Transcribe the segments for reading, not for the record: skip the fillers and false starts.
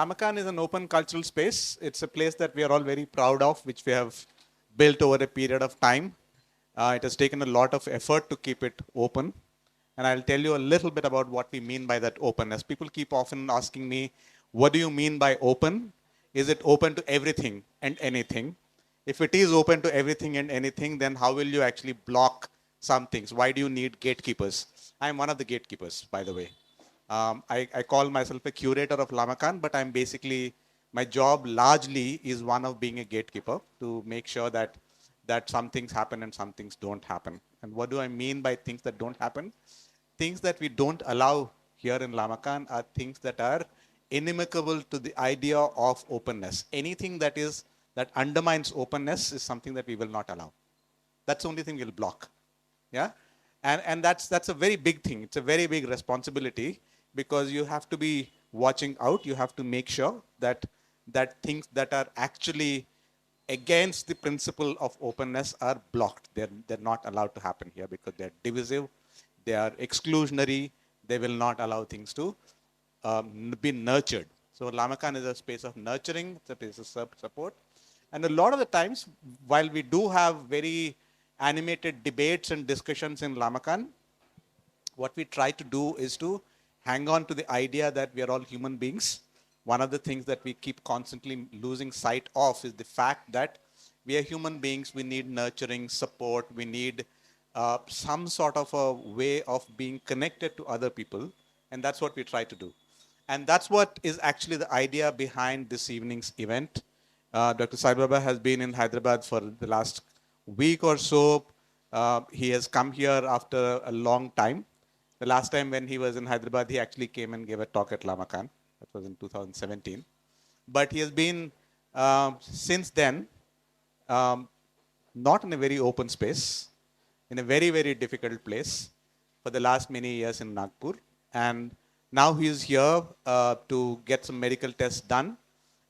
Lamakaan is an open cultural space. It's a place that we are all very proud of, which we have built over a period of time. It has taken a lot of effort to keep it open. And I'll tell you a little bit about what we mean by that openness. People keep often asking me, what do you mean by open? Is it open to everything and anything? If it is open to everything and anything, then how will you actually block some things? Why do you need gatekeepers? I'm one of the gatekeepers, by the way. I call myself a curator of Lamakaan, but I'm basically, my job largely is one of being a gatekeeper to make sure that some things happen and some things don't happen. And what do I mean by things that don't happen? Things that we don't allow here in Lamakaan are things that are inimical to the idea of openness. Anything that undermines openness is something that we will not allow. That's the only thing we'll block. Yeah? And that's a very big thing. It's a very big responsibility because you have to be watching out. You have to make sure that things that are actually against the principle of openness are blocked. They're not allowed to happen here because they're divisive, they are exclusionary, they will not allow things to be nurtured. So Lamakaan is a space of nurturing, it's a place of support. And a lot of the times, while we do have very animated debates and discussions in Lamakaan, what we try to do is to hang on to the idea that we are all human beings. One of the things that we keep constantly losing sight of is the fact that we are human beings. We need nurturing, support. We need some sort of a way of being connected to other people. And that's what we try to do. And that's what is actually the idea behind this evening's event. Dr. Saibaba has been in Hyderabad for the last week or so. He has come here after a long time. The last time when he was in Hyderabad, he actually came and gave a talk at Lamakaan. That was in 2017. But he has been, since then, not in a very open space, in a very, very difficult place for the last many years in Nagpur. And now he is here to get some medical tests done.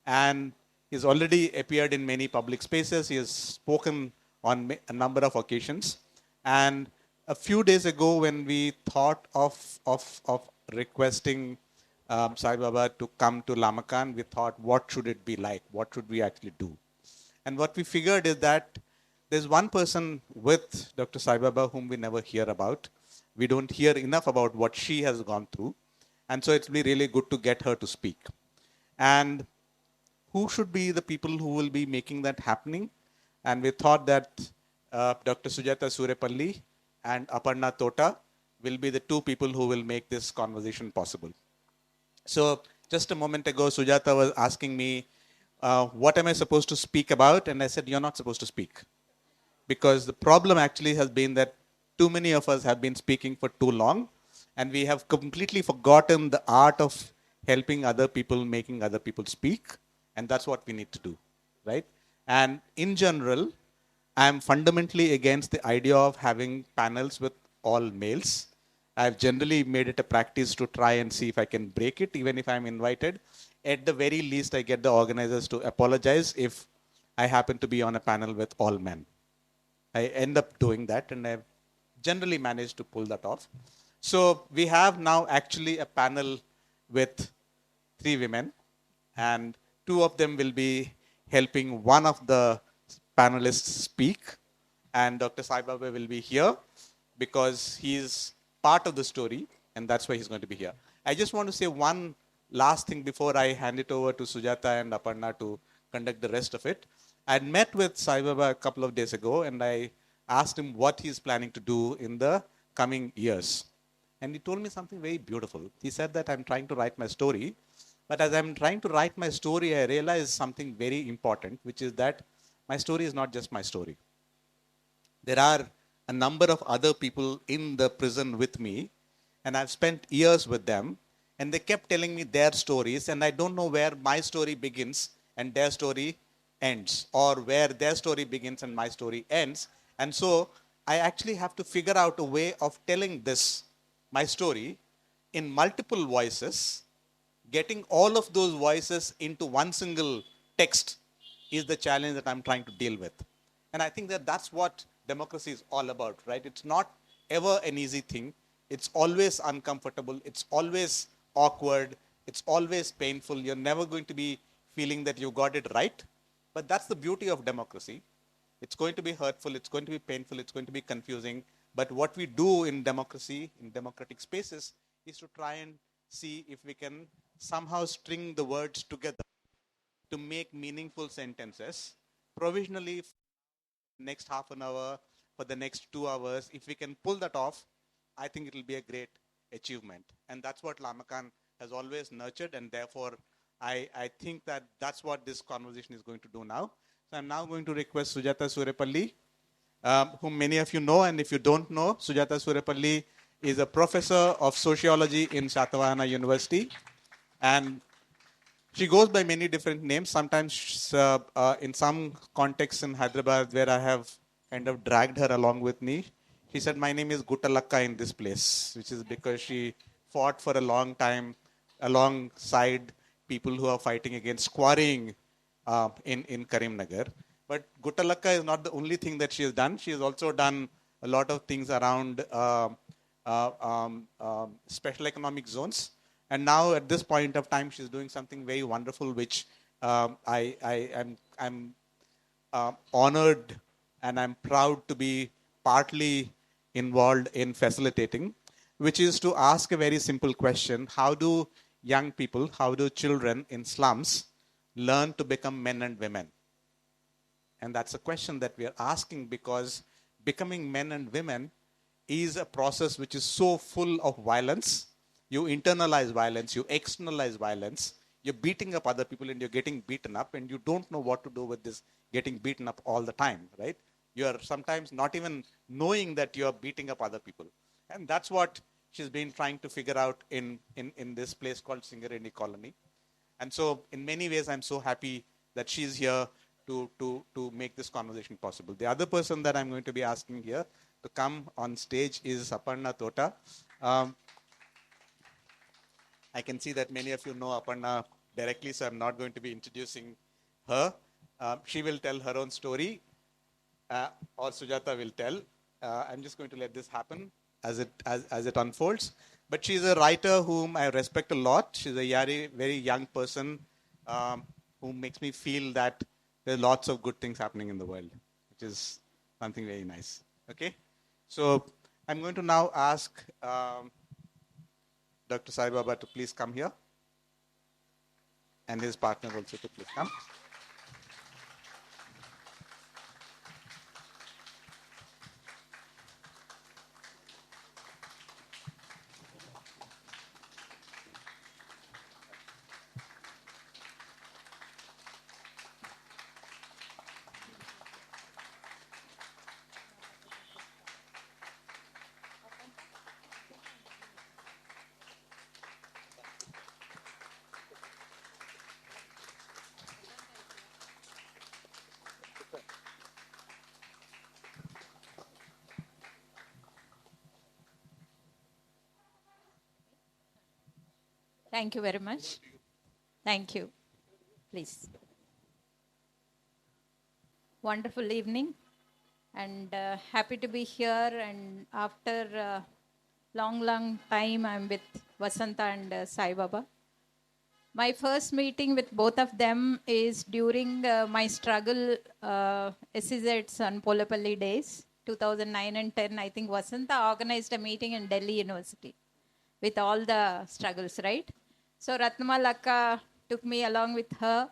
And he's already appeared in many public spaces. He has spoken on a number of occasions. And a few days ago, when we thought of requesting Saibaba to come to Lamakaan, we thought, what should it be like? What should we actually do? And what we figured is that there's one person with Dr. Saibaba whom we never hear about. We don't hear enough about what she has gone through. And so it's really good to get her to speak. And who should be the people who will be making that happening? And we thought that Dr. Sujatha Surepally and Aparna Thota will be the two people who will make this conversation possible. So just a moment ago, Sujatha was asking me, what am I supposed to speak about? And I said, you're not supposed to speak. Because the problem actually has been that too many of us have been speaking for too long, and we have completely forgotten the art of helping other people, making other people speak. And that's what we need to do, right? And in general, I'm fundamentally against the idea of having panels with all males. I've generally made it a practice to try and see if I can break it, even if I'm invited. At the very least, I get the organizers to apologize if I happen to be on a panel with all men. I end up doing that, and I've generally managed to pull that off. So we have now actually a panel with 3 women, and 2 of them will be helping one of the panelists speak, and Dr. Saibaba will be here because he's part of the story, and that's why he's going to be here. I just want to say one last thing before I hand it over to Sujatha and Aparna to conduct the rest of it. I had met with Saibaba a couple of days ago, and I asked him what he's planning to do in the coming years. And he told me something very beautiful. He said that I'm trying to write my story, but as I'm trying to write my story, I realized something very important, which is that my story is not just my story. There are a number of other people in the prison with me, and I've spent years with them, and they kept telling me their stories, and I don't know where my story begins and their story ends, or where their story begins and my story ends. And so I actually have to figure out a way of telling this, my story, in multiple voices. Getting all of those voices into one single text is the challenge that I'm trying to deal with. And I think that that's what democracy is all about, right? It's not ever an easy thing. It's always uncomfortable. It's always awkward. It's always painful. You're never going to be feeling that you got it right. But that's the beauty of democracy. It's going to be hurtful, it's going to be painful, it's going to be confusing. But what we do in democracy, in democratic spaces, is to try and see if we can somehow string the words together to make meaningful sentences provisionally for the next half an hour, for the next 2 hours. If we can pull that off, I think it will be a great achievement. And that's what Lamakaan has always nurtured, and therefore I think that that's what this conversation is going to do now. So I'm now going to request Sujatha Surepally, whom many of you know, and if you don't know, Sujatha Surepally is a professor of sociology in Shatavahana University, and she goes by many different names. Sometimes in some contexts in Hyderabad where I have kind of dragged her along with me, she said, my name is Guttalakka in this place, which is because she fought for a long time alongside people who are fighting against quarrying in Karimnagar. But Guttalakka is not the only thing that she has done. She has also done a lot of things around special economic zones. And now at this point of time, she's doing something very wonderful, which I'm honored and I'm proud to be partly involved in facilitating, which is to ask a very simple question. How do young people, how do children in slums learn to become men and women? And that's a question that we are asking because becoming men and women is a process which is so full of violence. You internalize violence, you externalize violence, you're beating up other people and you're getting beaten up, and you don't know what to do with this getting beaten up all the time, right? You're sometimes not even knowing that you're beating up other people. And that's what she's been trying to figure out in this place called Singareni Colony. And so in many ways, I'm so happy that she's here to make this conversation possible. The other person that I'm going to be asking here to come on stage is Aparna Thota. I can see that many of you know Aparna directly, so I'm not going to be introducing her. She will tell her own story, or Sujatha will tell. I'm just going to let this happen as it unfolds. But she's a writer whom I respect a lot. She's a very young person who makes me feel that there are lots of good things happening in the world, which is something very nice. Okay? So I'm going to now ask Dr. Saibaba to please come here, and his partner also to please come. Thank you very much. Thank you. Please. Wonderful evening, and happy to be here. And after long time, I'm with Vasanta and Saibaba. My first meeting with both of them is during my struggle SEZs on Surepally days, 2009 and 10. I think Vasanta organized a meeting in Delhi University with all the struggles, right? So Ratnamalaka took me along with her,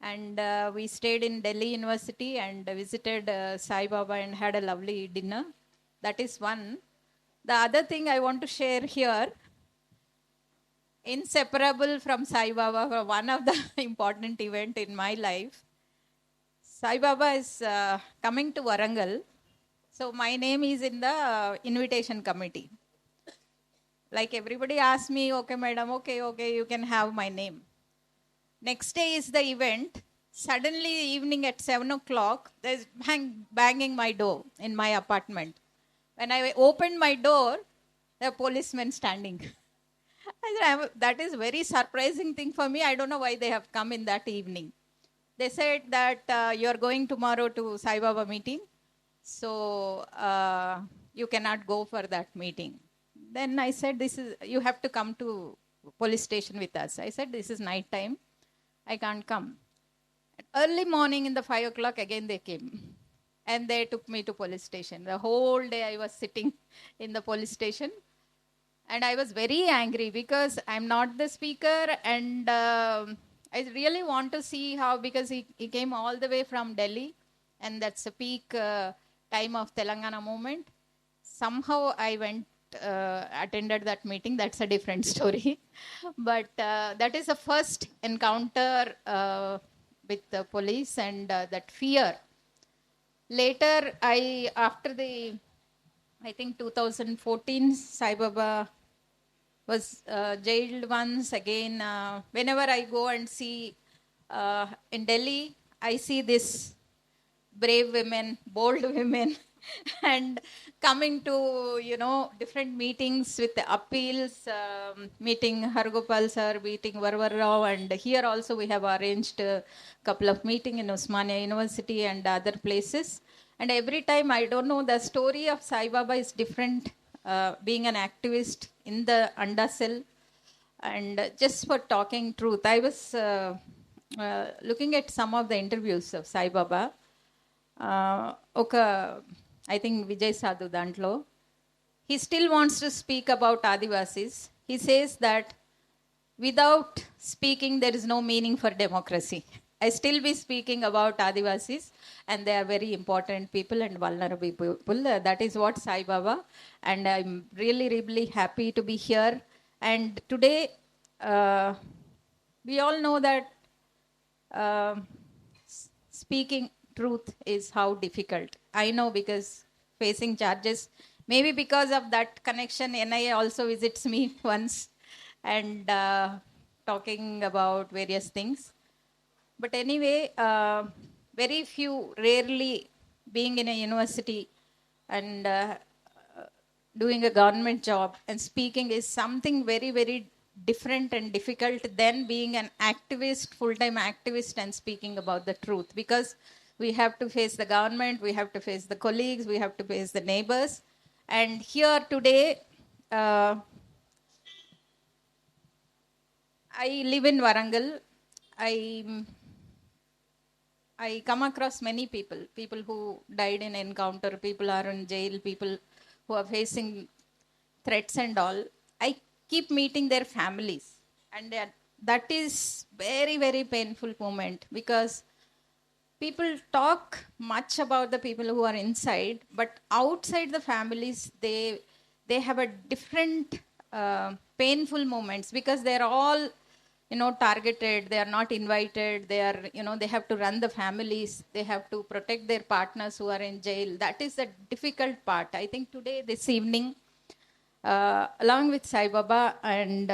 and we stayed in Delhi University and visited Saibaba and had a lovely dinner. That is one. The other thing I want to share here, inseparable from Saibaba, for one of the important event in my life. Saibaba is coming to Warangal. So my name is in the invitation committee. Like everybody asked me, okay, madam, okay, you can have my name. Next day is the event. Suddenly, evening at 7 o'clock, there's banging my door in my apartment. When I opened my door, there are policemen standing. I said, that is very surprising thing for me. I don't know why they have come in that evening. They said that you are going tomorrow to Saibaba meeting, so you cannot go for that meeting. Then I said, you have to come to police station with us. I said, this is night time. I can't come. Early morning in the 5 o'clock, again they came. And they took me to police station. The whole day I was sitting in the police station. And I was very angry because I'm not the speaker. And I really want to see how, because he came all the way from Delhi. And that's a peak time of Telangana movement. Somehow I went, attended that meeting. That's a different story. But that is the first encounter with the police and that fear. Later, after I think 2014, Saibaba was jailed once again. Whenever I go and see in Delhi, I see this brave women, bold women, and coming to, different meetings with the appeals, meeting Hargopal sir, meeting Varvar Rao, and here also we have arranged a couple of meetings in Osmania University and other places. And every time, I don't know, the story of Saibaba is different, being an activist in the Anda cell, and just for talking truth. I was looking at some of the interviews of Saibaba. I think Vijay Sadhu Dantlo. He still wants to speak about Adivasis. He says that without speaking, there is no meaning for democracy. I still be speaking about Adivasis, and they are very important people and vulnerable people. That is what Saibaba, and I'm really, really happy to be here. And today, we all know that speaking truth is how difficult. I know, because facing charges, maybe because of that connection, NIA also visits me once and talking about various things. But anyway, very few, rarely being in a university and doing a government job and speaking is something very, very different and difficult than being an activist, full-time activist, and speaking about the truth. Because we have to face the government, we have to face the colleagues, we have to face the neighbors. And here today, I live in Warangal. I come across many people who died in encounter, people are in jail, people who are facing threats and all. I keep meeting their families, and that is very, very painful moment, because people talk much about the people who are inside, but outside the families, they have a different painful moments, because they're all targeted, they are not invited, they are, they have to run the families, they have to protect their partners who are in jail. That is the difficult part. I think today, this evening, along with Saibaba and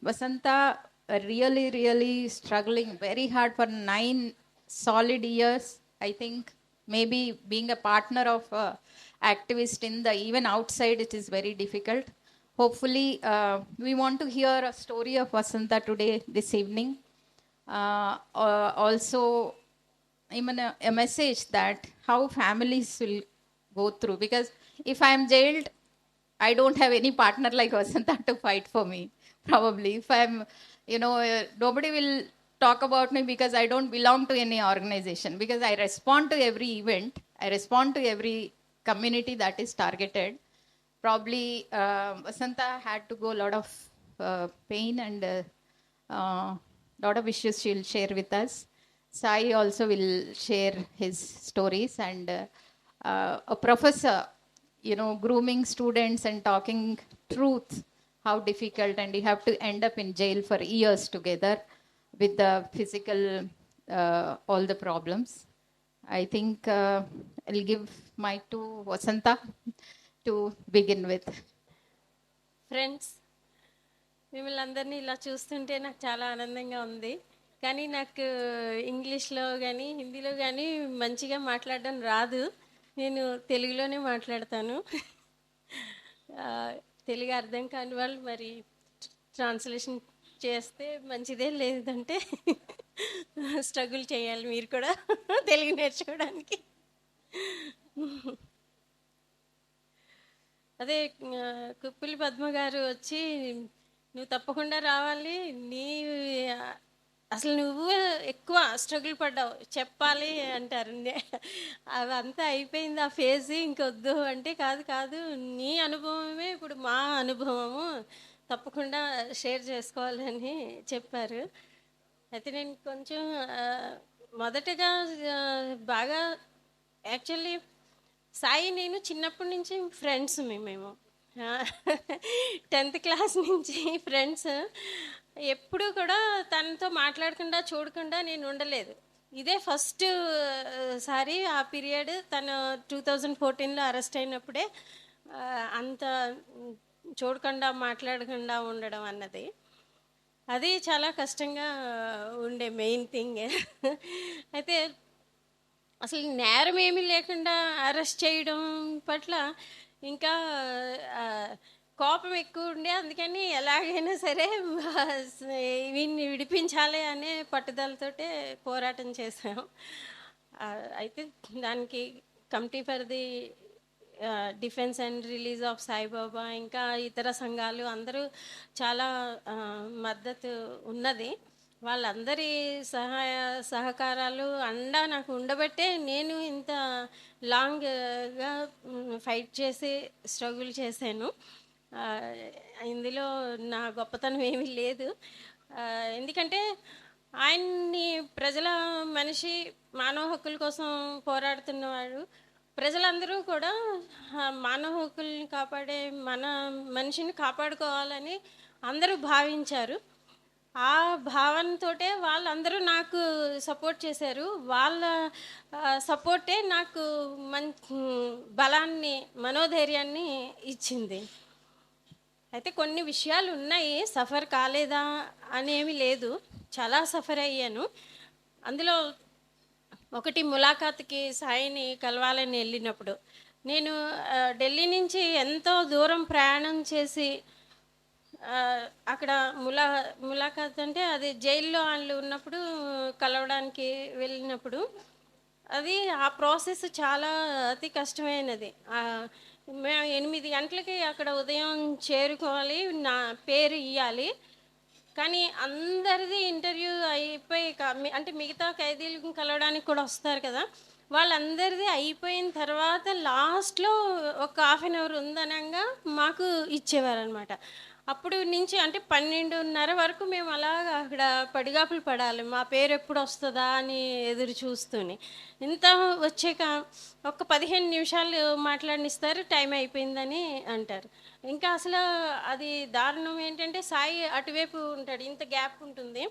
Vasanta, are really, really struggling very hard for 9 solid years. I think maybe being a partner of activist in the, even outside, it is very difficult. Hopefully, we want to hear a story of Vasanta today, this evening. Also, even a message that how families will go through. Because if I am jailed, I don't have any partner like Vasanta to fight for me, probably. If I'm, nobody will talk about me because I don't belong to any organization. Because I respond to every event, I respond to every community that is targeted. Probably Vasanta had to go a lot of pain and lot of issues she'll share with us. Sai also will share his stories, and a professor, grooming students and talking truth, how difficult, and you have to end up in jail for years together with the physical, all the problems. I think I'll give mic to Vasanta to begin with. Friends, మిమ్మల్ని అందరినీ ఇలా చూస్తుంటే నాకు చాలా ఆనందంగా ఉంది. కానీ నాకు ఇంగ్లీష్లో కానీ హిందీలో కానీ మంచిగా మాట్లాడడం రాదు. నేను తెలుగులోనే మాట్లాడతాను. తెలుగు అర్థం కాని వాళ్ళు మరి ట్రాన్స్లేషన్ చేస్తే మంచిదే, లేదంటే స్ట్రగుల్ చేయాలి మీరు కూడా తెలుగు నేర్చుకోవడానికి. అదే కుప్పిలి పద్మ గారు వచ్చి నువ్వు తప్పకుండా రావాలి. నీ అసలు నువ్వు ఎక్కువ స్ట్రగుల్ పడ్డావు చెప్పాలి అంటారు. అవంతా అయిపోయింది ఆ ఫేజ్, ఇంకొద్దు అంటే, కాదు కాదు నీ అనుభవమే ఇప్పుడు మా అనుభవము, తప్పకుండా షేర్ చేసుకోవాలని చెప్పారు. అయితే నేను కొంచెం మొదటగా బాగా యాక్చువల్లీ సాయి నేను చిన్నప్పటి నుంచి ఫ్రెండ్స్ మేము 10th క్లాస్ నుంచి ఫ్రెండ్స్. ఎప్పుడూ కూడా తనతో మాట్లాడకుండా చూడకుండా నేను ఉండలేదు. ఇదే ఫస్ట్ సారి ఆ పీరియడ్ తను 2014లో అరెస్ట్ అయినప్పుడే అంత చూడకుండా మాట్లాడకుండా ఉండడం అన్నది, అది చాలా కష్టంగా ఉండే మెయిన్ థింగ్. అయితే అసలు నేరం ఏమీ లేకుండా అరెస్ట్ చేయడం పట్ల ఇంకా కోపం ఎక్కువ ఉండే, అందుకని ఎలాగైనా సరే వీడిని విడిపించాలి అనే పట్టుదలతోటే పోరాటం చేసాం. అయితే దానికి committee for the defence and release of Saibaba, ఇంకా ఇతర సంఘాలు అందరూ చాలా మద్దతు ఉన్నది. వాళ్ళందరి సహకారాలు అండా నాకు ఉండబట్టే నేను ఇంత లాంగ్గా ఫైట్ చేసి స్ట్రగుల్ చేశాను. ఇందులో నా గొప్పతనం ఏమీ లేదు. ఎందుకంటే ఆయన్ని ప్రజల మనిషి, మానవ హక్కుల కోసం పోరాడుతున్నవాడు. ప్రజలందరూ కూడా మానవ హక్కుల్ని కాపాడే మన మనిషిని కాపాడుకోవాలని అందరూ భావించారు. ఆ భావనతోటే వాళ్ళందరూ నాకు సపోర్ట్ చేశారు. వాళ్ళ సపోర్టే నాకు బలాన్ని, మనోధైర్యాన్ని ఇచ్చింది. అయితే కొన్ని విషయాలు ఉన్నాయి, సఫర్ కాలేదా అనేమి లేదు, చాలా సఫర్ అయ్యాను. అందులో ఒకటి, ములాఖాత్కి సాయిని కలవాలని వెళ్ళినప్పుడు నేను ఢిల్లీ నుంచి ఎంతో దూరం ప్రయాణం చేసి అక్కడ ములాఖాత్ అంటే అది జైల్లో వాళ్ళు ఉన్నప్పుడు కలవడానికి వెళ్ళినప్పుడు, అది ఆ ప్రాసెస్ చాలా అతి కష్టమైనది. మేము 8 గంటలకి అక్కడ ఉదయం చేరుకోవాలి, నా పేరు ఇవ్వాలి. కానీ అందరిది ఇంటర్వ్యూ అయిపోయి, అంటే మిగతా ఖైదీలను కలవడానికి కూడా వస్తారు కదా, వాళ్ళందరిది అయిపోయిన తర్వాత లాస్ట్లో ఒక 1/2 అవర్ ఉందనంగా మాకు ఇచ్చేవారనమాట. అప్పుడు నుంచి అంటే 12:30 వరకు మేము అలాగా అక్కడ పడిగాపులు పడాలి, మా పేరు ఎప్పుడు వస్తుందా అని ఎదురు చూస్తూని. ఇంత వచ్చాక ఒక 15 నిమిషాలు మాట్లాడినిస్తారు, టైం అయిపోయిందని అంటారు. ఇంకా అసలు అది దారుణం ఏంటంటే, సాయి అటువైపు ఉంటాడు, ఇంత గ్యాప్ ఉంటుంది,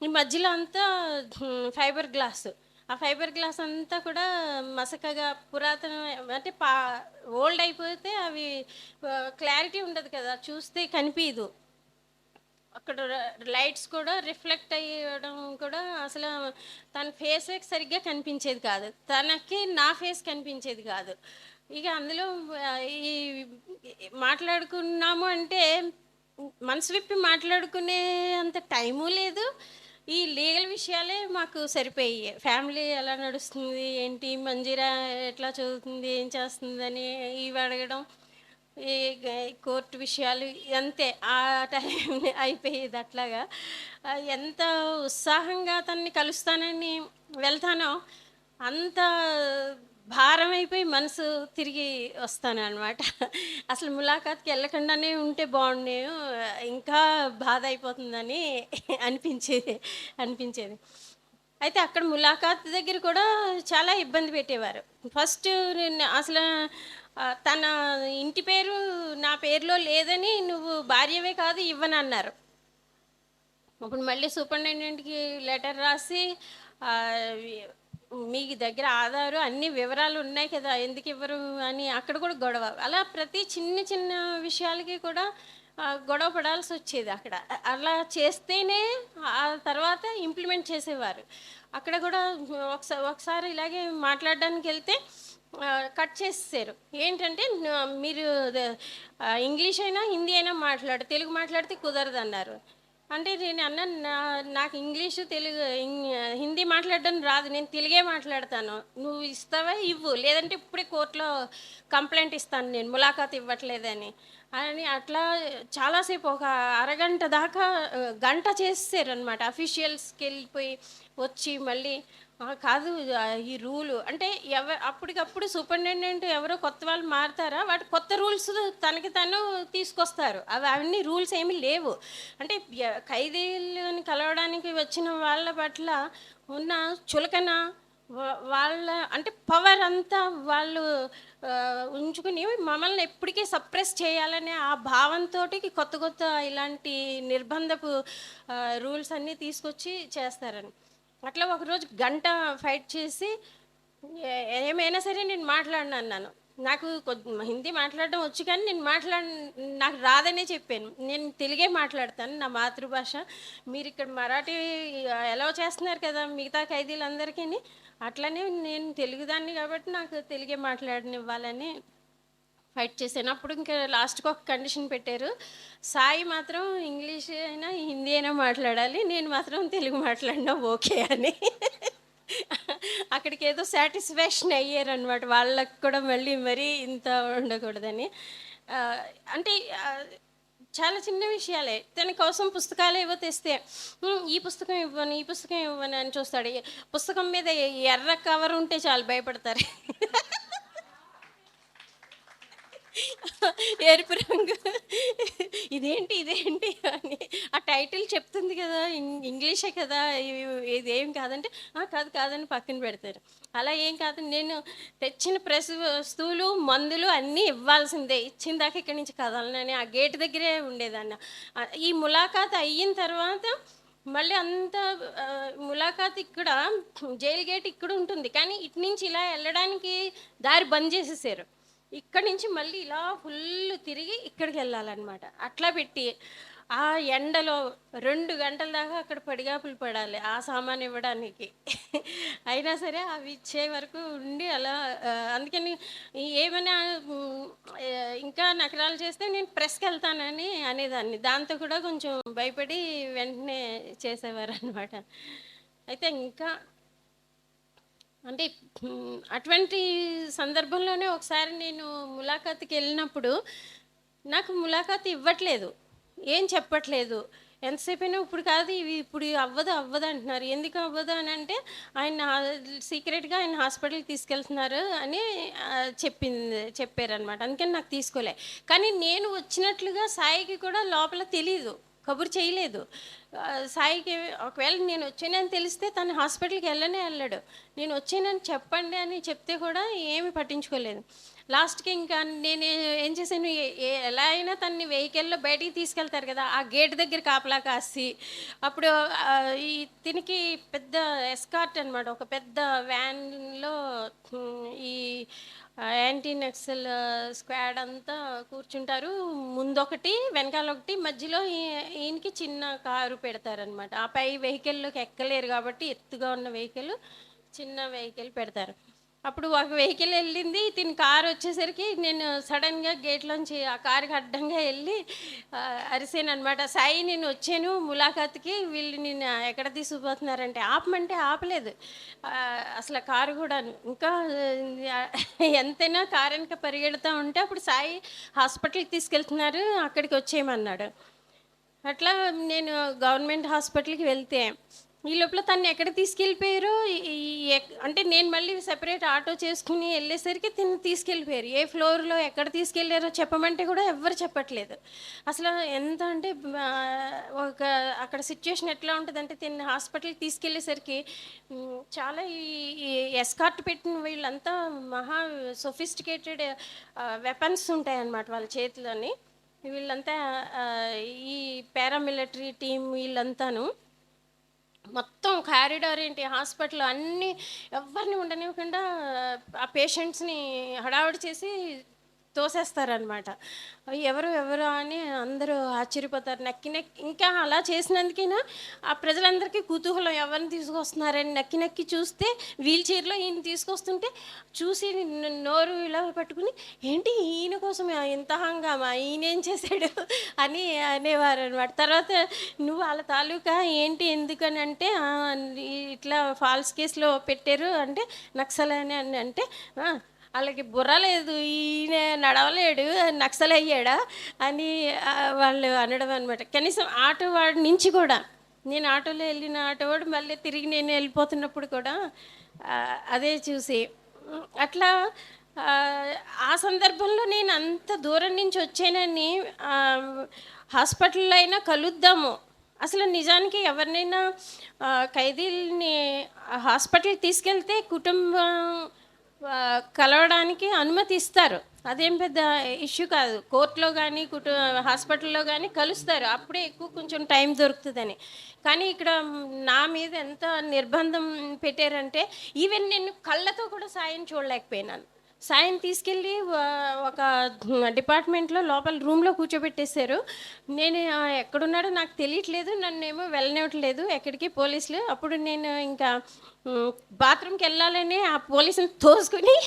ఈ మధ్యలో అంతా ఫైబర్ గ్లాస్. ఆ ఫైబర్ గ్లాస్ అంతా కూడా మసకగా పురాతన, అంటే ఓల్డ్ అయిపోతే అవి క్లారిటీ ఉండదు కదా, చూస్తే కనిపించదు. అక్కడ లైట్స్ కూడా రిఫ్లెక్ట్ అయ్యడం కూడా అసలు తన ఫేసే సరిగ్గా కనిపించేది కాదు, తనకి నా ఫేస్ కనిపించేది కాదు. ఇక అందులో ఈ మాట్లాడుకున్నాము అంటే మనసు విప్పి మాట్లాడుకునే అంత టైము లేదు. ఈ లీగల్ విషయాలే మాకు సరిపోయాయి. ఫ్యామిలీ ఎలా నడుస్తుంది ఏంటి, మంజీరా ఎట్లా చదువుతుంది, ఏం చేస్తుంది అని ఇవి అడగడం, ఈ కోర్టు విషయాలు అంతే. ఆ టైం అయిపోయేది అట్లాగా. ఎంత ఉత్సాహంగా తనని కలుస్తానని వెళ్తానో అంత భారం అయిపోయి మనసు తిరిగి వస్తాను అనమాట. అసలు ములాఖాత్కి వెళ్ళకుండానే ఉంటే బాగుండేను, ఇంకా బాధ అయిపోతుందని అనిపించేది. అయితే అక్కడ ములాఖాత్ దగ్గర కూడా చాలా ఇబ్బంది పెట్టేవారు. ఫస్ట్ అసలు తన ఇంటి పేరు నా పేరులో లేదని, నువ్వు భార్యవే కాదు ఇవ్వనన్నారు. అప్పుడు మళ్ళీ సూపరింటెండెంట్కి లెటర్ రాసి, మీ దగ్గర ఆధారు అన్ని వివరాలు ఉన్నాయి కదా, ఎందుకు ఇవ్వరు అని అక్కడ కూడా గొడవ. అలా ప్రతి చిన్న చిన్న విషయాలకి కూడా గొడవ పడాల్సి వచ్చేది అక్కడ. అలా చేస్తేనే ఆ తర్వాత ఇంప్లిమెంట్ చేసేవారు. అక్కడ కూడా ఒకసారి ఇలాగే మాట్లాడడానికి వెళ్తే కట్ చేసేసారు. ఏంటంటే, మీరు ఇంగ్లీష్ అయినా హిందీ అయినా మాట్లాడు, తెలుగు మాట్లాడితే కుదరదు అన్నారు. అంటే నేను అన్నాను, నాకు ఇంగ్లీషు తెలుగు హిందీ మాట్లాడడం రాదు, నేను తెలుగే మాట్లాడతాను, నువ్వు ఇస్తావా ఇవ్వు, లేదంటే ఇప్పుడే కోర్టులో కంప్లైంట్ ఇస్తాను నేను ములాఖాత్ ఇవ్వట్లేదని. అని అట్లా చాలాసేపు ఒక అరగంట దాకా గంట చేసేసారనమాట. అఫీషియల్స్కి వెళ్ళిపోయి వచ్చి మళ్ళీ కాదు ఈ రూలు అంటే అప్పటికప్పుడు సూపరింటెండెంట్ ఎవరో కొత్త వాళ్ళు మారుతారా, వాటి కొత్త రూల్స్ తనకి తను తీసుకొస్తారు. అవన్నీ రూల్స్ ఏమీ లేవు. అంటే ఖైదీలను కలవడానికి వచ్చిన వాళ్ళ పట్ల ఉన్న చులకన, వాళ్ళ అంటే పవర్ అంతా వాళ్ళు ఉంచుకుని మమ్మల్ని ఎప్పటికీ సప్రెస్ చేయాలనే ఆ భావంతో కొత్త కొత్త ఇలాంటి నిర్బంధపు రూల్స్ అన్నీ తీసుకొచ్చి చేస్తారని. అట్లా ఒకరోజు గంట ఫైట్ చేసి ఏమైనా సరే నేను మాట్లాడినాను. అన్నాను నాకు హిందీ మాట్లాడడం వచ్చు కానీ నాకు రాదనే చెప్పాను. నేను తెలుగే మాట్లాడతాను, నా మాతృభాష. మీరు ఇక్కడ మరాఠీ ఎలా చేస్తున్నారు కదా మిగతా ఖైదీలందరికీ, అట్లనే నేను తెలుగుదాన్ని కాబట్టి నాకు తెలుగే మాట్లాడనివ్వాలని ఫైట్ చేశాను. అప్పుడు ఇంకా లాస్ట్కి ఒక కండిషన్ పెట్టారు, సాయి మాత్రం ఇంగ్లీష్ అయినా హిందీ అయినా మాట్లాడాలి, నేను మాత్రం తెలుగు మాట్లాడినా ఓకే అని. అక్కడికి ఏదో సాటిస్ఫాక్షన్ అయ్యారనమాట, వాళ్ళకి కూడా మళ్ళీ మరీ ఇంత ఉండకూడదని. అంటే చాలా చిన్న విషయాలే. తన కోసం పుస్తకాలు ఏవో తెస్తే ఈ పుస్తకం ఇవ్వను ఈ పుస్తకం ఇవ్వను అని చూస్తాడు. పుస్తకం మీద ఎర్ర కవర్ ఉంటే చాలు భయపడతారు. ఎరుపు రంగు ఇదేంటి అని ఆ టైటిల్ చెప్తుంది కదా, ఇంగ్లీషే కదా, ఇదేం కాదంటే కాదని పక్కన పెడతారు. అలా ఏం కాదు, నేను తెచ్చిన వస్తువులు మందులు అన్నీ ఇవ్వాల్సిందే, ఇచ్చిన దాకా ఇక్కడి నుంచి కదలనని ఆ గేట్ దగ్గరే ఉండేదాన్ని. ఈ ములాఖాత్ అయిన తర్వాత మళ్ళీ అంత ములాఖాత్ ఇక్కడ జైలు గేట్ ఇక్కడ ఉంటుంది, కానీ ఇటు నుంచి ఇలా వెళ్ళడానికి దారి బంద్ చేసేసారు. ఇక్కడి నుంచి మళ్ళీ ఇలా ఫుల్ తిరిగి ఇక్కడికి వెళ్ళాలన్నమాట. అట్లా పెట్టి ఆ ఎండలో 2 గంటల దాకా అక్కడ పడిగాపులు పడాలి ఆ సామాన్ ఇవ్వడానికి. అయినా సరే అవి ఇచ్చే వరకు ఉండి అలా అందుకని ఏమైనా ఇంకా నకరాలు చేస్తే నేను ప్రెస్కి వెళ్తానని అనేదాన్ని. దాంతో కూడా కొంచెం భయపడి వెంటనే చేసేవారు అనమాట. అయితే ఇంకా అంటే అటువంటి సందర్భంలోనే ఒకసారి నేను ములాఖాత్కి వెళ్ళినప్పుడు నాకు ములాఖాత్ ఇవ్వట్లేదు, ఏం చెప్పట్లేదు. ఎంతసేపు అయినా ఇప్పుడు కాదు ఇవి ఇప్పుడు అవ్వదు అంటున్నారు. ఎందుకు అవ్వదు అని అంటే ఆయన సీక్రెట్గా ఆయన హాస్పిటల్కి తీసుకెళ్తున్నారు అని చెప్పారనమాట. అందుకని నాకు తీసుకోలే. కానీ నేను వచ్చినట్లుగా సాయికి కూడా లోపల తెలీదు, కబురు చేయలేదు. సాయికి ఒకవేళ నేను వచ్చానని తెలిస్తే తను హాస్పిటల్కి వెళ్ళాడు. నేను వచ్చానని చెప్పండి అని చెప్తే కూడా ఏమి పట్టించుకోలేదు. లాస్ట్కి ఇంకా నేను ఏం చేశాను, ఎలా అయినా తన్ని వెహికల్లో బయటికి తీసుకెళ్తారు కదా, ఆ గేట్ దగ్గర కాపలా కాసి అప్పుడు దీనికి పెద్ద ఎస్కార్ట్ అనమాట, ఒక పెద్ద వ్యాన్లో ఈ యాంటీ నక్సల్ స్క్వాడ్ అంతా కూర్చుంటారు. ముందొకటి వెనకాల ఒకటి, మధ్యలో ఈయనకి చిన్న కారు పెడతారనమాట. ఆ పై వెహికల్లోకి ఎక్కలేరు కాబట్టి ఎత్తుగా ఉన్న వెహికల్, చిన్న వెహికల్ పెడతారు. అప్పుడు ఒక వెహికల్ వెళ్ళింది, దీని కారు వచ్చేసరికి నేను సడన్గా గేట్లోంచి ఆ కారుకి అడ్డంగా వెళ్ళి అరిసాను అనమాట, సాయి నేను వచ్చాను ములాఖాత్కి, వీళ్ళు నేను ఎక్కడ తీసుకుపోతున్నారంటే ఆపమంటే ఆపలేదు అసలు కారు కూడా. ఇంకా ఎంతైనా కారు వెనక పరిగెడుతూ ఉంటే అప్పుడు సాయి హాస్పిటల్కి తీసుకెళ్తున్నారు, అక్కడికి వచ్చేయమన్నాడు. అట్లా నేను గవర్నమెంట్ హాస్పిటల్కి వెళ్తే ఈ లోపల తను ఎక్కడ తీసుకెళ్ళిపోయారు అంటే నేను మళ్ళీ సెపరేట్ ఆటో చేసుకుని వెళ్ళేసరికి తిని తీసుకెళ్ళిపోయారు. ఏ ఫ్లోర్లో ఎక్కడ తీసుకెళ్ళారో చెప్పమంటే కూడా ఎవ్వరు చెప్పట్లేదు. అసలు ఎంత అంటే ఒక అక్కడ సిచ్యువేషన్ ఎట్లా ఉంటుందంటే తిని హాస్పిటల్కి తీసుకెళ్ళేసరికి చాలా ఈ ఎస్కార్ట్ పెట్టిన వీళ్ళంతా మహా సొఫిస్టికేటెడ్ వెపన్స్ ఉంటాయన్నమాట వాళ్ళ చేతిలోని. వీళ్ళంతా ఈ పారామిలిటరీ టీం వీళ్ళంతాను మొత్తం కారిడార్ ఏంటి హాస్పిటల్ అన్నీ ఎవరిని ఉండనివ్వకుండా ఆ పేషెంట్స్ని హడావుడి చేసి తోసేస్తారనమాట. ఎవరు అని అందరూ ఆశ్చర్యపోతారు. నక్కి ఇంకా అలా చేసినందుకైనా ఆ ప్రజలందరికీ కుతూహలం, ఎవరిని తీసుకొస్తున్నారని నక్కి చూస్తే వీల్ చైర్లో ఈయన తీసుకొస్తుంటే చూసి నోరు ఇలా పట్టుకుని ఏంటి ఈయన కోసం ఇంత హంగామా, ఈయన ఏం చేశాడు అని అనేవారు అనమాట. తర్వాత నువ్వు వాళ్ళ తాలూకా ఏంటి ఎందుకని అంటే ఇట్లా ఫాల్స్ కేసులో పెట్టారు అంటే నక్సల్ అని అంటే వాళ్ళకి బుర్ర లేదు, ఈయన నడవలేడు, నక్సల్ అయ్యాడా అని వాళ్ళు అనడం అనమాట. కనీసం ఆటో వాడి నుంచి కూడా, నేను ఆటోలో వెళ్ళిన ఆటో వాడు మళ్ళీ తిరిగి నేను వెళ్ళిపోతున్నప్పుడు కూడా అదే చూసి అట్లా ఆ సందర్భంలో నేను అంత దూరం నుంచి వచ్చానని హాస్పిటల్లో అయినా కలుద్దాము. అసలు నిజానికి ఎవరినైనా ఖైదీల్ని హాస్పిటల్కి తీసుకెళ్తే కుటుంబం కలవడానికి అనుమతి ఇస్తారు, అదేం పెద్ద ఇష్యూ కాదు. కోర్టులో కానీ హాస్పిటల్లో కానీ కలుస్తారు, అప్పుడే ఎక్కువ కొంచెం టైం దొరుకుతుందని. కానీ ఇక్కడ నా మీద ఎంత నిర్బంధం పెట్టారంటే ఈవెన్ నేను కళ్ళతో కూడా సాయం చూడలేకపోయినాను. సాయం తీసుకెళ్ళి ఒక డిపార్ట్మెంట్లో లోపల రూమ్లో కూర్చోబెట్టేశారు. నేను ఎక్కడున్నాడో నాకు తెలియట్లేదు, నన్నేమో వెళ్ళనివ్వట్లేదు ఎక్కడికి పోలీసులు. అప్పుడు నేను ఇంకా బాత్రూమ్కి వెళ్ళాలని ఆ పోలీసుని తోసుకుని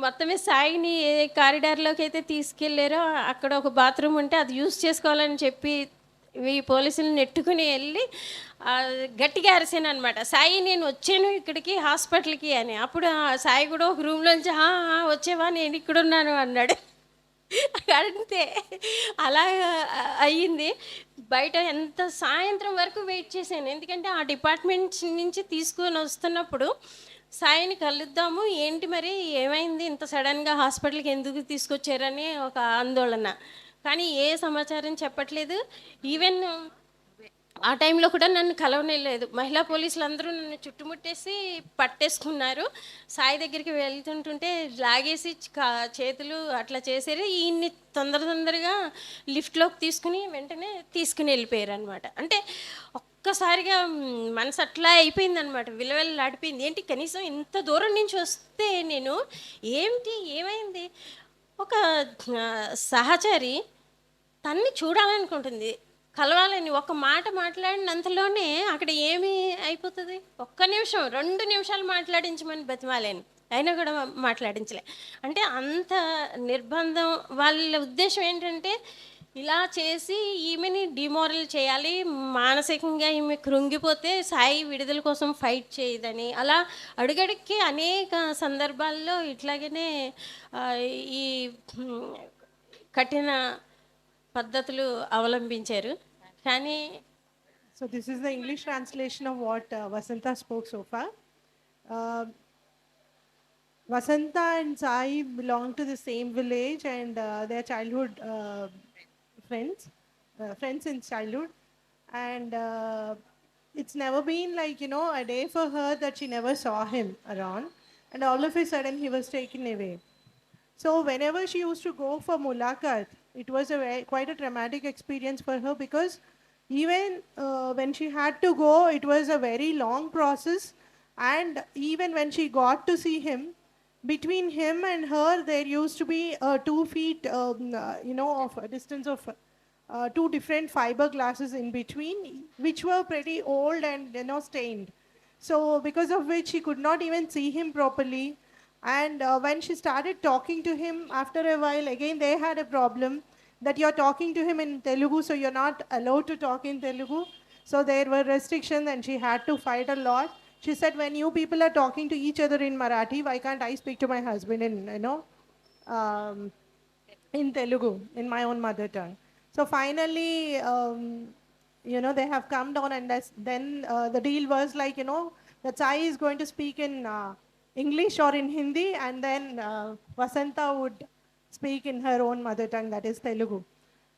మొత్తమే సాయిని ఏ కారిడార్లోకి అయితే తీసుకెళ్ళారో అక్కడ ఒక బాత్రూమ్ ఉంటే అది యూజ్ చేసుకోవాలని చెప్పి ఈ పోలీసులు నెట్టుకుని వెళ్ళి గట్టిగా అరిసాను అనమాట, సాయి నేను వచ్చాను ఇక్కడికి హాస్పిటల్కి అని. అప్పుడు సాయి కూడా ఒక రూమ్లోంచి వచ్చేవా నేను ఇక్కడ ఉన్నాను అన్నాడు. అంతే, అలా అయ్యింది. బయట ఎంత సాయంత్రం వరకు వెయిట్ చేశాను, ఎందుకంటే ఆ డిపార్ట్మెంట్ నుంచి తీసుకొని వస్తున్నప్పుడు సాయిని కలుద్దాము, ఏంటి మరి ఏమైంది ఇంత సడన్గా హాస్పిటల్కి ఎందుకు తీసుకొచ్చారని ఒక ఆందోళన. కానీ ఏ సమాచారం చెప్పట్లేదు. ఈవెన్ ఆ టైంలో కూడా నన్ను కలవనేలేదు. మహిళా పోలీసులు అందరూ నన్ను చుట్టుముట్టేసి పట్టేసుకున్నారు. సాయి దగ్గరికి వెళ్తుంటుంటే లాగేసి చేతులు అట్లా చేసేది. ఈయన్ని తొందరగా లిఫ్ట్లోకి తీసుకుని వెంటనే తీసుకుని వెళ్ళిపోయారు అనమాట. అంటే ఒక్కసారిగా మనసు అట్లా అయిపోయిందనమాట, విలువలాడిపోయింది. ఏంటి కనీసం ఇంత దూరం నుంచి వస్తే నేను ఏమైంది, ఒక సహచరి తన్ని చూడాలనుకుంటుంది, కలవాలని ఒక మాట మాట్లాడినంతలోనే అక్కడ ఏమి అయిపోతుంది. ఒక్క నిమిషం 2 నిమిషాలు మాట్లాడించమని బతిమాలేను, అయినా కూడా మాట్లాడించలే. అంటే అంత నిర్బంధం. వాళ్ళ ఉద్దేశం ఏంటంటే ఇలా చేసి ఈమెని డిమోరల్ చేయాలి, మానసికంగా ఈమె కృంగిపోతే సాయి విడుదల కోసం ఫైట్ చేయదని. అలా అడుగడుక్కి అనేక సందర్భాల్లో ఇట్లాగనే ఈ కఠిన పద్ధతులు అవలంబించారు. కానీ So this is the English translation of what Vasanta spoke so far. Vasanta and Sai belong to the same village, and their childhood friends in childhood, and it's never been like, you know, a day for her that she never saw him around, and all of a sudden he was taken away. So whenever she used to go for mulakat, it was quite a traumatic experience for her, because even when she had to go, it was a very long process. And even when she got to see him, between him and her there used to be 2 feet of a distance of 2 different fiber glasses in between, which were pretty old and stained. So because of which she could not even see him properly. And when she started talking to him, after a while again they had a problem that you're talking to him in Telugu, so you're not allowed to talk in Telugu. So there were restrictions and she had to fight a lot. She said, when you people are talking to each other in Marathi, why can't I speak to my husband in Telugu, in my own mother tongue? So finally, they have come down, and then the deal was like, that Sai is going to speak in English or in Hindi, and then Vasanta would speak in her own mother tongue, that is Telugu.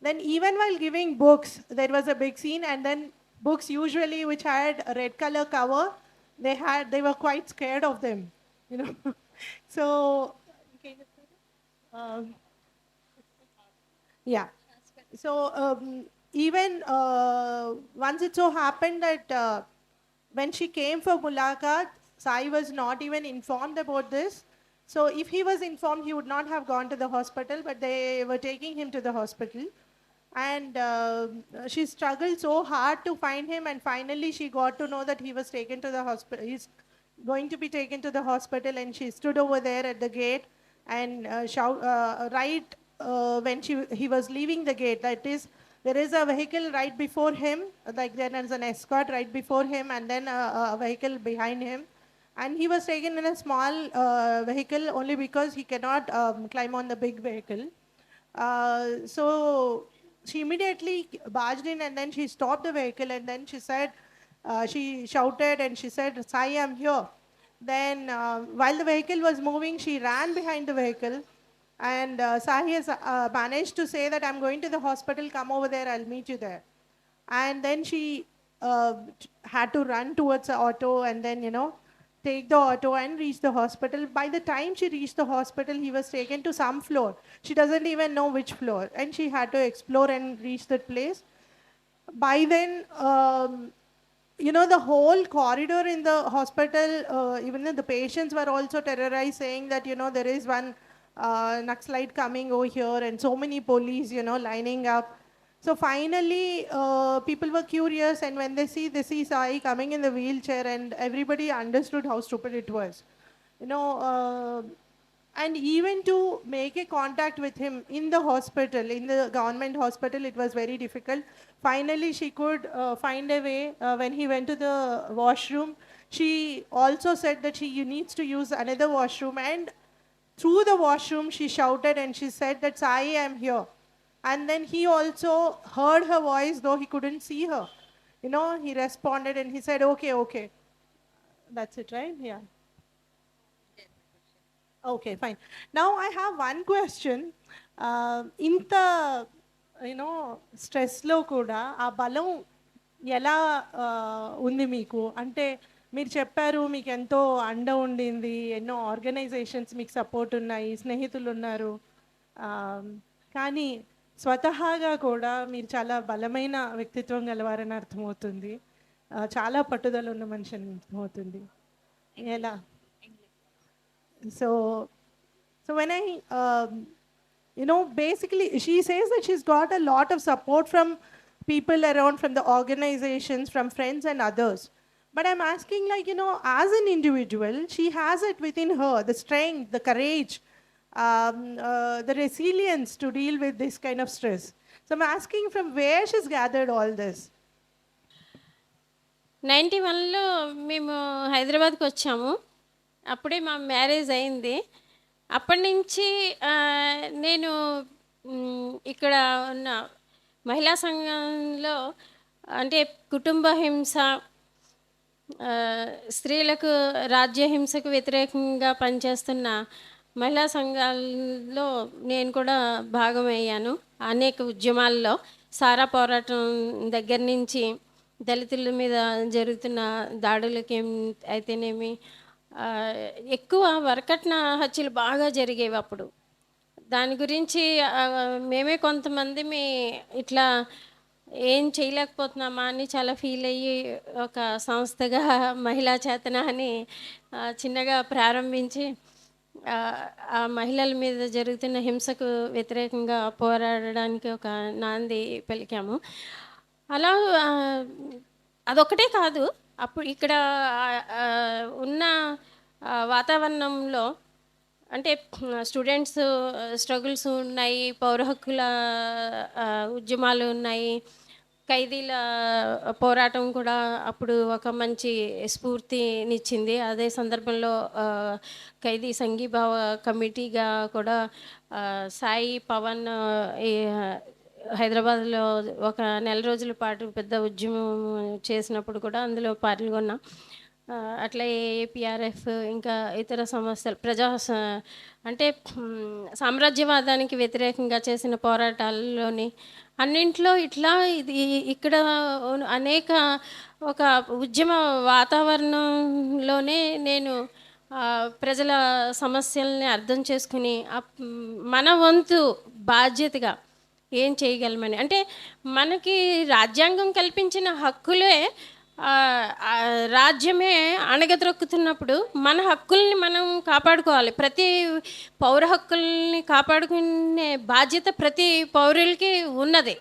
Then even while giving books, there was a big scene, and then books usually which had a red color cover, they were quite scared of them, So, yeah. So even once it so happened that when she came for mulakat, Sai was not even informed about this. So if he was informed, he would not have gone to the hospital, but they were taking him to the hospital. And she struggled so hard to find him, and finally she got to know that he was taken to the hospital. He's going to be taken to the hospital, and she stood over there at the gate and when he was leaving the gate, that is, there is a vehicle right before him, like there is an escort right before him, and then a vehicle behind him. And he was taken in a small vehicle only because he cannot climb on the big vehicle. So she immediately barged in, and then she stopped the vehicle, and then she said, she shouted and she said, "Sai, I'm here." Then while the vehicle was moving, she ran behind the vehicle, and Sahi has managed to say that, "I'm going to the hospital, come over there, I'll meet you there." And then she had to run towards the auto, and then, take the auto and reach the hospital. By the time she reached the hospital, he was taken to some floor. She doesn't even know which floor, and she had to explore and reach that place. By then, the whole corridor in the hospital, even the patients were also terrorized, saying that, there is one Naxalite coming over here, and so many police, lining up. So finally, people were curious, and when they see Sai coming in the wheelchair, and everybody understood how stupid it was. You know, and even to make a contact with him in the hospital, in the government hospital, it was very difficult. Finally, she could find a way. When he went to the washroom, she also said that she needs to use another washroom, and through the washroom, she shouted and she said that, "Sai, I'm here." And then he also heard her voice, though he couldn't see her. He responded and he said, "Okay, okay." That's it, right? Yeah. Okay, fine. Now I have one question. ఇంత స్ట్రెస్లో కూడా ఆ బలం ఎలా ఉంది మీకు? అంటే మీరు చెప్పారు మీకు ఎంతో అండ ఉండింది, ఎన్నో ఆర్గనైజేషన్స్ మీకు సపోర్ట్ ఉన్నాయి, స్నేహితులు ఉన్నారు. కానీ స్వతహాగా కూడా మీరు చాలా బలమైన వ్యక్తిత్వం గలవారని అర్థమవుతుంది. చాలా పట్టుదల ఉన్న మనిషి అని అర్థమవుతుంది. ఎలా? So when I, basically she says that she's got a lot of support from people around, from the organizations, from friends and others. But I'm asking, as an individual, she has it within her, the strength, the courage, the resilience to deal with this kind of stress. So I'm asking from where she's gathered all this. 91లో మేము హైదరాబాద్కి వచ్చాము. అప్పుడే మా marriage అయింది. అప్పటి నుంచి నేను ఇక్కడ ఉన్న మహిళా సంఘంలో, అంటే కుటుంబ హింస, స్త్రీలకు రాజ్యహింసకు వ్యతిరేకంగా పనిచేస్తున్న మహిళా సంఘాల్లో నేను కూడా భాగమయ్యాను. అనేక ఉద్యమాల్లో, సారా పోరాటం దగ్గర నుంచి దళితుల మీద జరుగుతున్న దాడులకి అయితేనేమి, ఎక్కువ వరకట్న హత్యలు బాగా జరిగేవి అప్పుడు. దాని గురించి మేమే కొంతమంది ఇట్లా ఏం చేయలేకపోతున్నామా అని చాలా ఫీల్ అయ్యి ఒక సంస్థగా మహిళా చేతన అని చిన్నగా ప్రారంభించి ఆ మహిళల మీద జరుగుతున్న హింసకు వ్యతిరేకంగా పోరాడడానికి ఒక నాంది పలికాము. అలా అదొక్కటే కాదు, అప్పుడు ఇక్కడ ఉన్న వాతావరణంలో అంటే స్టూడెంట్స్ స్ట్రగుల్స్ ఉన్నాయి, పౌర హక్కుల ఉద్యమాలు ఉన్నాయి, ఖైదీల పోరాటం కూడా అప్పుడు ఒక మంచి స్ఫూర్తినిచ్చింది. అదే సందర్భంలో ఖైదీ సంఘీభావ కమిటీగా కూడా సాయి పవన్ హైదరాబాద్లో ఒక నెల రోజుల పాటు పెద్ద ఉద్యమం చేసినప్పుడు కూడా అందులో పాల్గొన్నా. అట్లా ఏపీఆర్ఎఫ్ ఇంకా ఇతర సంస్థలు అంటే సామ్రాజ్యవాదానికి వ్యతిరేకంగా చేసిన పోరాటాల్లోని అన్నింట్లో ఇట్లా ఇక్కడ అనేక ఒక ఉద్యమ వాతావరణంలోనే నేను ప్రజల సమస్యల్ని అర్థం చేసుకుని మన వంతు బాధ్యతగా ఏం చేయగలమని, అంటే మనకి రాజ్యాంగం కల్పించిన హక్కులే రాజ్యమే అణగద్రొక్కుతున్నప్పుడు మన హక్కుల్ని మనం కాపాడుకోవాలి. ప్రతి పౌర హక్కుల్ని కాపాడుకునే బాధ్యత ప్రతి పౌరులకి ఉన్నది.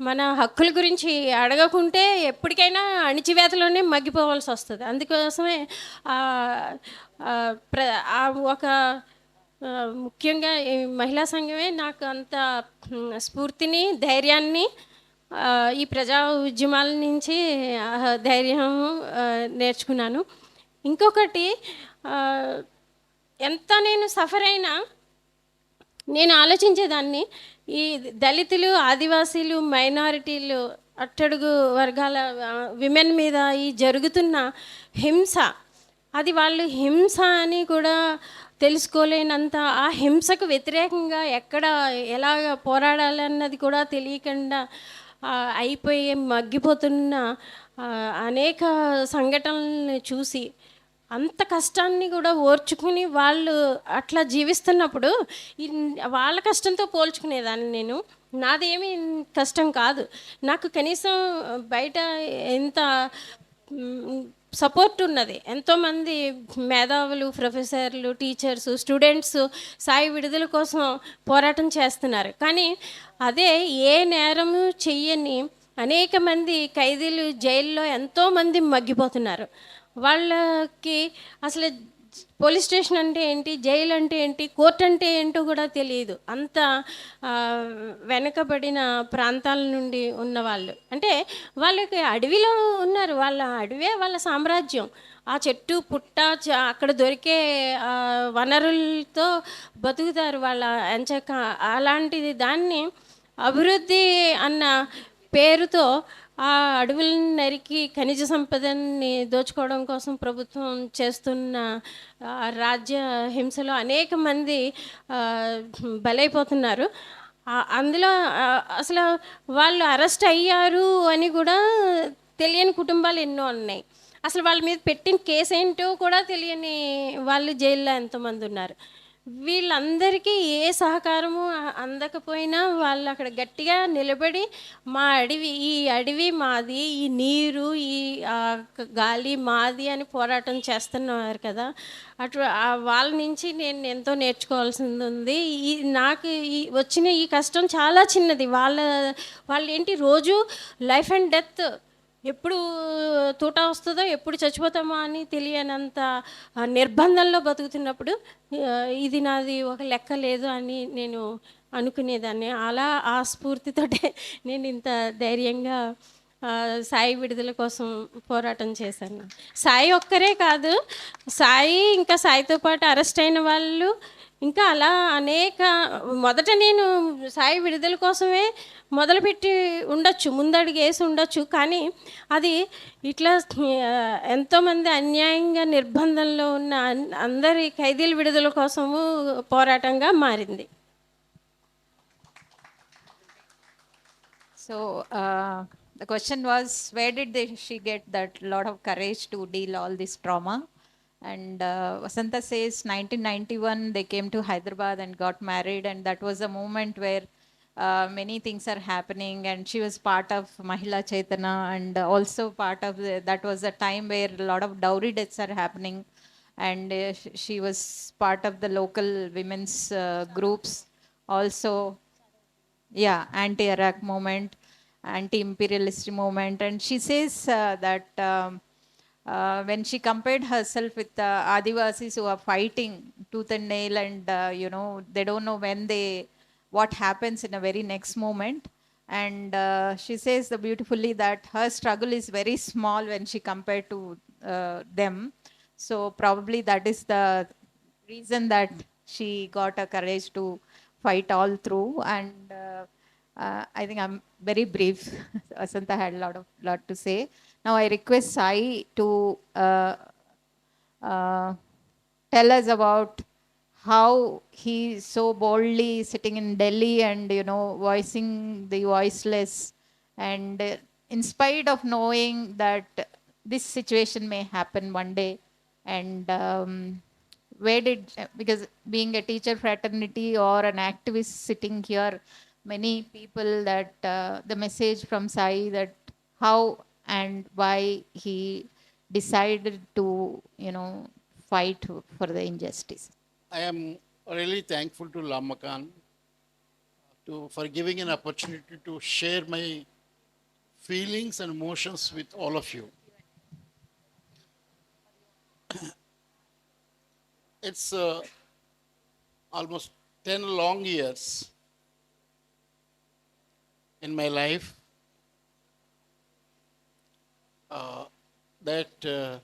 మన హక్కుల గురించి అడగకుంటే ఎప్పటికైనా అణిచివేతలోనే మగ్గిపోవాల్సి వస్తుంది. అందుకోసమే ఒక ముఖ్యంగా ఈ మహిళా సంఘమే నాకు అంత స్ఫూర్తిని, ధైర్యాన్ని, ఈ ప్రజా ఉద్యమాల నుంచి ధైర్యం నేర్చుకున్నాను. ఇంకొకటి ఎంత నేను సఫర్ అయినా నేను ఆలోచించేదాన్ని, ఈ దళితులు, ఆదివాసీలు, మైనారిటీలు, అట్టడుగు వర్గాల విమెన్ మీద ఈ జరుగుతున్న హింస, అది వాళ్ళు హింస అని కూడా తెలుసుకోలేనంత, ఆ హింసకు వ్యతిరేకంగా ఎక్కడ ఎలాగ పోరాడాలన్నది కూడా తెలియకుండా అయిపోయి మగ్గిపోతున్న అనేక సంఘటనలను చూసి, అంత కష్టాన్ని కూడా ఓర్చుకుని వాళ్ళు అట్లా జీవిస్తున్నప్పుడు వాళ్ళ కష్టంతో పోల్చుకునేదాన్ని నేను. నాదేమీ కష్టం కాదు, నాకు కనీసం బయట ఎంత సపోర్ట్ ఉన్నది. ఎంతోమంది మేధావులు, ప్రొఫెసర్లు, టీచర్స్, స్టూడెంట్స్ సాయి విడుదల కోసం పోరాటం చేస్తున్నారు. కానీ అదే ఏ నేరము చెయ్యని అనేక మంది ఖైదీలు జైల్లో ఎంతోమంది మగ్గిపోతున్నారు. వాళ్ళకి అసలు పోలీస్ స్టేషన్ అంటే ఏంటి, జైలు అంటే ఏంటి, కోర్టు అంటే ఏంటో కూడా తెలియదు. అంత వెనకబడిన ప్రాంతాల నుండి ఉన్నవాళ్ళు. అంటే వాళ్ళకి అడవిలో ఉన్నారు, వాళ్ళ అడవే వాళ్ళ సామ్రాజ్యం. ఆ చెట్టు పుట్ట అక్కడ దొరికే వనరులతో బతుకుతారు వాళ్ళ ఎంచక. అలాంటిది దాన్ని అభివృద్ధి అన్న పేరుతో ఆ అడవులను నరికి ఖనిజ సంపదని దోచుకోవడం కోసం ప్రభుత్వం చేస్తున్న రాజ్య హింసలో అనేక మంది బలైపోతున్నారు. అందులో అసలు వాళ్ళు అరెస్ట్ అయ్యారు అని కూడా తెలియని కుటుంబాలు ఎన్నో ఉన్నాయి. అసలు వాళ్ళ మీద పెట్టిన కేసు ఏంటో కూడా తెలియని వాళ్ళు జైల్లో ఎంతోమంది ఉన్నారు. వీళ్ళందరికీ ఏ సహకారము అందకపోయినా వాళ్ళు అక్కడ గట్టిగా నిలబడి మా అడవి, ఈ అడవి మాది, ఈ నీరు, ఈ గాలి మాది అని పోరాటం చేస్తున్నారు కదా. అటు వాళ్ళ నుంచి నేను ఎంతో నేర్చుకోవాల్సింది ఉంది. నాకు వచ్చిన ఈ కష్టం చాలా చిన్నది. వాళ్ళు ఏంటి రోజు లైఫ్ అండ్ డెత్, ఎప్పుడు తూట వస్తుందో, ఎప్పుడు చచ్చిపోతామో అని తెలియనంత నిర్బంధంలో బతుకుతున్నప్పుడు ఇది నాది ఒక లెక్క లేదు అని నేను అనుకునేదాన్ని. అలా ఆ స్ఫూర్తితోటే నేను ఇంత ధైర్యంగా సాయి విడుదల కోసం పోరాటం చేశాను. సాయి ఒక్కరే కాదు, సాయి ఇంకా సాయితో పాటు అరెస్ట్ అయిన వాళ్ళు ఇంకా అలా అనేక. మొదట నేను సాయి విడుదల కోసమే మొదలుపెట్టి ఉండొచ్చు, ముందడుగు వేసి ఉండొచ్చు. కానీ అది ఇట్లా ఎంతోమంది అన్యాయంగా నిర్బంధంలో ఉన్న అందరి ఖైదీల విడుదల కోసము పోరాటంగా మారింది. So the question was, where did she get that lot of courage to deal all this trauma? And Vasanta says 1991 they came to Hyderabad and got married, and that was a moment where many things are happening, and she was part of Mahila Chaitana, and also part of that was a time where a lot of dowry deaths are happening, and she was part of the local women's groups also. Yeah, anti-Iraq movement, anti-imperialist movement. And she says that when she compared herself with the Adivasis who are fighting tooth and nail, and they don't know what happens in a very next moment. And she says beautifully that her struggle is very small when she compared to them. So probably that is the reason that she got a courage to fight all through. And I think I'm very brief. Vasanta had a lot to say. Now I request Sai to tell us about how he so boldly sitting in Delhi and voicing the voiceless, and in spite of knowing that this situation may happen one day, and because being a teacher fraternity or an activist sitting here, many people that the message from Sai, that how and why he decided to fight for the injustice. I am really thankful to Lamakaan for giving an opportunity to share my feelings and emotions with all of you. It's almost 10 long years in my life that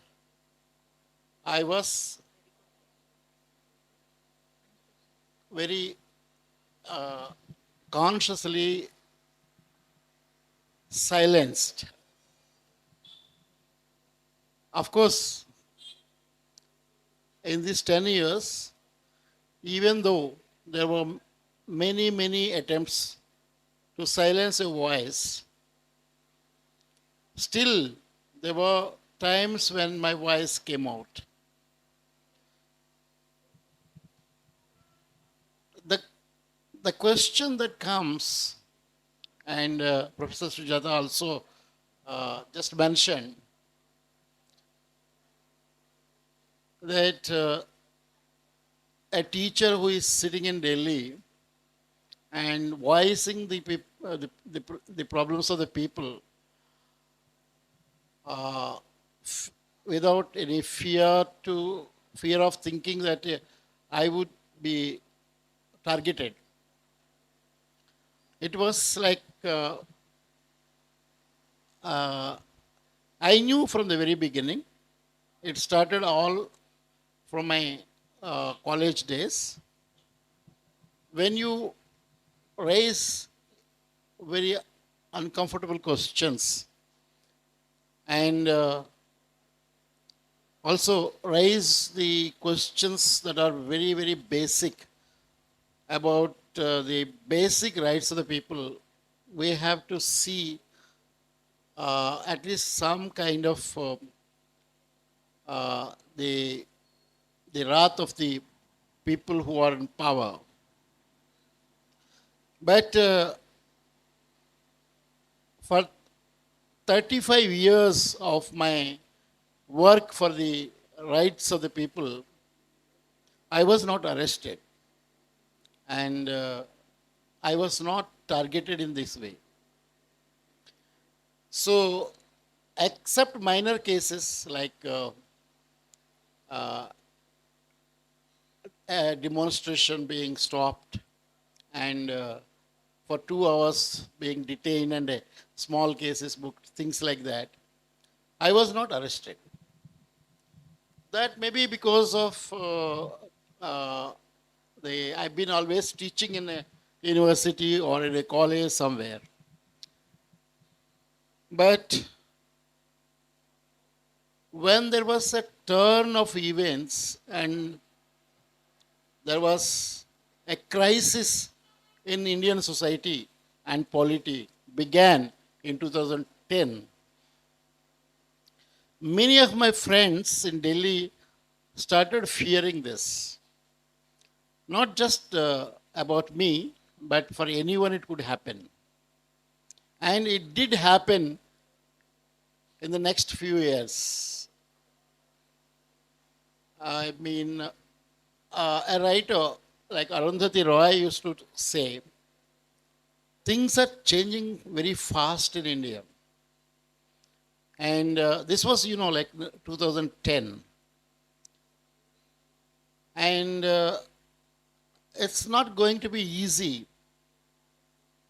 I was very consciously silenced. Of course, in these 10 years, even though there were many, many attempts to silence a voice, still there were times when my voice came out. The, the question that comes, and Professor Sujatha also just mentioned, that a teacher who is sitting in Delhi and voicing the problems of the people without any fear of thinking that I would be targeted. It was like I knew from the very beginning. It started all from my college days. When you raise very uncomfortable questions and also raise the questions that are very, very basic about the basic rights of the people, we have to see at least some kind of the wrath of the people who are in power. But for 35 years of my work for the rights of the people, I was not arrested. And I was not targeted in this way. So, except minor cases like a demonstration being stopped and for 2 hours being detained and a small cases booked, things like that, I was not arrested. That may be because of I've been always teaching in a university or in a college somewhere. But when there was a turn of events and there was a crisis in Indian society and polity began in 2010, many of my friends in Delhi started fearing this. Not just about me, but for anyone it could happen. And it did happen in the next few years. I mean, a writer like Arundhati Roy used to say, things are changing very fast in India. And this was, like 2010. And it's not going to be easy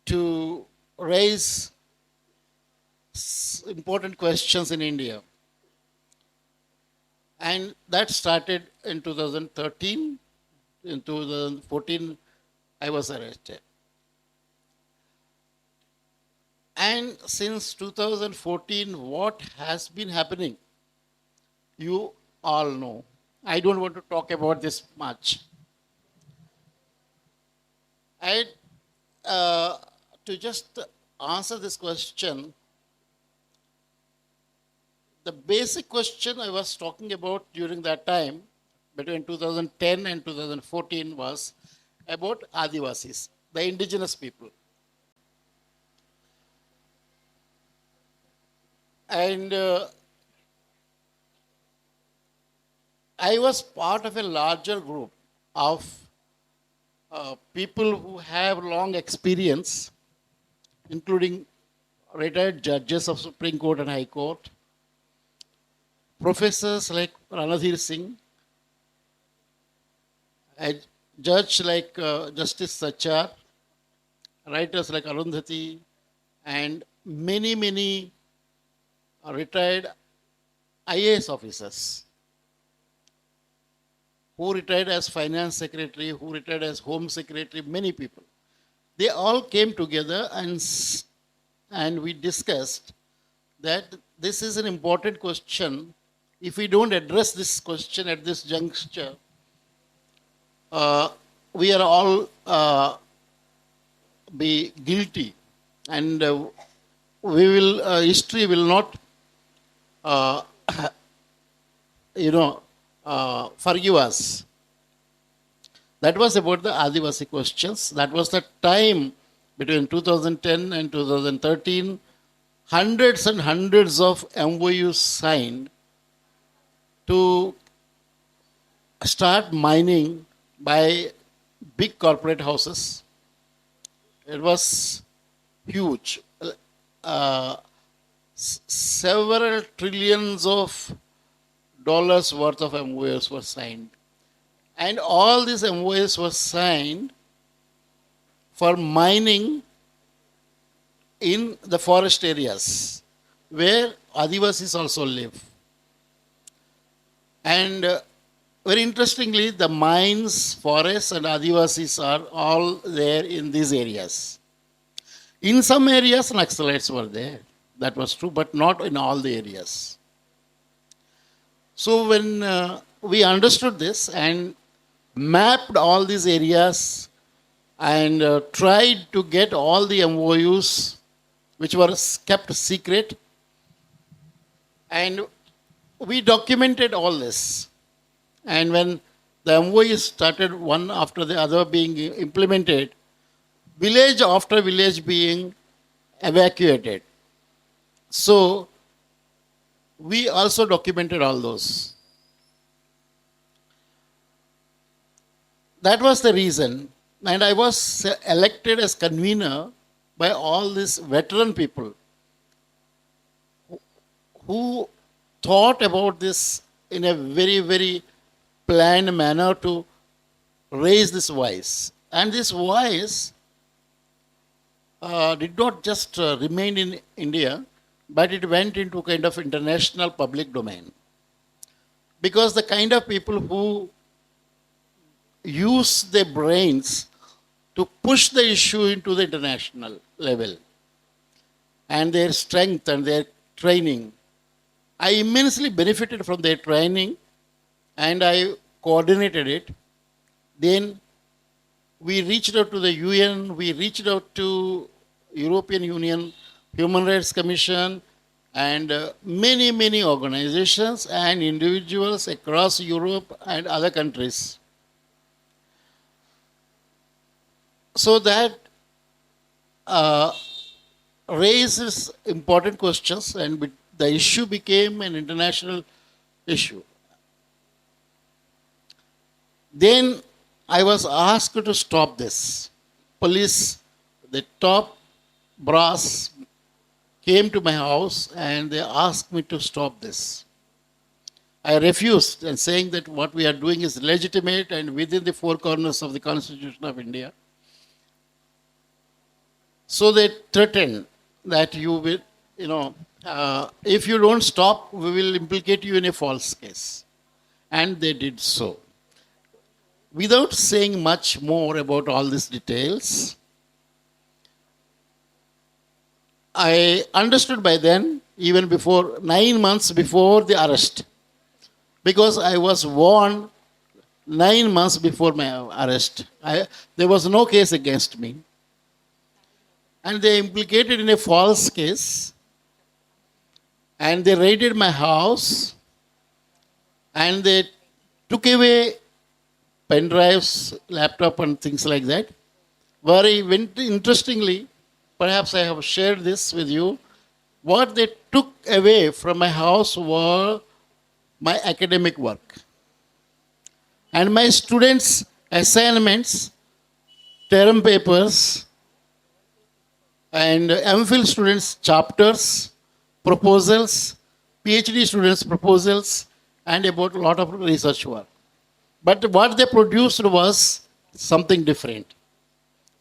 to raise important questions in India. And that started in 2013. In 2014, I was arrested. And since 2014, what has been happening, you all know. I don't want to talk about this much. To just answer this question, the basic question I was talking about during that time, between 2010 and 2014, was about Adivasis, the indigenous people. And I was part of a larger group of people who have long experience, including retired judges of Supreme Court and High Court, professors like Ranadhir Singh, a judge like Justice Sachar, writers like Arundhati, and many, many retired IAS officers. who retired as finance secretary, who retired as home secretary, many people. They all came together and we discussed that this is an important question. If we don't address this question at this juncture, we are all be guilty, and history will not, forgive us. That was about the Adivasi questions. That was the time between 2010 and 2013. Hundreds and hundreds of MOUs signed to start mining by big corporate houses. It was huge. Several trillions of dollars worth of MOUs were signed. And all these MOUs were signed for mining in the forest areas where Adivasis also live. And very interestingly, the mines, forests, and Adivasis are all there in these areas. In some areas, Naxalites were there. That was true, but not in all the areas. So when we understood this and mapped all these areas and tried to get all the MOUs which were kept secret, and we documented all this. And when the MOUs started one after the other being implemented, village after village being evacuated. So we also documented all those. That was the reason. And I was elected as convener by all these veteran people who thought about this in a very, very planned manner to raise this voice. And this voice did not just remain in India, but it went into kind of international public domain. Because the kind of people who use their brains to push the issue into the international level, and their strength and their training, I immensely benefited from their training, and I coordinated it. Then we reached out to the UN, we reached out to European Union, Human Rights Commission, and many, many organizations and individuals across Europe and other countries. So that raises important questions, and the issue became an international issue. Then I was asked to stop this. Police, the top brass, came to my house and they asked me to stop this. I refused, and saying that what we are doing is legitimate and within the four corners of the Constitution of India. So they threatened that you will, if you don't stop, we will implicate you in a false case. And they did so. Without saying much more about all these details, I understood by then, even before 9 months before the arrest, because I was warned 9 months before my arrest. There was no case against me. And they implicated in a false case, and they raided my house, and they took away pen drives, laptop, and things like that. Very interestingly, perhaps I have shared this with you, what they took away from my house were my academic work. And my students' assignments, term papers, and MPhil students' chapters, proposals, PhD students' proposals, and about a lot of research work. But what they produced was something different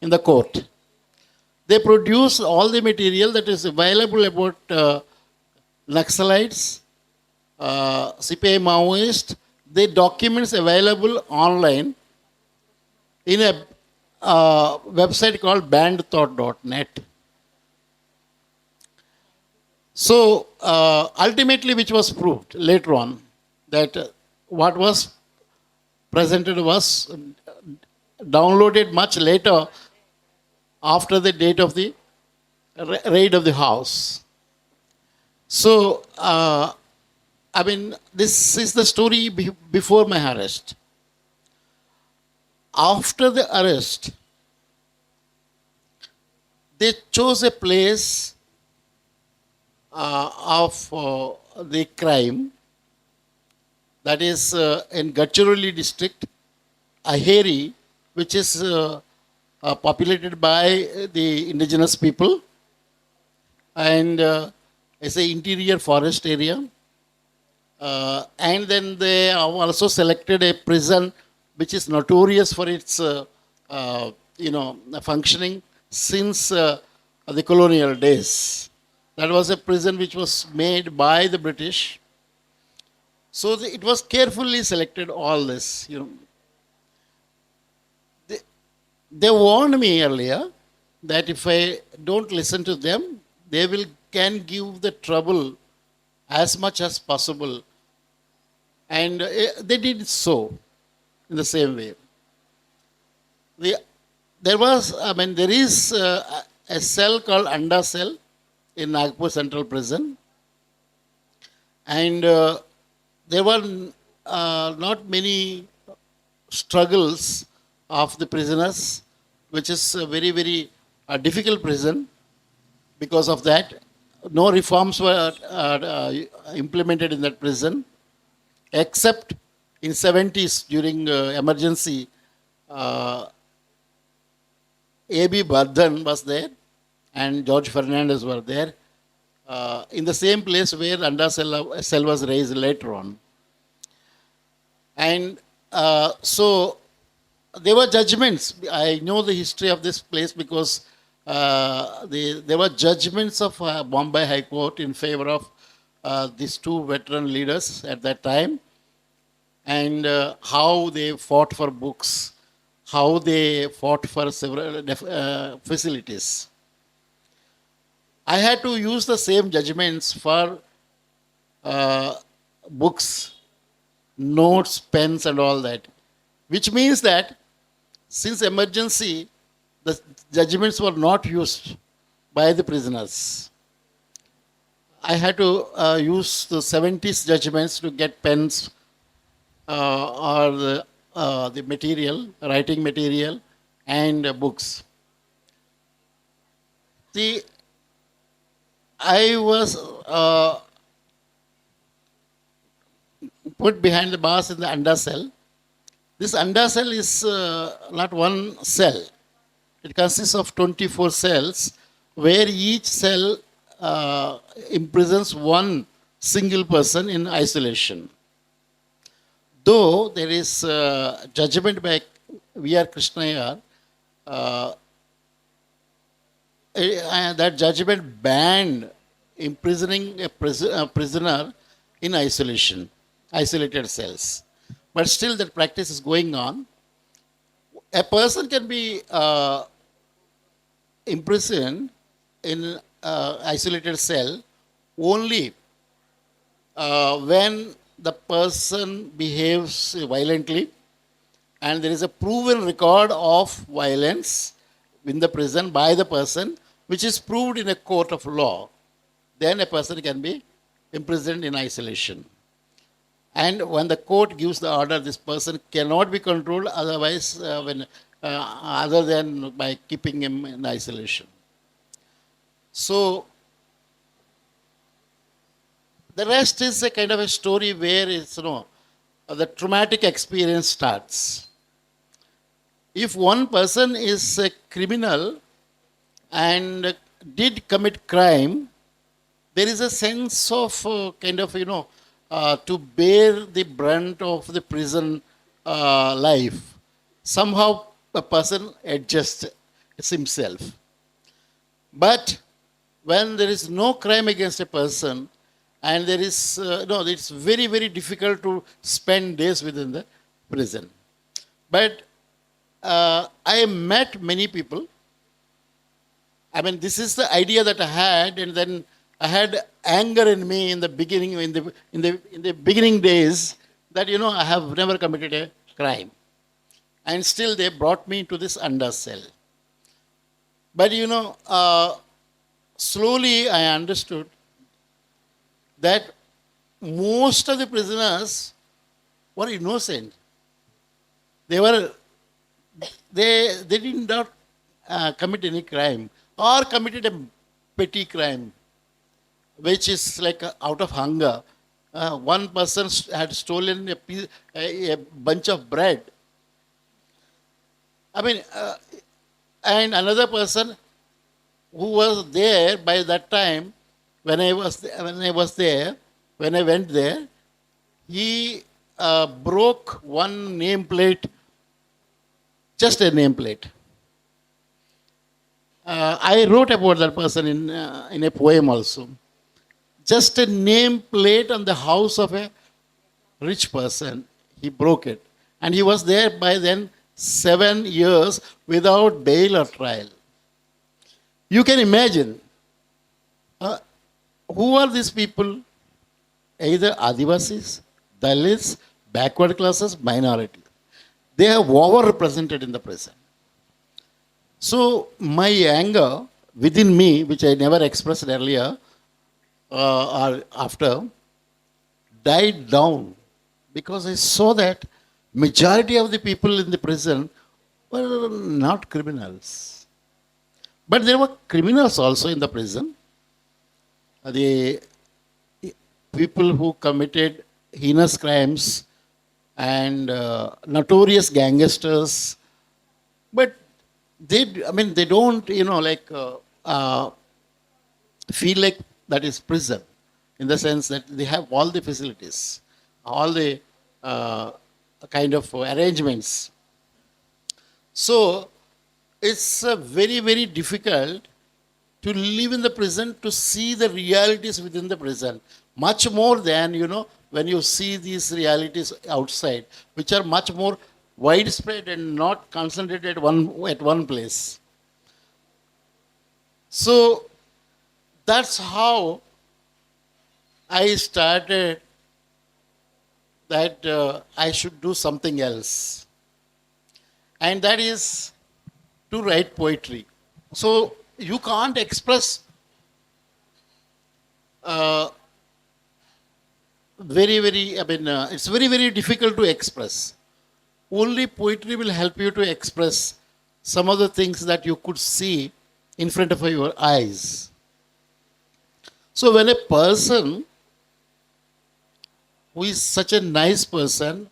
in the court. They produced all the material that is available about Naxalites, CPI Maoist, the documents available online in a website called bandthought.net. So ultimately, which was proved later on, that what was presented was downloaded much later after the date of the raid of the house. So, I mean, this is the story before my arrest. After the arrest, they chose a place of the crime, that is in Gadchiroli district, Aheri, which is populated by the indigenous people, and it's an interior forest area. And then they have also selected a prison which is notorious for its functioning since the colonial days. That was a prison which was made by the British. So it was carefully selected, all this. They warned me earlier that if I don't listen to them, they can give the trouble as much as possible. And they did so in the same way. There is a cell called Anda cell in Nagpur Central Prison. And there were not many struggles of the prisoners, which is a very, very difficult prison. Because of that, no reforms were implemented in that prison, except in 70s during emergency. A.B. Bardhan was there and George Fernandez were there in the same place where Anda cell was raised later on. And so there were judgments. I know the history of this place because there were judgments of Bombay High Court in favor of these two veteran leaders at that time, and how they fought for books, how they fought for several facilities. I had to use the same judgments for books, notes, pens, and all that, which means that since emergency, the judgments were not used by the prisoners. I had to use the 70s judgments to get pens or the material, writing material, and books. I was put behind the bars in the Anda cell. This Anda cell is not one cell. It consists of 24 cells, where each cell imprisons one single person in isolation. Though there is judgment by V.R. Krishnayar, that judgment banned imprisoning a prisoner in isolation, isolated cells. But still that practice is going on. A person can be imprisoned in isolated cell only when the person behaves violently and there is a proven record of violence in the prison by the person, which is proved in a court of law. Then a person can be imprisoned in isolation. And when the court gives the order, this person cannot be controlled otherwise, other than by keeping him in isolation. So the rest is a kind of a story where it's, the traumatic experience starts. If one person is a criminal and did commit crime, there is a sense of to bear the brunt of the prison life. Somehow a person adjusts himself. But when there is no crime against a person And there is, no, it's very, very difficult to spend days within the prison. But I met many people. I mean, this is the idea that I had, and then I had anger in me in the beginning, in the beginning days, that I have never committed a crime, and still they brought me to this under cell. But slowly I understood that most of the prisoners were innocent. They did not commit any crime or committed a petty crime, which is like out of hunger. One person had stolen a bunch of bread. I mean, and another person who was there by that time, when I went there, he broke one nameplate, just a nameplate. I wrote about that person in a poem also. Just a nameplate on the house of a rich person, he broke it. And he was there by then 7 years without bail or trial. You can imagine, who are these people? Either Adivasis, Dalits, backward classes, minority. They are overrepresented in the prison. So my anger within me, which I never expressed earlier or after, died down because I saw that majority of the people in the prison were not criminals. But there were criminals also in the prison. The people who committed heinous crimes and notorious gangsters. But they don't, feel like that is prison, in the sense that they have all the facilities, all the kind of arrangements. So it's very, very difficult to live in the prison, to see the realities within the prison, much more than, when you see these realities outside, which are much more widespread and not concentrated at one place. So that's how I started that I should do something else. And that is to write poetry. So you can't express it's very, very difficult to express. Only poetry will help you to express some of the things that you could see in front of your eyes. So when a person who is such a nice person,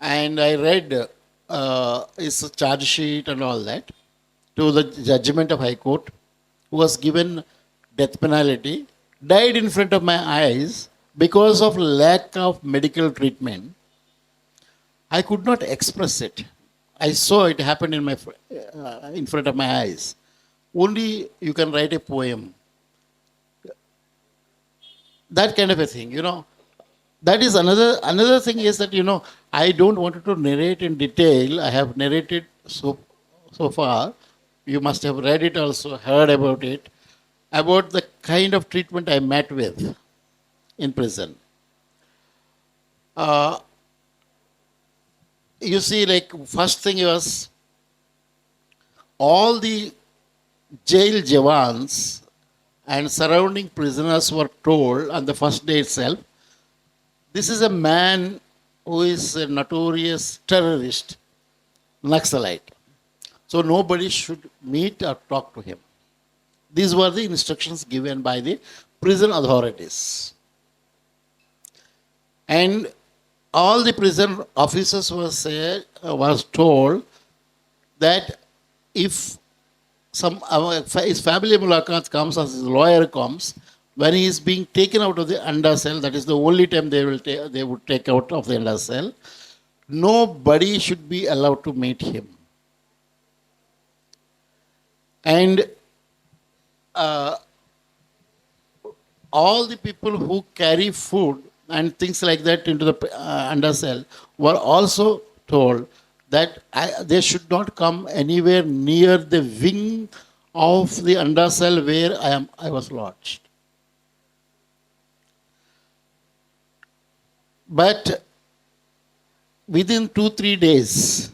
and I read his charge sheet and all that, to the judgment of High Court, who was given death penalty, died in front of my eyes because of lack of medical treatment. I could not express it. I saw it happen in front of my eyes. Only you can write a poem. That kind of a thing, That is another thing is that, I don't want to narrate in detail. I have narrated so far. You must have read it also, heard about it, about the kind of treatment I met with in prison. You see, first thing was, all the jail jawans and surrounding prisoners were told on the first day itself, this is a man who is a notorious terrorist, Naxalite. So nobody should meet or talk to him. These were the instructions given by the prison authorities. And all the prison officers was told that if his family mulaqat comes, or his lawyer comes, when he is being taken out of the under cell, that is the only time they would take out of the under cell, nobody should be allowed to meet him. all the people who carry food and things like that into the undercell were also told that they should not come anywhere near the wing of the undercell where I was lodged. But within 2-3 days,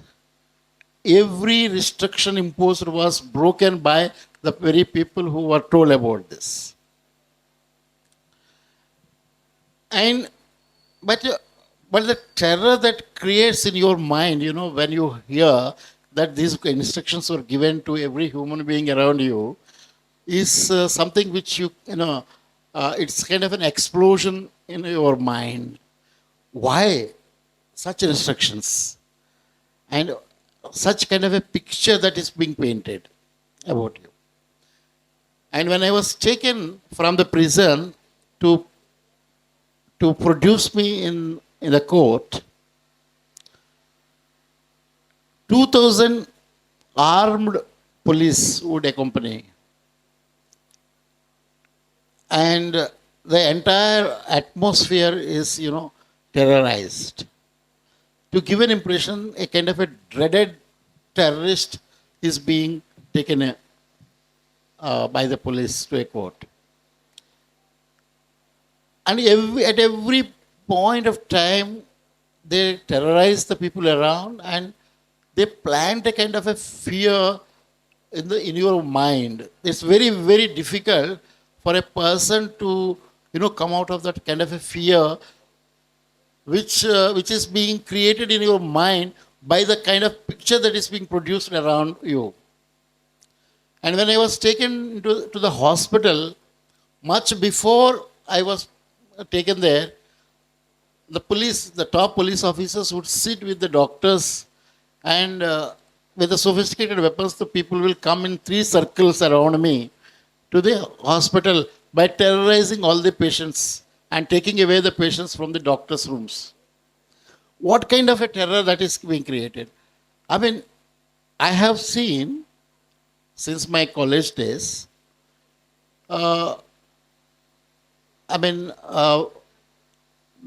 every restriction imposed was broken by the very people who were told about this. And but the terror that creates in your mind, when you hear that these instructions were given to every human being around you, is something which it's kind of an explosion in your mind. Why such instructions? And such kind of a picture that is being painted about you. And when I was taken from the prison to produce me in the court, 2,000 armed police would accompany. And the entire atmosphere is, terrorized. To give an impression, a kind of a dreaded terrorist is being taken by the police to a court. And at every point of time, they terrorize the people around and they plant a kind of a fear in your mind. It's very, very difficult for a person to, come out of that kind of a fear which is being created in your mind by the kind of picture that is being produced around you. And when I was taken to the hospital, much before I was taken there, the top police officers would sit with the doctors, and with the sophisticated weapons, the people will come in 3 circles around me to the hospital by terrorizing all the patients and taking away the patients from the doctor's rooms. What kind of a terror that is being created? I mean, I have seen, since my college days,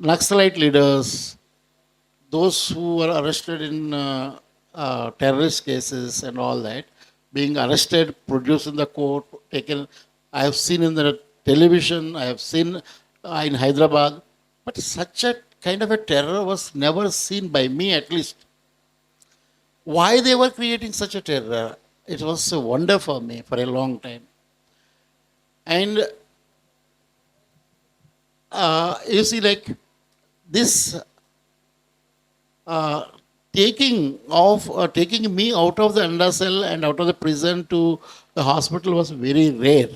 Naxalite leaders, those who were arrested in terrorist cases and all that, being arrested, produced in the court, taken. I have seen in the television, I have seen in Hyderabad, but such a kind of a terror was never seen by me, at least. Why they were creating such a terror? It was a wonder for me for a long time. And you see, like this taking me out of the undercell and out of the prison to the hospital was very rare.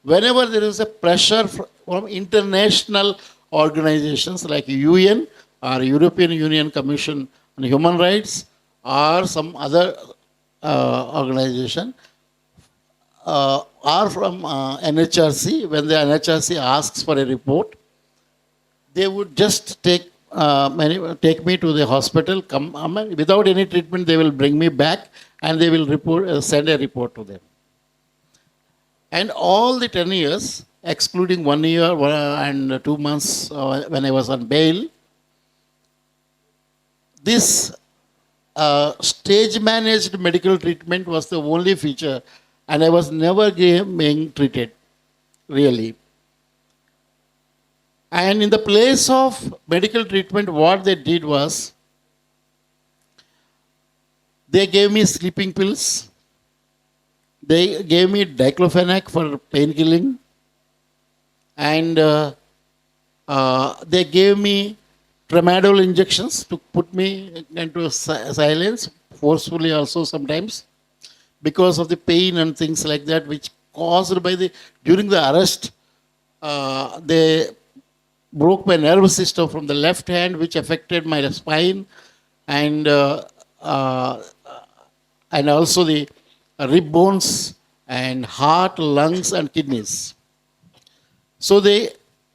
Whenever there is a pressure from international organizations like UN or European Union Commission on Human Rights or some other organization, or from NHRC, when the NHRC asks for a report, they would just take me to the hospital, without any treatment, they will bring me back and they will send a report to them. And all the 10 years, excluding 1 year and 2 months when I was on bail, this stage-managed medical treatment was the only feature, and I was never being treated, really. And in the place of medical treatment, what they did was, they gave me sleeping pills, they gave me diclofenac for pain killing, and they gave me tramadol injections to put me into silence, forcefully also sometimes, because of the pain and things like that, which caused during the arrest, they broke my nervous system from the left hand, which affected my spine, and also the rib bones and heart, lungs, and kidneys. So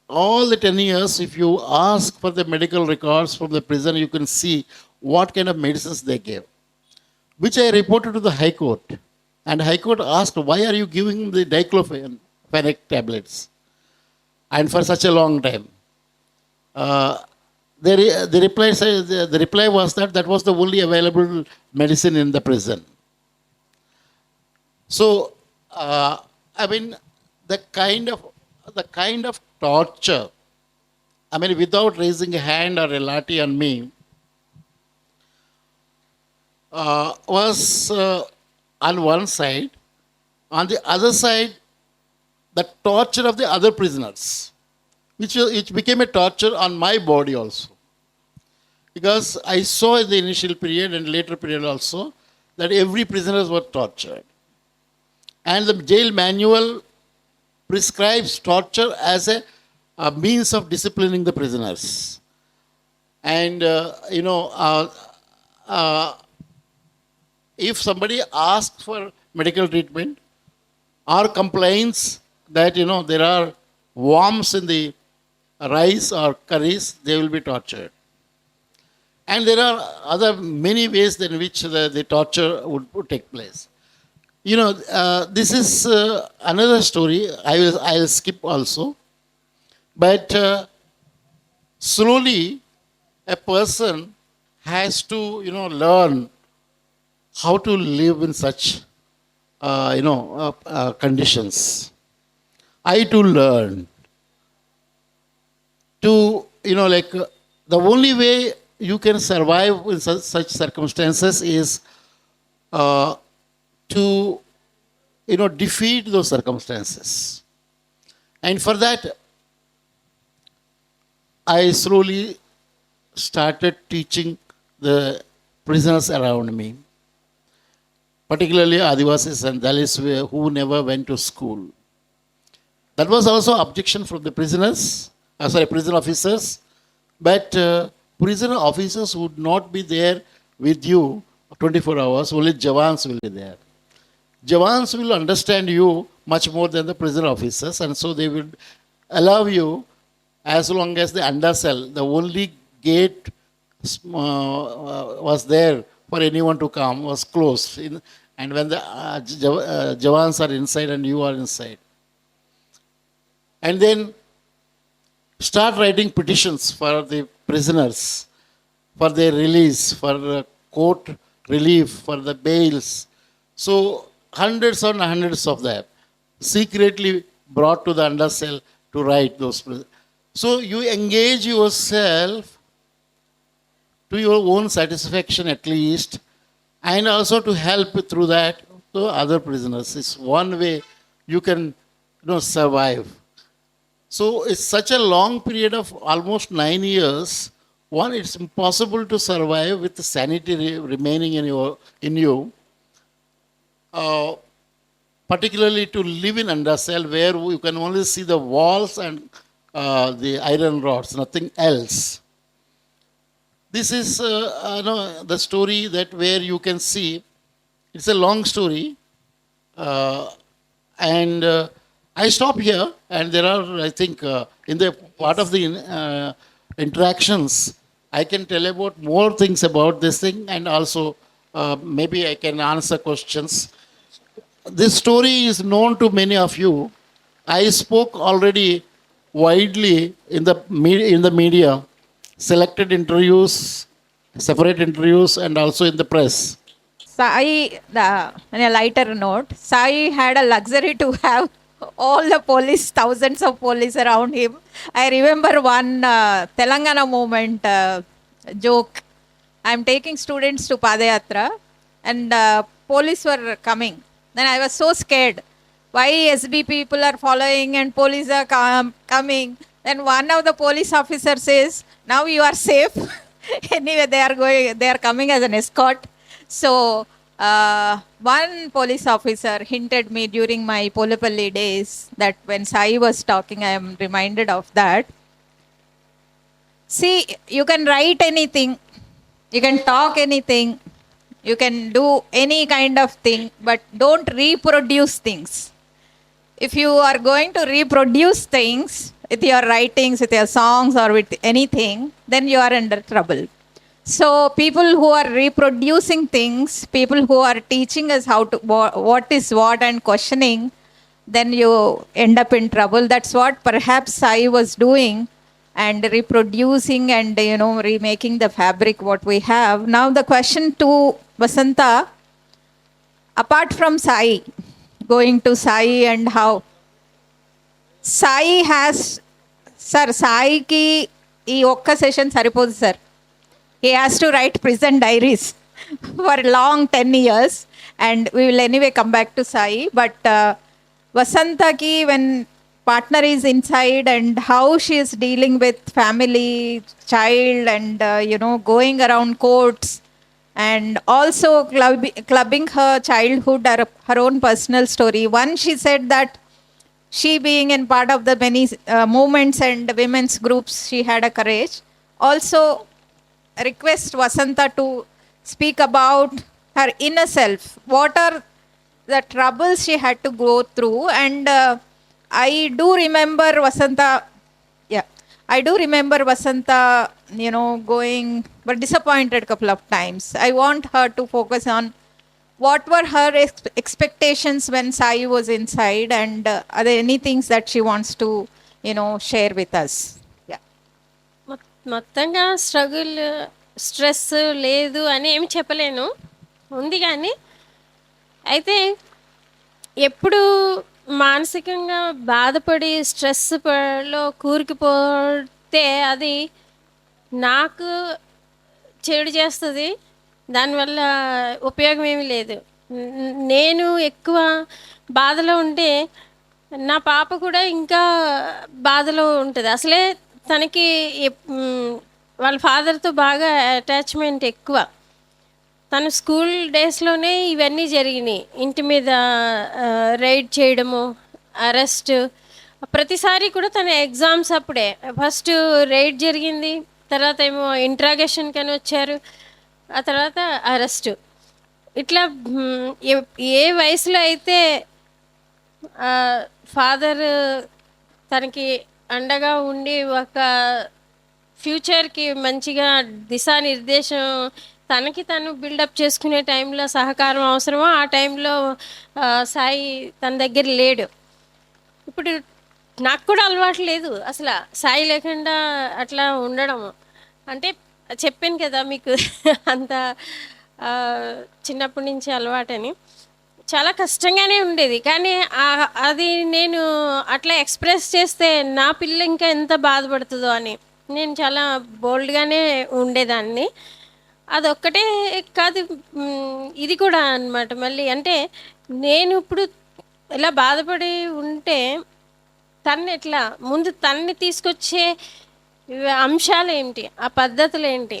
all the 10 years, if you ask for the medical records from the prison, you can see what kind of medicines they gave, which I reported to the High Court. And High Court asked, why are you giving the diclofenac tablets? and for such a long time. The reply was that that was the only available medicine in the prison. So, I mean, the kind of torture, I mean, without raising a hand or a lathi on me, was on one side. On the other side, the torture of the other prisoners, which became a torture on my body also. Because I saw in the initial period and later period also that every prisoner was tortured. And the jail manual prescribes torture as a means of disciplining the prisoners. And, if somebody asks for medical treatment or complains that, there are worms in the rice or curries, they will be tortured. And there are other many ways in which the torture would take place. This is another story. I will skip also. But slowly, a person has to, learn how to live in such, conditions. I too learned to, the only way you can survive in such circumstances is to, defeat those circumstances. And for that, I slowly started teaching the prisoners around me, particularly Adivasis and Dalits who never went to school. That was also objection from the prison officers, but prison officers would not be there with you 24 hours, only Jawans will be there. Jawans will understand you much more than the prison officers, and so they will allow you as long as the undercell, the only gate was there for anyone to come, was closed. And when the Jawans are inside and you are inside. And then start writing petitions for the prisoners, for their release, for court relief, for the bails. So hundreds and hundreds of them secretly brought to the undercell to write those. So you engage yourself to your own satisfaction at least, and also to help through that to other prisoners. It's one way you can survive. So it's such a long period of almost 9 years. One, it's impossible to survive with the sanity remaining in you. Particularly to live in undercell where you can only see the walls and the iron rods, nothing else. This is the story that where you can see. It's a long story, and I stop here. And there are, I think, in the part of the interactions, I can tell about more things about this thing, and also maybe I can answer questions. This story is known to many of you. I spoke already widely in the media, selected interviews, separate interviews, and also in the press. Sai, on a lighter note, Sai had a luxury to have all the police, thousands of police around him. I remember one Telangana movement joke. I'm taking students to Padayatra and police were coming. Then I was so scared. Why SB people are following and police are coming? Then one of the police officers says, now you are safe. Anyway, they are coming as an escort. So one police officer hinted me during my Surepally days that when Sai was talking, I am reminded of that. See, you can write anything, you can talk anything, you can do any kind of thing, but don't reproduce things. If you are going to reproduce things with your writings, with your songs, or with anything, then you are under trouble. So people who are reproducing things, people who are teaching us how to what is what and questioning, then you end up in trouble. That's what perhaps Sai was doing, and reproducing and, you know, remaking the fabric what we have. Now the question to Vasanta, apart from Sai, going to Sai and how Sai has, sir, Sai ki ee okka session saripodu sir. He has to write prison diaries for a long 10 years, and we will anyway come back to Sai. But Vasanta ki, when partner is inside and how she is dealing with family, child, and you know, going around courts, and also clubbing her childhood, her own personal story. One, she said that she, being in part of the many movements and women's groups, she had a courage. Also, request Vasanta to speak about her inner self. What are the troubles she had to go through? And I do remember Vasanta, you know, going, but disappointed a couple of times. I want her to focus on what were her expectations when Sai was inside, and are there any things that she wants to, you know, share with us? Yeah. మొత్తంగా struggle, stress లేదు అని ఏమి చెప్పలేను, ఉంది. కానీ అయితే ఎప్పుడు మానసికంగా బాధపడి స్ట్రెస్లో కూరుకుపోతే అది నాకు చెడు చేస్తుంది, దానివల్ల ఉపయోగం ఏమీ లేదు. నేను ఎక్కువ బాధలో ఉంటే నా పాప కూడా ఇంకా బాధలో ఉంటుంది. అసలే తనకి వాళ్ళ ఫాదర్తో బాగా అటాచ్మెంట్ ఎక్కువ. తను స్కూల్ డేస్లోనే ఇవన్నీ జరిగినాయి. ఇంటి మీద రైడ్ చేయడము, అరెస్ట్. ప్రతిసారి కూడా తన ఎగ్జామ్స్ అప్పుడే ఫస్ట్ రైడ్ జరిగింది, తర్వాత ఏమో ఇంట్రాగేషన్కి అని వచ్చారు, ఆ తర్వాత అరెస్టు. ఇట్లా ఏ వయసులో అయితే ఫాదర్ తనకి అండగా ఉండి ఒక ఫ్యూచర్కి మంచిగా దిశానిర్దేశం, తనకి తను బిల్డప్ చేసుకునే టైంలో సహకారం అవసరమో ఆ టైంలో సాయి తన దగ్గర లేడు. ఇప్పుడు నాకు కూడా అలవాటు లేదు అసలు సాయి లేకుండా అట్లా ఉండడం. అంటే చెప్పాను కదా మీకు అంత చిన్నప్పటి నుంచి అలవాటని. చాలా కష్టంగానే ఉండేది, కానీ అది నేను అట్లా ఎక్స్ప్రెస్ చేస్తే నా పిల్ల ఇంకా ఎంత బాధపడుతుందో అని నేను చాలా బోల్డ్గానే ఉండేదాన్ని. అదొక్కటే కాదు, ఇది కూడా అన్నమాట. మళ్ళీ అంటే నేను ఇప్పుడు ఇలా బాధపడి ఉంటే తన్ని ఎట్లా ముందు తన్ని తీసుకొచ్చే అంశాలు ఏంటి, ఆ పద్ధతులు ఏంటి,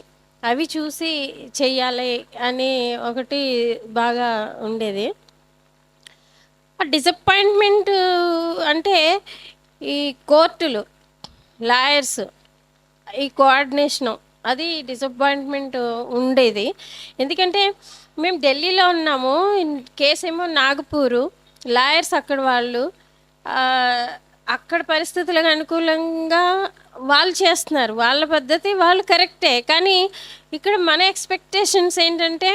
అవి చూసి చెయ్యాలి అని ఒకటి బాగా ఉండేది. ఆ డిసప్పాయింట్మెంట్ అంటే ఈ కోర్టులు, లాయర్స్, ఈ కోఆర్డినేషను, అది డిసప్పాయింట్మెంట్ ఉండేది. ఎందుకంటే మేము ఢిల్లీలో ఉన్నాము, కేసేమో నాగపూరు, లాయర్స్ అక్కడ వాళ్ళు, అక్కడ పరిస్థితులకు అనుకూలంగా వాళ్ళు చేస్తున్నారు, వాళ్ళ పద్ధతి వాళ్ళు కరెక్టే. కానీ ఇక్కడ మన ఎక్స్పెక్టేషన్స్ ఏంటంటే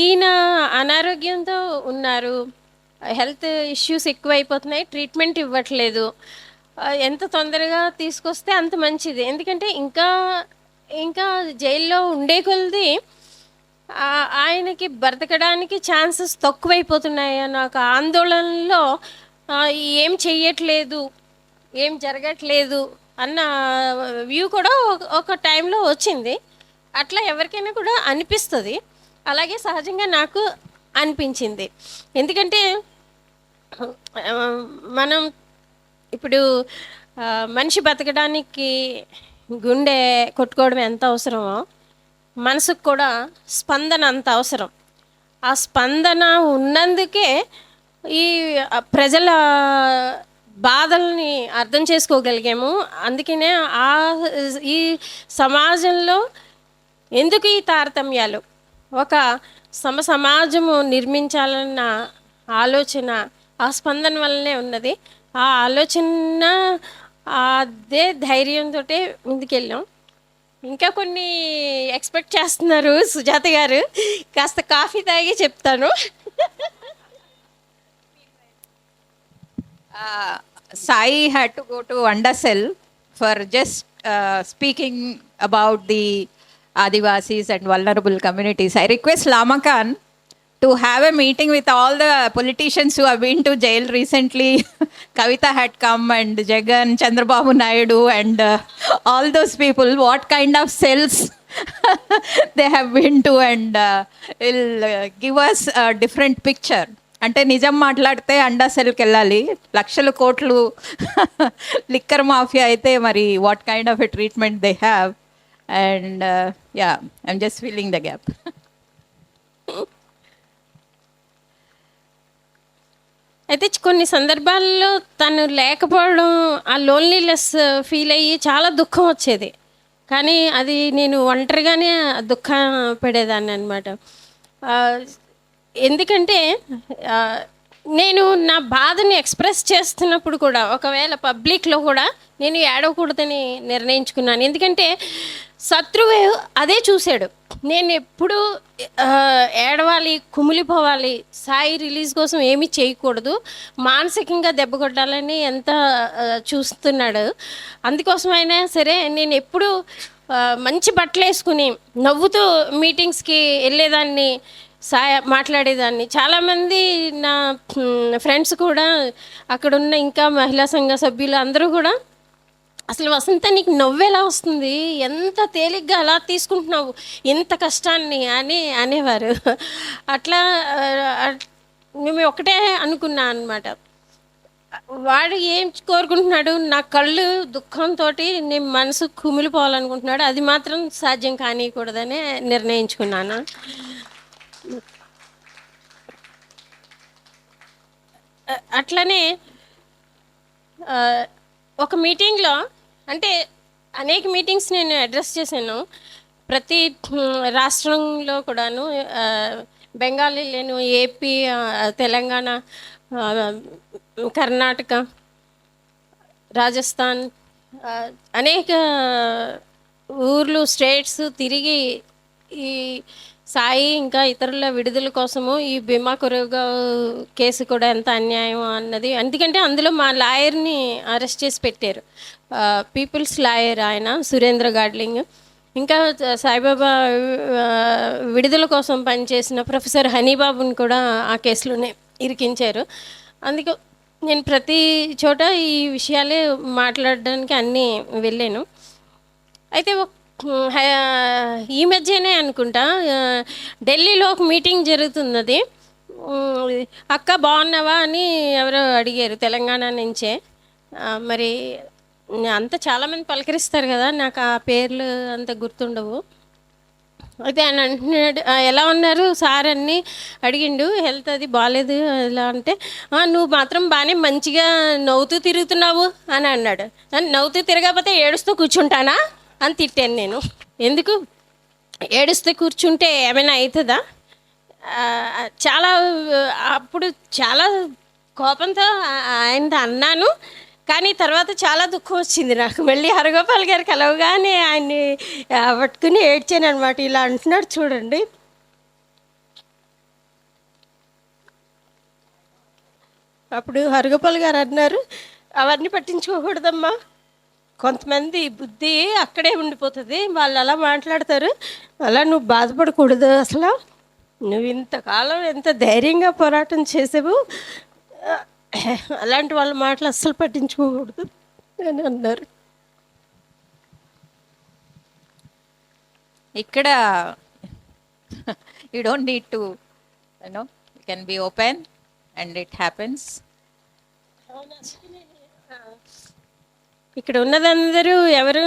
ఈయన అనారోగ్యంతో ఉన్నారు, హెల్త్ ఇష్యూస్ ఎక్కువైపోతున్నాయి, ట్రీట్మెంట్ ఇవ్వట్లేదు, ఎంత తొందరగా తీసుకొస్తే అంత మంచిది. ఎందుకంటే ఇంకా ఇంకా జైల్లో ఉండే కొలది ఆయనకి బ్రతకడానికి ఛాన్సెస్ తక్కువైపోతున్నాయి అన్న ఒక ఆందోళనలో ఏం చెయ్యట్లేదు, ఏం జరగట్లేదు అన్న వ్యూ కూడా ఒక టైంలో వచ్చింది. అట్లా ఎవరికైనా కూడా అనిపిస్తుంది. అలాగే సహజంగా నాకు అనిపించింది. ఎందుకంటే మనం ఇప్పుడు మనిషి బతకడానికి గుండె కొట్టుకోవడం ఎంత అవసరమో మనసుకు కూడా స్పందన అంత అవసరం. ఆ స్పందన ఉన్నందుకే ఈ ప్రజల బాధల్ని అర్థం చేసుకోగలిగాము. అందుకనే ఈ సమాజంలో ఎందుకు ఈ తారతమ్యాలు, ఒక సమాజము నిర్మించాలన్న ఆలోచన ఆ స్పందన వల్లనే ఉన్నది. ఆ ఆలోచన అదే ధైర్యంతో ముందుకెళ్ళాం. ఇంకా కొన్ని ఎక్స్పెక్ట్ చేస్తున్నారు సుజాత గారు, కాస్త కాఫీ తాగి చెప్తాను. Sai had to go to Undercell for just speaking about the Adivasis and vulnerable communities. I request Lamakaan to have a meeting with all the politicians who have been to jail recently. Kavita had come, and Jagan, Chandrababu Naidu, and all those people, what kind of cells they have been to, and will give us a different picture. అంటే నిజం మాట్లాడితే అండా సెల్కి వెళ్ళాలి, లక్షల కోట్లు liquor mafia అయితే మరి what kind of a treatment they have. And yeah, I'm just feeling the gap. అయితే కొన్ని సందర్భాల్లో తను లేకపోవడం, ఆ లోన్లీనెస్ ఫీల్ అయ్యి చాలా దుఃఖం వచ్చేది. కానీ అది నేను ఒంటరిగానే దుఃఖం పడేదాన్ని అనమాట. ఎందుకంటే నేను నా బాధని ఎక్స్ప్రెస్ చేస్తున్నప్పుడు కూడా ఒకవేళ పబ్లిక్లో కూడా నేను ఏడవకూడదని నిర్ణయించుకున్నాను. ఎందుకంటే శత్రువు అదే చూశాడు. నేను ఎప్పుడు ఏడవాలి, కుమిలిపోవాలి, సాయి రిలీజ్ కోసం ఏమీ చేయకూడదు, మానసికంగా దెబ్బ కొట్టాలని ఎంత చూస్తున్నాడు. అందుకోసమైనా సరే నేను ఎప్పుడు మంచి బట్టలు వేసుకుని నవ్వుతూ మీటింగ్స్కి వెళ్ళేదాన్ని, మాట్లాడేదాన్ని. చాలామంది నా ఫ్రెండ్స్ కూడా, అక్కడున్న ఇంకా మహిళా సంఘ సభ్యులు అందరూ కూడా, అసలు వసంత నీకు నవ్వెలా వస్తుంది, ఎంత తేలిగ్గా అలా తీసుకుంటున్నావు ఇంత కష్టాన్ని అని అనేవారు. అట్లా మేము ఒకటే అనుకున్నా అనమాట, వాడు ఏం కోరుకుంటున్నాడు, నా కళ్ళు దుఃఖంతో నేను మనసు కుమిలిపోవాలనుకుంటున్నాడు, అది మాత్రం సాధ్యం కానియకూడదని నిర్ణయించుకున్నాను. అట్లనే ఒక మీటింగ్లో, అంటే అనేక మీటింగ్స్ నేను అడ్రస్ చేశాను ప్రతి రాష్ట్రంలో కూడాను. బెంగాలీ లేను, ఏపీ, తెలంగాణ, కర్ణాటక, రాజస్థాన్, అనేక ఊర్లు, స్టేట్స్ తిరిగి ఈ సాయి ఇంకా ఇతరుల విడుదల కోసము, ఈ భీమా కొరగా కేసు కూడా ఎంత అన్యాయం అన్నది. ఎందుకంటే అందులో మా లాయర్ని అరెస్ట్ చేసి పెట్టారు, పీపుల్స్ లాయర్ ఆయన సురేంద్ర గాడ్లింగ్. ఇంకా సాయిబాబా విడుదల కోసం పనిచేసిన ప్రొఫెసర్ హనీబాబుని కూడా ఆ కేసులోనే ఇరికించారు. అందుకే నేను ప్రతి చోట ఈ విషయాలే మాట్లాడడానికి అన్నీ వెళ్ళాను. అయితే ఈ మధ్యనే అనుకుంటా ఢిల్లీలో ఒక మీటింగ్ జరుగుతున్నది. అక్క బాగున్నావా అని ఎవరో అడిగారు తెలంగాణ నుంచే. మరి అంత చాలామంది పలకరిస్తారు కదా, నాకు ఆ పేర్లు అంత గుర్తుండవు. అయితే ఆయన అంటున్నాడు, ఎలా ఉన్నారు సార్ అని అడిగిండు. హెల్త్ అది బాగాలేదు ఎలా అంటే, నువ్వు మాత్రం బాగానే మంచిగా నవ్వుతూ తిరుగుతున్నావు అని అన్నాడు. నవ్వుతూ తిరగకపోతే ఏడుస్తూ కూర్చుంటానా అని తిట్టాను నేను. ఎందుకు ఏడుస్తే కూర్చుంటే ఏమైనా అవుతుందా? చాలా అప్పుడు చాలా కోపంతో ఆయనతో అన్నాను. కానీ తర్వాత చాలా దుఃఖం వచ్చింది నాకు. మళ్ళీ హరగోపాల్ గారు కలవగానే ఆయన్ని పట్టుకుని ఏడ్చాను అనమాట. ఇలా అంటున్నాడు చూడండి. అప్పుడు హరగోపాల్ గారు అన్నారు, అవన్నీ పట్టించుకోకూడదమ్మా, కొంతమంది బుద్ధి అక్కడే ఉండిపోతుంది, వాళ్ళు అలా మాట్లాడతారు, అలా నువ్వు బాధపడకూడదు, అసలు నువ్వు ఇంతకాలం ఎంత ధైర్యంగా పోరాటం చేసావు, అలాంటి వాళ్ళ మాటలు అస్సలు పట్టించుకోకూడదు అని అన్నారు. ఇక్కడ you don't need to you can be open and it happens. ఇక్కడ ఉన్నదందరూ ఎవరు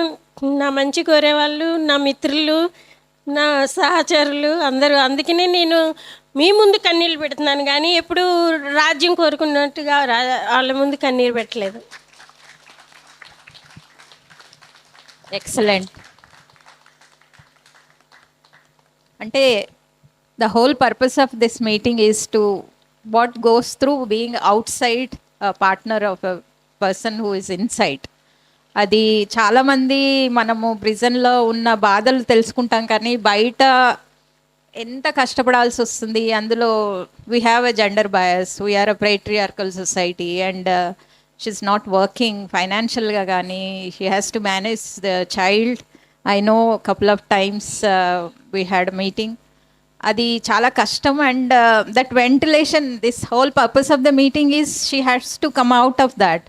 నా మంచి కోరేవాళ్ళు, నా మిత్రులు, నా సహచరులు అందరూ. అందుకనే నేను మీ ముందు కన్నీళ్ళు పెడుతున్నాను, కానీ ఎప్పుడు రాజ్యం కోరుకున్నట్టుగా వాళ్ళ ముందు కన్నీరు పెట్టలేదు. ఎక్సలెంట్. అంటే the whole purpose of this meeting is to what goes through being out side partner of a person who is inside. అది చాలామంది మనము ప్రిజన్లో ఉన్న బాధలు తెలుసుకుంటాం, కానీ బయట ఎంత కష్టపడాల్సి వస్తుంది. అందులో we have a gender bias, we are a patriarchal society, and she is not working ఫైనాన్షియల్గా కానీ she has to manage the child. I know couple of times we had meeting. అది చాలా కష్టం. And that ventilation, this whole purpose of the meeting is she has to come out of that.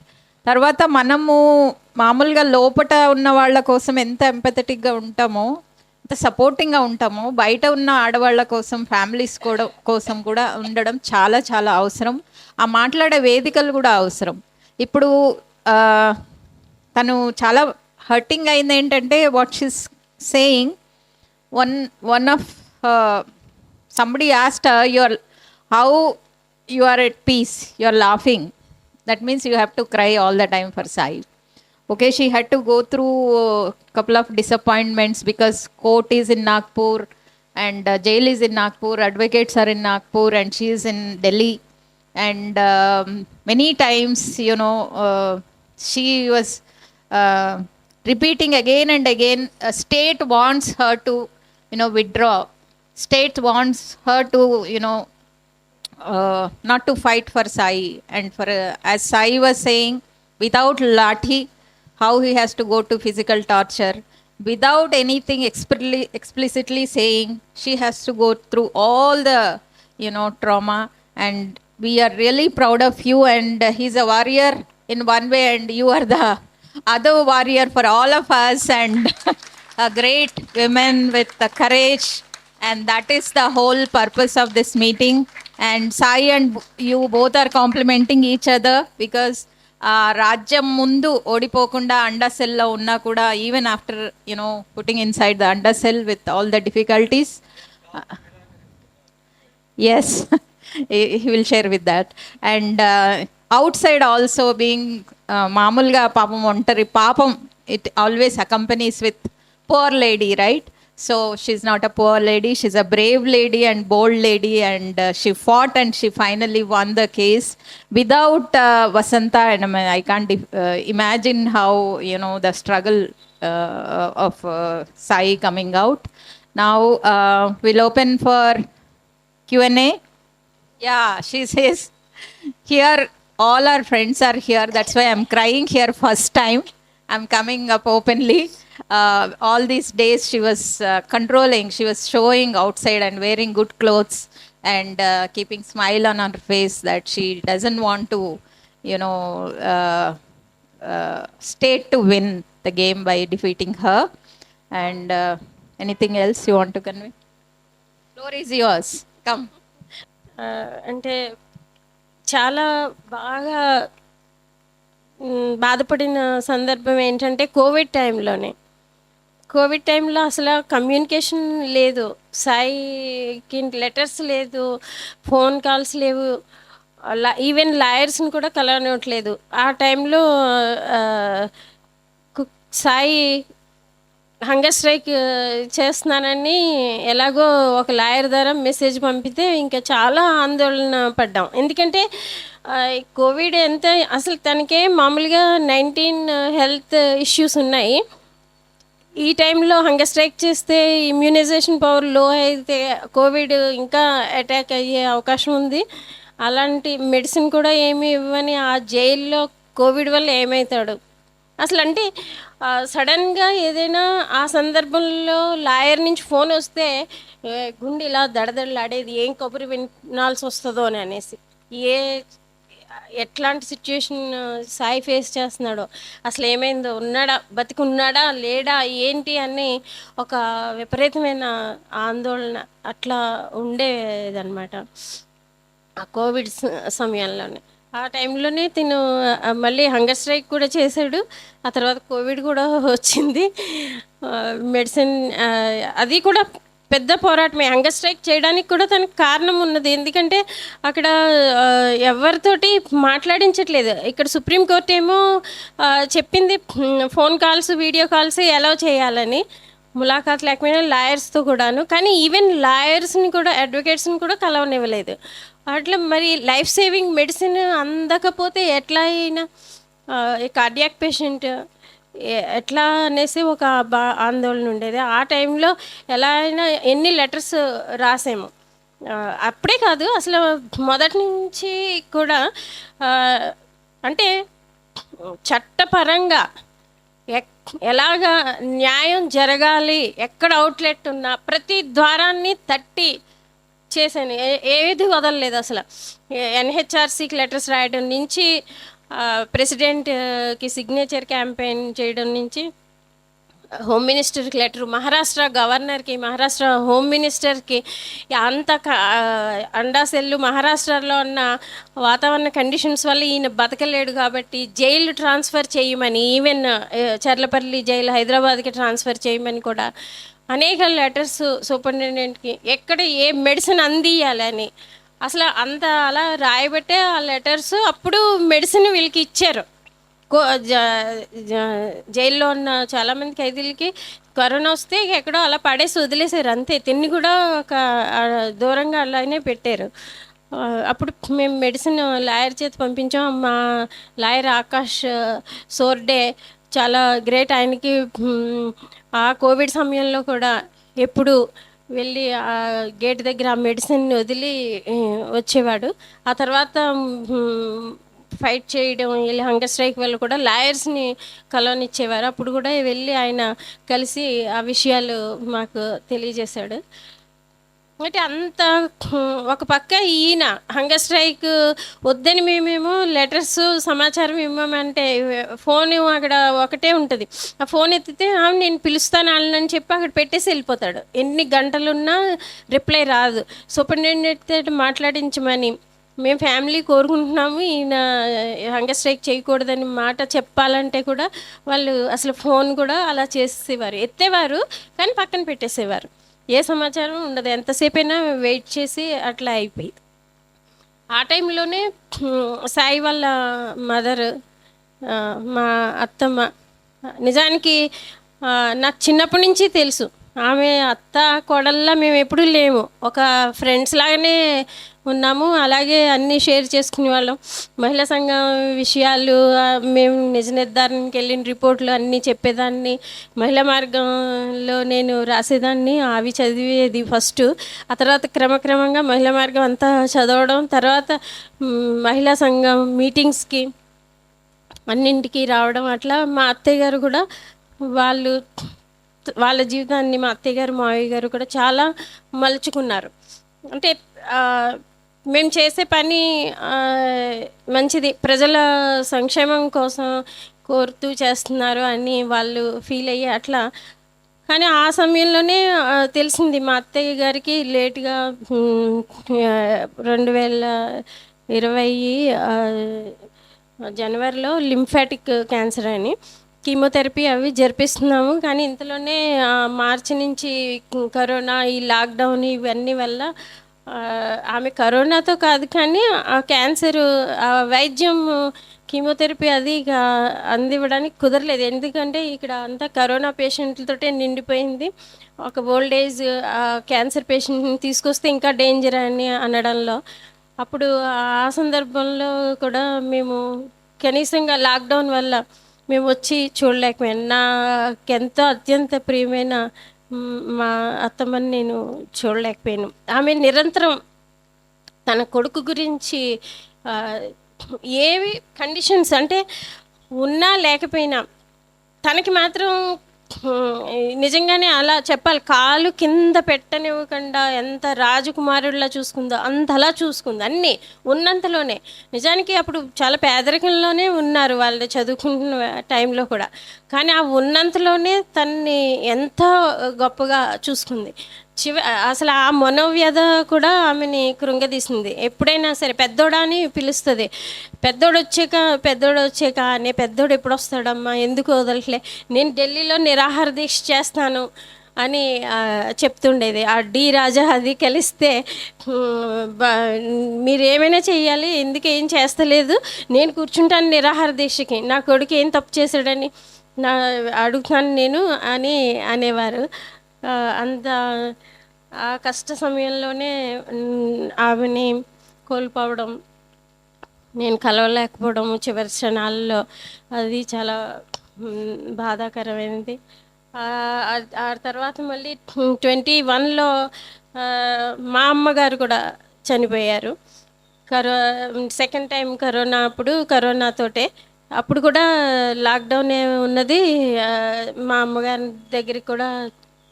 తర్వాత మనము మామూలుగా లోపట ఉన్న వాళ్ళ కోసం ఎంత ఎంపథెటిక్గా ఉంటామో, ఎంత సపోర్టింగ్గా ఉంటామో, బయట ఉన్న ఆడవాళ్ళ కోసం, ఫ్యామిలీస్ కూడా కోసం కూడా ఉండడం చాలా చాలా అవసరం. ఆ మాట్లాడే వేదికలు కూడా అవసరం. ఇప్పుడు తను చాలా హర్టింగ్ అయింది ఏంటంటే, what she's saying, one of somebody asked her, how you are at peace, you are laughing, that means you have to cry all the time for Sai. Okay, she had to go through a couple of disappointments because court is in Nagpur and jail is in Nagpur, advocates are in Nagpur, and she is in Delhi. And many times, she was repeating again and again, state wants her to withdraw. State wants her to not to fight for Sai. And for as Sai was saying, without lathi, how he has to go to physical torture, without anything explicitly saying, she has to go through all the trauma. And we are really proud of you, and he's a warrior in one way and you are the other warrior for all of us, and a great woman with the courage. And that is the whole purpose of this meeting. And Sai and you both are complementing each other, because రాజ్యం ముందు ఓడిపోకుండా under సెల్లో ఉన్నా కూడా, even after putting inside the under cell with all the difficulties, yes he will share with that. And outside also being మామూలుగా పాపం ఒంటరి పాపం, it always accompanies with poor lady, right? So she's not a poor lady, she's a brave lady and bold lady, and she fought and she finally won the case. Without Vasanta, and I can't imagine how the struggle of Sai coming out. Now we'll open for Q&A. Yeah, she says here all our friends are here, that's why I'm crying here first time. I'm coming up openly. All these days she was controlling, she was showing outside and wearing good clothes and keeping smile on her face, that she doesn't want to state to win the game by defeating her. And anything else you want to convey? Floor is yours, come. అంటే చాలా బాగా బాధపడిన సందర్భం ఏంటంటే, Covid టైంలో అసలు communication లేదు, సాయికి లెటర్స్ లేదు, ఫోన్ కాల్స్ లేవు, ఈవెన్ లాయర్స్ని కూడా కలవనివ్వట్లేదు. ఆ టైంలో సాయి హంగర్ స్ట్రైక్ చేస్తున్నానని ఎలాగో ఒక లాయర్ ద్వారా మెసేజ్ పంపితే ఇంకా చాలా ఆందోళన పడ్డాం. ఎందుకంటే కోవిడ్ ఎంత, అసలు తనకే మామూలుగా 19 హెల్త్ ఇష్యూస్ ఉన్నాయి. ఈ టైంలో హంగర్ స్ట్రైక్ చేస్తే ఇమ్యూనైజేషన్ పవర్ లో అయితే కోవిడ్ ఇంకా అటాక్ అయ్యే అవకాశం ఉంది. అలాంటి మెడిసిన్ కూడా ఏమి ఇవ్వని ఆ జైల్లో కోవిడ్ వల్ల ఏమవుతాడు అసలు. అంటే సడన్గా ఏదైనా ఆ సందర్భంలో లాయర్ నుంచి ఫోన్ వస్తే గుండె ఇలా దడదడలాడేది, ఏం కబురు వినాల్సి వస్తుందో అని అనేసి. ఎట్లాంటి సిచ్యుయేషన్ సాయి ఫేస్ చేస్తున్నాడో, అసలు ఏమైందో, ఉన్నాడా, బతికున్నాడా లేడా ఏంటి అని ఒక విపరీతమైన ఆందోళన అట్లా ఉండేదన్నమాట ఆ కోవిడ్ సమయంలోనే. ఆ టైంలోనే తిను మళ్ళీ హంగర్ స్ట్రైక్ కూడా చేశాడు. ఆ తర్వాత కోవిడ్ కూడా వచ్చింది. మెడిసిన్ అది కూడా పెద్ద పోరాటమే. హంగర్ స్ట్రైక్ చేయడానికి కూడా తనకు కారణం ఉన్నది. ఎందుకంటే అక్కడ ఎవరితోటి మాట్లాడించట్లేదు. ఇక్కడ సుప్రీంకోర్టు ఏమో చెప్పింది phone calls, video calls allow చేయాలని, ములాఖాత్ లేకపోయినా లాయర్స్తో కూడాను. కానీ ఈవెన్ లాయర్స్ని కూడా, అడ్వకేట్స్ని కూడా కలవనివ్వలేదు. అట్లా మరి లైఫ్ సేవింగ్ మెడిసిన్ అందకపోతే ఎట్లా అయినా, కార్డియాక్ పేషెంట్ ఎట్లా అనేసి ఒక ఆందోళన ఉండేది. ఆ టైంలో ఎలా అయినా ఎన్ని లెటర్స్ రాసాము. అప్పుడే కాదు, అసలు మొదటి నుంచి కూడా. అంటే చట్టపరంగా ఎలాగా న్యాయం జరగాలి, ఎక్కడ అవుట్లెట్ ఉన్నా ప్రతి ద్వారాన్ని తట్టి చేశాను. ఏది వదలలేదు అసలు. ఎన్హెచ్ఆర్సీకి లెటర్స్ రాయడం నుంచి, ప్రెసిడెంట్కి సిగ్నేచర్ క్యాంపెయిన్ చేయడం నుంచి, హోమ్ మినిస్టర్కి లెటరు, మహారాష్ట్ర గవర్నర్కి, మహారాష్ట్ర హోమ్ మినిస్టర్కి, అంత అండాసెల్లు మహారాష్ట్రలో ఉన్న వాతావరణ కండిషన్స్ వల్ల ఈయన బతకలేడు కాబట్టి జైలు ట్రాన్స్ఫర్ చేయమని, ఈవెన్ చర్లపల్లి జైలు హైదరాబాద్కి ట్రాన్స్ఫర్ చేయమని కూడా అనేక లెటర్స్ సూపరింటెండెంట్కి, ఎక్కడ ఏ మెడిసిన్ అందియాలని అసలు అంత అలా రాయబట్టే ఆ లెటర్స్ అప్పుడు మెడిసిన్ వీళ్ళకి ఇచ్చారు. జైల్లో ఉన్న చాలామంది ఖైదీలకి కరోనా వస్తే ఎక్కడో అలా పడేసి వదిలేసారు అంతే. తిని కూడా ఒక దూరంగా అలానే పెట్టారు. అప్పుడు మేము మెడిసిన్ లాయర్ చేతి పంపించాం. మా లాయర్ ఆకాష్ సోర్డే చాలా గ్రేట్. ఆయనకి ఆ కోవిడ్ సమయంలో కూడా ఎప్పుడు వెళ్ళి ఆ గేట్ దగ్గర ఆ మెడిసిన్ వదిలి వచ్చేవాడు. ఆ తర్వాత ఫైట్ చేయడం, వెళ్ళి హంగర్ స్ట్రైక్ వల్ల కూడా లాయర్స్ని కలవనిచ్చేవారు. అప్పుడు కూడా వెళ్ళి ఆయన కలిసి ఆ విషయాలు మాకు తెలియజేశాడు. అంటే అంత ఒక పక్క ఈయన హంగర్ స్ట్రైక్ వద్దని మేమేమో లెటర్స్ సమాచారం ఇవ్వమంటే ఫోన్ అక్కడ ఒకటే ఉంటుంది. ఆ ఫోన్ ఎత్తితే నేను పిలుస్తాను వాళ్ళని చెప్పి అక్కడ పెట్టేసి వెళ్ళిపోతాడు. ఎన్ని గంటలున్నా రిప్లై రాదు. సూపరింటెండెంట్ మాట్లాడించమని మేము ఫ్యామిలీ కోరుకుంటున్నాము, ఈయన హంగర్ స్ట్రైక్ చేయకూడదని మాట చెప్పాలంటే కూడా వాళ్ళు అసలు ఫోన్ కూడా అలా చేసేవారు. ఎత్తేవారు కానీ పక్కన పెట్టేసేవారు. ఏ సమాచారం ఉండదు. ఎంతసేపు అయినా వెయిట్ చేసి అట్లా అయిపోయి ఆ టైంలోనే సాయి వాళ్ళ మదర్, మా అత్తమ్మ, నిజానికి నాకు చిన్నప్పటి నుంచి తెలుసు. ఆమె అత్త కోడల్లా మేము ఎప్పుడూ లేము, ఒక ఫ్రెండ్స్ లాగానే ఉన్నాము. అలాగే అన్నీ షేర్ చేసుకునే వాళ్ళం. మహిళా సంఘం విషయాలు మేము నిజ నిర్ధారణకి వెళ్ళిన రిపోర్ట్లు అన్నీ చెప్పేదాన్ని. మహిళా మార్గంలో నేను రాసేదాన్ని, అవి చదివేది ఫస్ట్. ఆ తర్వాత క్రమక్రమంగా మహిళా మార్గం అంతా చదవడం, తర్వాత మహిళా సంఘం మీటింగ్స్కి అన్నింటికి రావడం. అట్లా మా అత్తయ్య గారు కూడా వాళ్ళ జీవితాన్ని మా అత్తయ్య గారు మావయ్య గారు కూడా చాలా మలుచుకున్నారు. అంటే మేము చేసే పని మంచిది, ప్రజల సంక్షేమం కోసం కోరుతూ చేస్తున్నారు అని వాళ్ళు ఫీల్ అయ్యి అట్లా. కానీ ఆ సమయంలోనే తెలిసింది మా అత్తయ్య గారికి లేట్గా 2020 జనవరిలో లింఫాటిక్ క్యాన్సర్ అని కీమోథెరపీ అవి జరిపిస్తున్నాము. కానీ ఇంతలోనే మార్చి నుంచి కరోనా, ఈ లాక్డౌన్ ఇవన్నీ వల్ల ఆమె కరోనాతో కాదు కానీ ఆ క్యాన్సర్ వైద్యం కీమోథెరపీ అది అందివ్వడానికి కుదరలేదు. ఎందుకంటే ఇక్కడ అంతా కరోనా పేషెంట్లతోటే నిండిపోయింది. ఒక ఓల్డ్ ఏజ్ క్యాన్సర్ పేషెంట్ని తీసుకొస్తే ఇంకా డేంజర్ అని అనడంలో, అప్పుడు ఆ సందర్భంలో కూడా మేము కనీసంగా లాక్డౌన్ వల్ల మేము వచ్చి చూడలేకపోయాను. నాకెంతో అత్యంత ప్రియమైన మా అత్తమ్మని నేను చూడలేకపోయాను. ఆమె నిరంతరం తన కొడుకు గురించి ఏవి కండిషన్స్ అంటే ఉన్నా లేకపోయినా తనకి మాత్రం నిజంగానే అలా చెప్పాలి, కాలు కింద పెట్టనివ్వకుండా ఎంత రాజకుమారుడిలా చూసుకుందో అంతలా చూసుకుంది అన్నీ ఉన్నంతలోనే. నిజానికి అప్పుడు చాలా పేదరికంలోనే ఉన్నారు వాళ్ళు చదువుకుంటున్న టైంలో కూడా, కానీ ఆ ఉన్నంతలోనే తన్ని ఎంతో గొప్పగా చూసుకుంది. అసలు ఆ మనోవ్యధ కూడా ఆమెని కృంగదీసింది. ఎప్పుడైనా సరే పెద్దోడా అని పిలుస్తుంది. పెద్దోడు వచ్చాక అనే పెద్దోడు ఎప్పుడు వస్తాడమ్మా, ఎందుకు వదలట్లే, నేను ఢిల్లీలో నిరాహార దీక్ష చేస్తాను అని చెప్తుండేది. ఆ డి రాజా అది కలిస్తే మీరు ఏమైనా చెయ్యాలి, ఎందుకు ఏం చేస్తలేదు, నేను కూర్చుంటాను నిరాహార దీక్షకి, నా కొడుకు ఏం తప్పు చేశాడని అడుగుతాను నేను అని అనేవారు. అంత ఆ కష్ట సమయంలోనే ఆమెని కోల్పోవడం, నేను కలవలేకపోవడం చివరి క్షణాల్లో అది చాలా బాధాకరమైనది. ఆ తర్వాత మళ్ళీ 2021లో మా అమ్మగారు కూడా చనిపోయారు. సెకండ్ టైం కరోనా అప్పుడు కరోనాతోటే అప్పుడు కూడా లాక్డౌన్ ఉన్నది. మా అమ్మగారి దగ్గరికి కూడా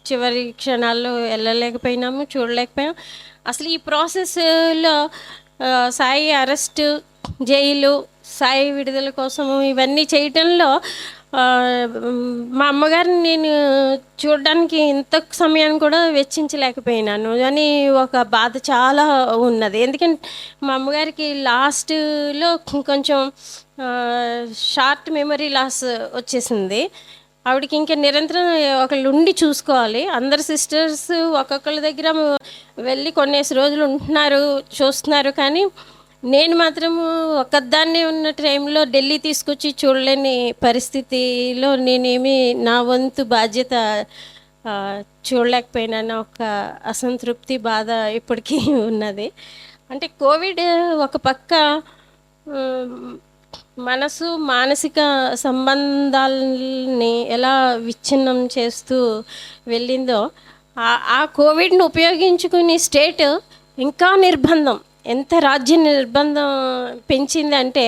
చివరి క్షణాల్లో వెళ్ళలేకపోయినాము, చూడలేకపోయాం. అసలు ఈ ప్రాసెస్లో సాయి అరెస్టు, జైలు, సాయి విడుదల కోసము ఇవన్నీ చేయటంలో మా అమ్మగారిని నేను చూడడానికి ఇంత సమయాన్ని కూడా వెచ్చించలేకపోయినాను అని ఒక బాధ చాలా ఉన్నది. ఎందుకంటే మా అమ్మగారికి లాస్ట్లో కొంచెం షార్ట్ మెమరీ లాస్ వచ్చేసింది. ఆవిడకి ఇంకా నిరంతరం ఒకళ్ళు ఉండి చూసుకోవాలి. అందరు సిస్టర్స్ ఒక్కొక్కళ్ళ దగ్గర వెళ్ళి కొన్నేసి రోజులు ఉంటున్నారు, చూస్తున్నారు. కానీ నేను మాత్రము ఒక్కదాన్నే ఉన్న టైంలో ఢిల్లీ తీసుకొచ్చి చూడలేని పరిస్థితిలో నేనేమి నా వంతు బాధ్యత చూడలేకపోయినాను. ఒక అసంతృప్తి, బాధ ఇప్పటికీ ఉన్నది. అంటే కోవిడ్ ఒక పక్క మనసు, మానసిక సంబంధాలని ఎలా విచ్ఛిన్నం చేస్తూ వెళ్ళిందో, ఆ కోవిడ్ని ఉపయోగించుకుని స్టేట్ ఇంకా నిర్బంధం, ఎంత రాజ్య నిర్బంధం పెంచిందంటే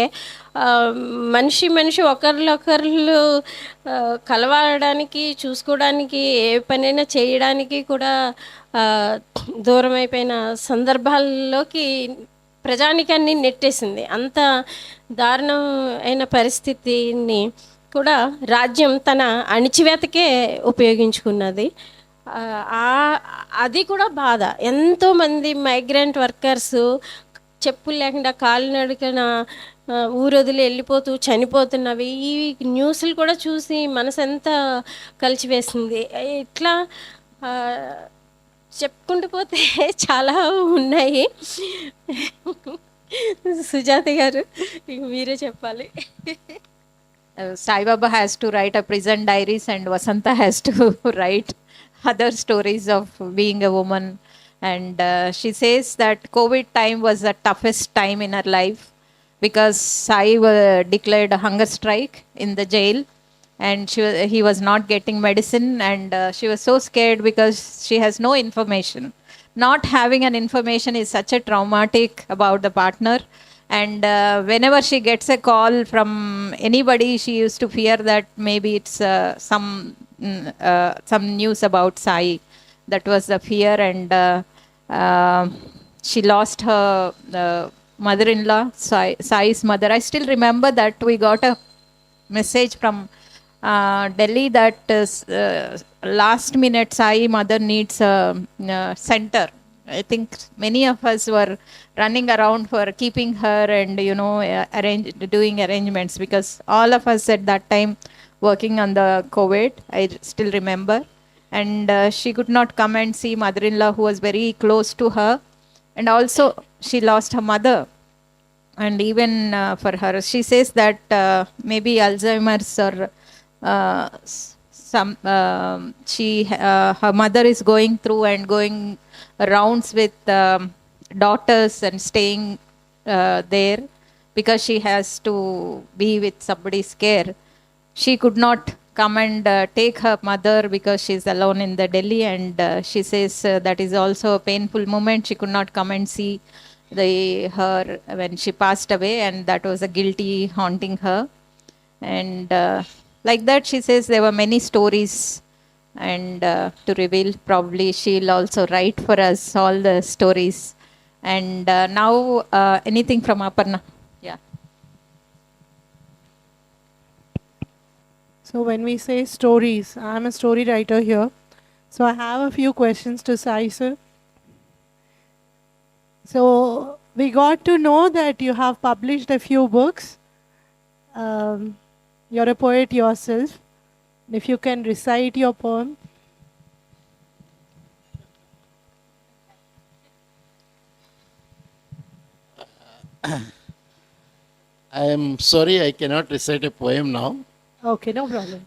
మనిషి ఒకరినొకరు కలవడానికి, చూసుకోవడానికి, ఏ పనైనా చేయడానికి కూడా దూరం అయిపోయిన సందర్భాల్లోకి ప్రజానికాన్ని నెట్టేసింది. అంత దారుణం అయిన పరిస్థితిని కూడా రాజ్యం తన అణిచివేతకే ఉపయోగించుకున్నది. అది కూడా బాధ. ఎంతోమంది మైగ్రెంట్ వర్కర్స్ చెప్పులు లేకుండా కాలినడకన ఊరొదిలి వెళ్ళిపోతూ చనిపోతున్నవి, ఈ న్యూస్లు కూడా చూసి మనసు ఎంత కలిచివేసింది. ఇట్లా చెప్పుకుంటూ పోతే చాలా ఉన్నాయి. సుజాత గారు మీరే చెప్పాలి. Sai Baba has to write a prison diaries and Vasanta has to write other stories of being a woman. And she says that COVID time was the toughest time in her life because Sai declared a hunger strike in the jail, and he was not getting medicine, and she was so scared because she has no information. Not having an information is such a traumatic about the partner. And whenever she gets a call from anybody, she used to fear that maybe it's some news about Sai. That was the fear. And she lost her mother-in-law, Sai's mother. I still remember that we got a message from Delhi that last minute Sai mother needs a center. I think many of us were running around for keeping her and, doing arrangements, because all of us at that time working on the COVID, I still remember. And she could not come and see mother-in-law who was very close to her. And also she lost her mother. And even for her, she says that maybe Alzheimer's or her mother is going through and going rounds with daughters and staying there because she has to be with somebody's care. She could not come and take her mother because she's alone in the Delhi, and she says that is also a painful moment. She could not come and see her when she passed away, and that was a guilty haunting her. And like that, she says there were many stories, and to reveal, probably she'll also write for us all the stories. And now anything from Aparna? Yeah. So when we say stories, I'm a story writer here. So I have a few questions to Sai sir. So we got to know that you have published a few books. You're a poet yourself. If you can recite your poem. I am sorry, I cannot recite a poem now. Okay, no problem.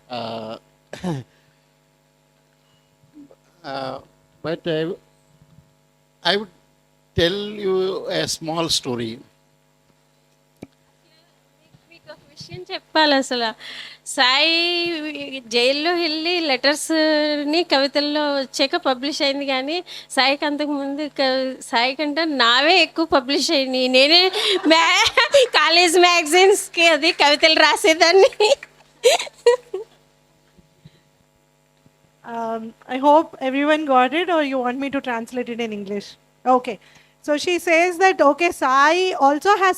But I would tell you a small story. మీకు ఒక విషయం చెప్పాలి అసలు. సాయి జైల్లో వెళ్ళి లెటర్స్ని కవితల్లో వచ్చాక publish అయింది, కానీ సాయికి అంతకుముందు సాయి కంటే నావే ఎక్కువ పబ్లిష్ అయినాయి. నేనే కాలేజ్ మ్యాగజైన్స్కి అది కవితలు రాసేదాన్ని. I hope everyone got it, or you want me to translate it in English? Okay. So she says that, okay, Sai also has,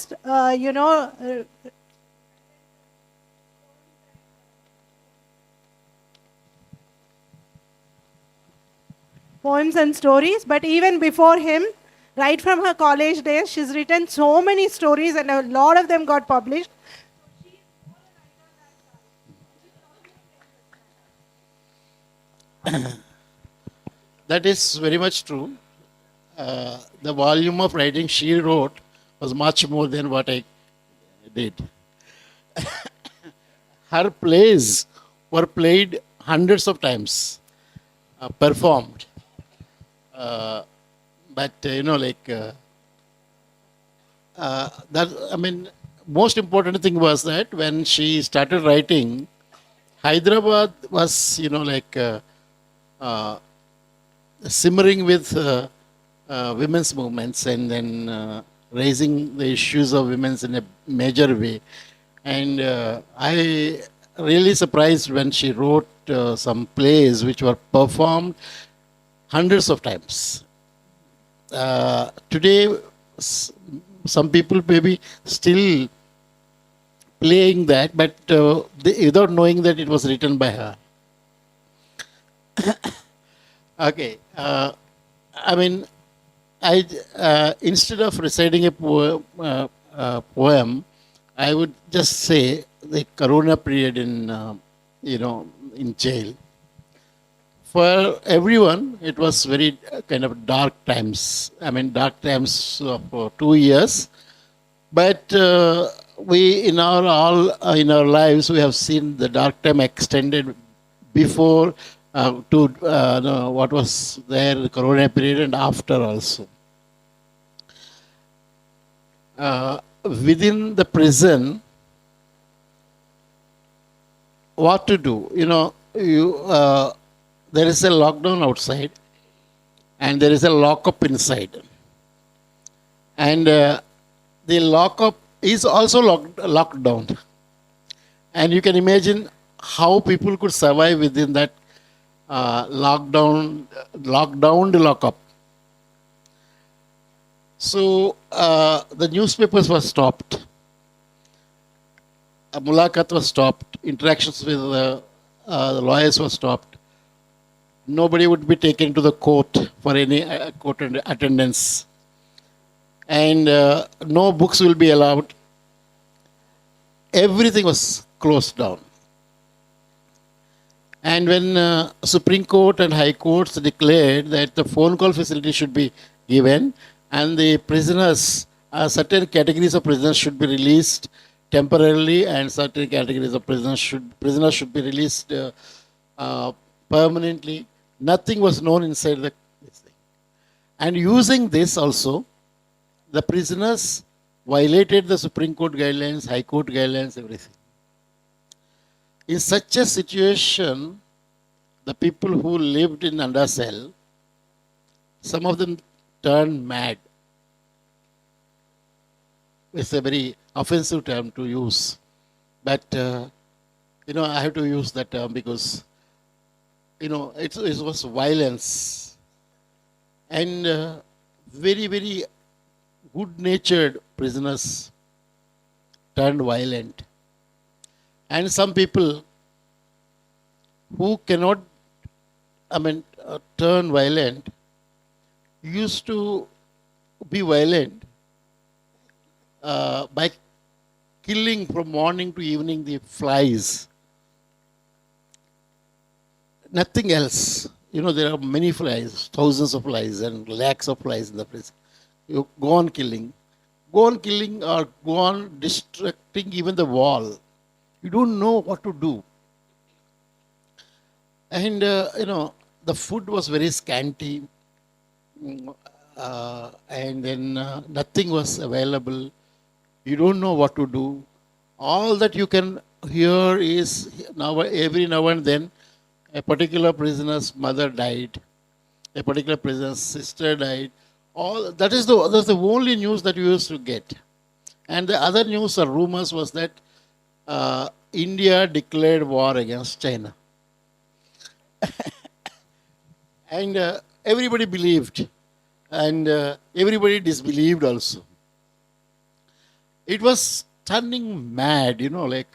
poems and stories, but even before him, right from her college days, she's written so many stories and a lot of them got published. That is very much true. The volume of writing she wrote was much more than what I did. Her plays were played hundreds of times, performed. But that, I mean, most important thing was that when she started writing, Hyderabad was, simmering with women's movements, and then raising the issues of women's in a major way. And I really surprised when she wrote some plays which were performed hundreds of times. Today, some people may be still playing that, but without knowing that it was written by her. Okay. I mean, instead of reciting a poem, I would just say the Corona period in jail. For everyone, it was very kind of dark times. I mean, dark times for 2 years. But we, in our lives, we have seen the dark time extended before to what was there, the Corona period, and after also. Within the prison, what to do? There is a lockdown outside, and there is a lockup inside. And the lockup is also locked down. And you can imagine how people could survive within that lockdown lockup. So the newspapers were stopped. Mulakat was stopped. Interactions with the lawyers were stopped. Nobody would be taken to the court for any court attendance. And no books will be allowed. Everything was closed down. And when Supreme Court and High Courts declared that the phone call facility should be given, and the prisoners, certain categories of prisoners should be released temporarily, and certain categories of prisoners should be released permanently, nothing was known inside this thing. And using this also, the prisoners violated the Supreme Court guidelines, High Court guidelines, everything. In such a situation, the people who lived in under cell, some of them turned mad. It's a very offensive term to use. But, I have to use that term because, it was violence. And very, very good-natured prisoners turned violent. And some people who cannot, turn violent, used to be violent by killing from morning to evening the flies. Nothing else. There are many flies, thousands of flies and lakhs of flies in the prison. You go on killing or go on destructing even the wall. You don't know what to do. And, the food was very scanty. And then nothing was available. You don't know what to do. All that you can hear is now every now and then a particular prisoner's mother died, a particular prisoner's sister died. All that's the only news that you used to get. And the other news or rumors was that India declared war against China. And everybody believed, and everybody disbelieved also. It was turning mad, like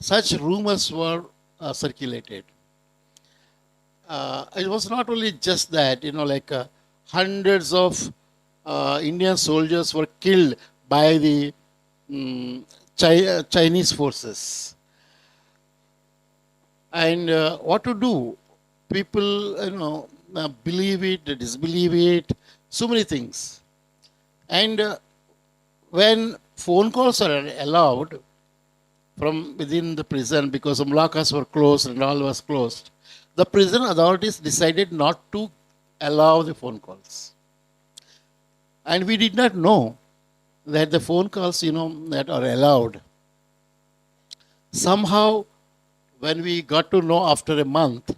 such rumors were circulated. It was not only just that, like hundreds of Indian soldiers were killed by the Chinese forces. And what to do? People, believe it, disbelieve it, so many things. And when phone calls are allowed from within the prison, because the Malakas were closed and all was closed, the prison authorities decided not to allow the phone calls. And we did not know that the phone calls, that are allowed. Somehow, when we got to know after a month,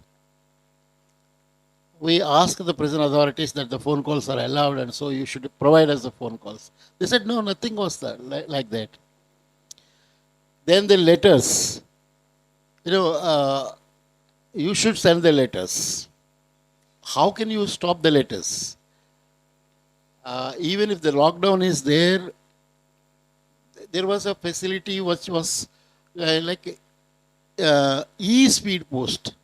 we asked the prison authorities that the phone calls are allowed and so you should provide us the phone calls. They said, no, nothing was that, like that. Then the letters, you should send the letters. How can you stop the letters? Even if the lockdown is there, there was a facility which was like e-speed post.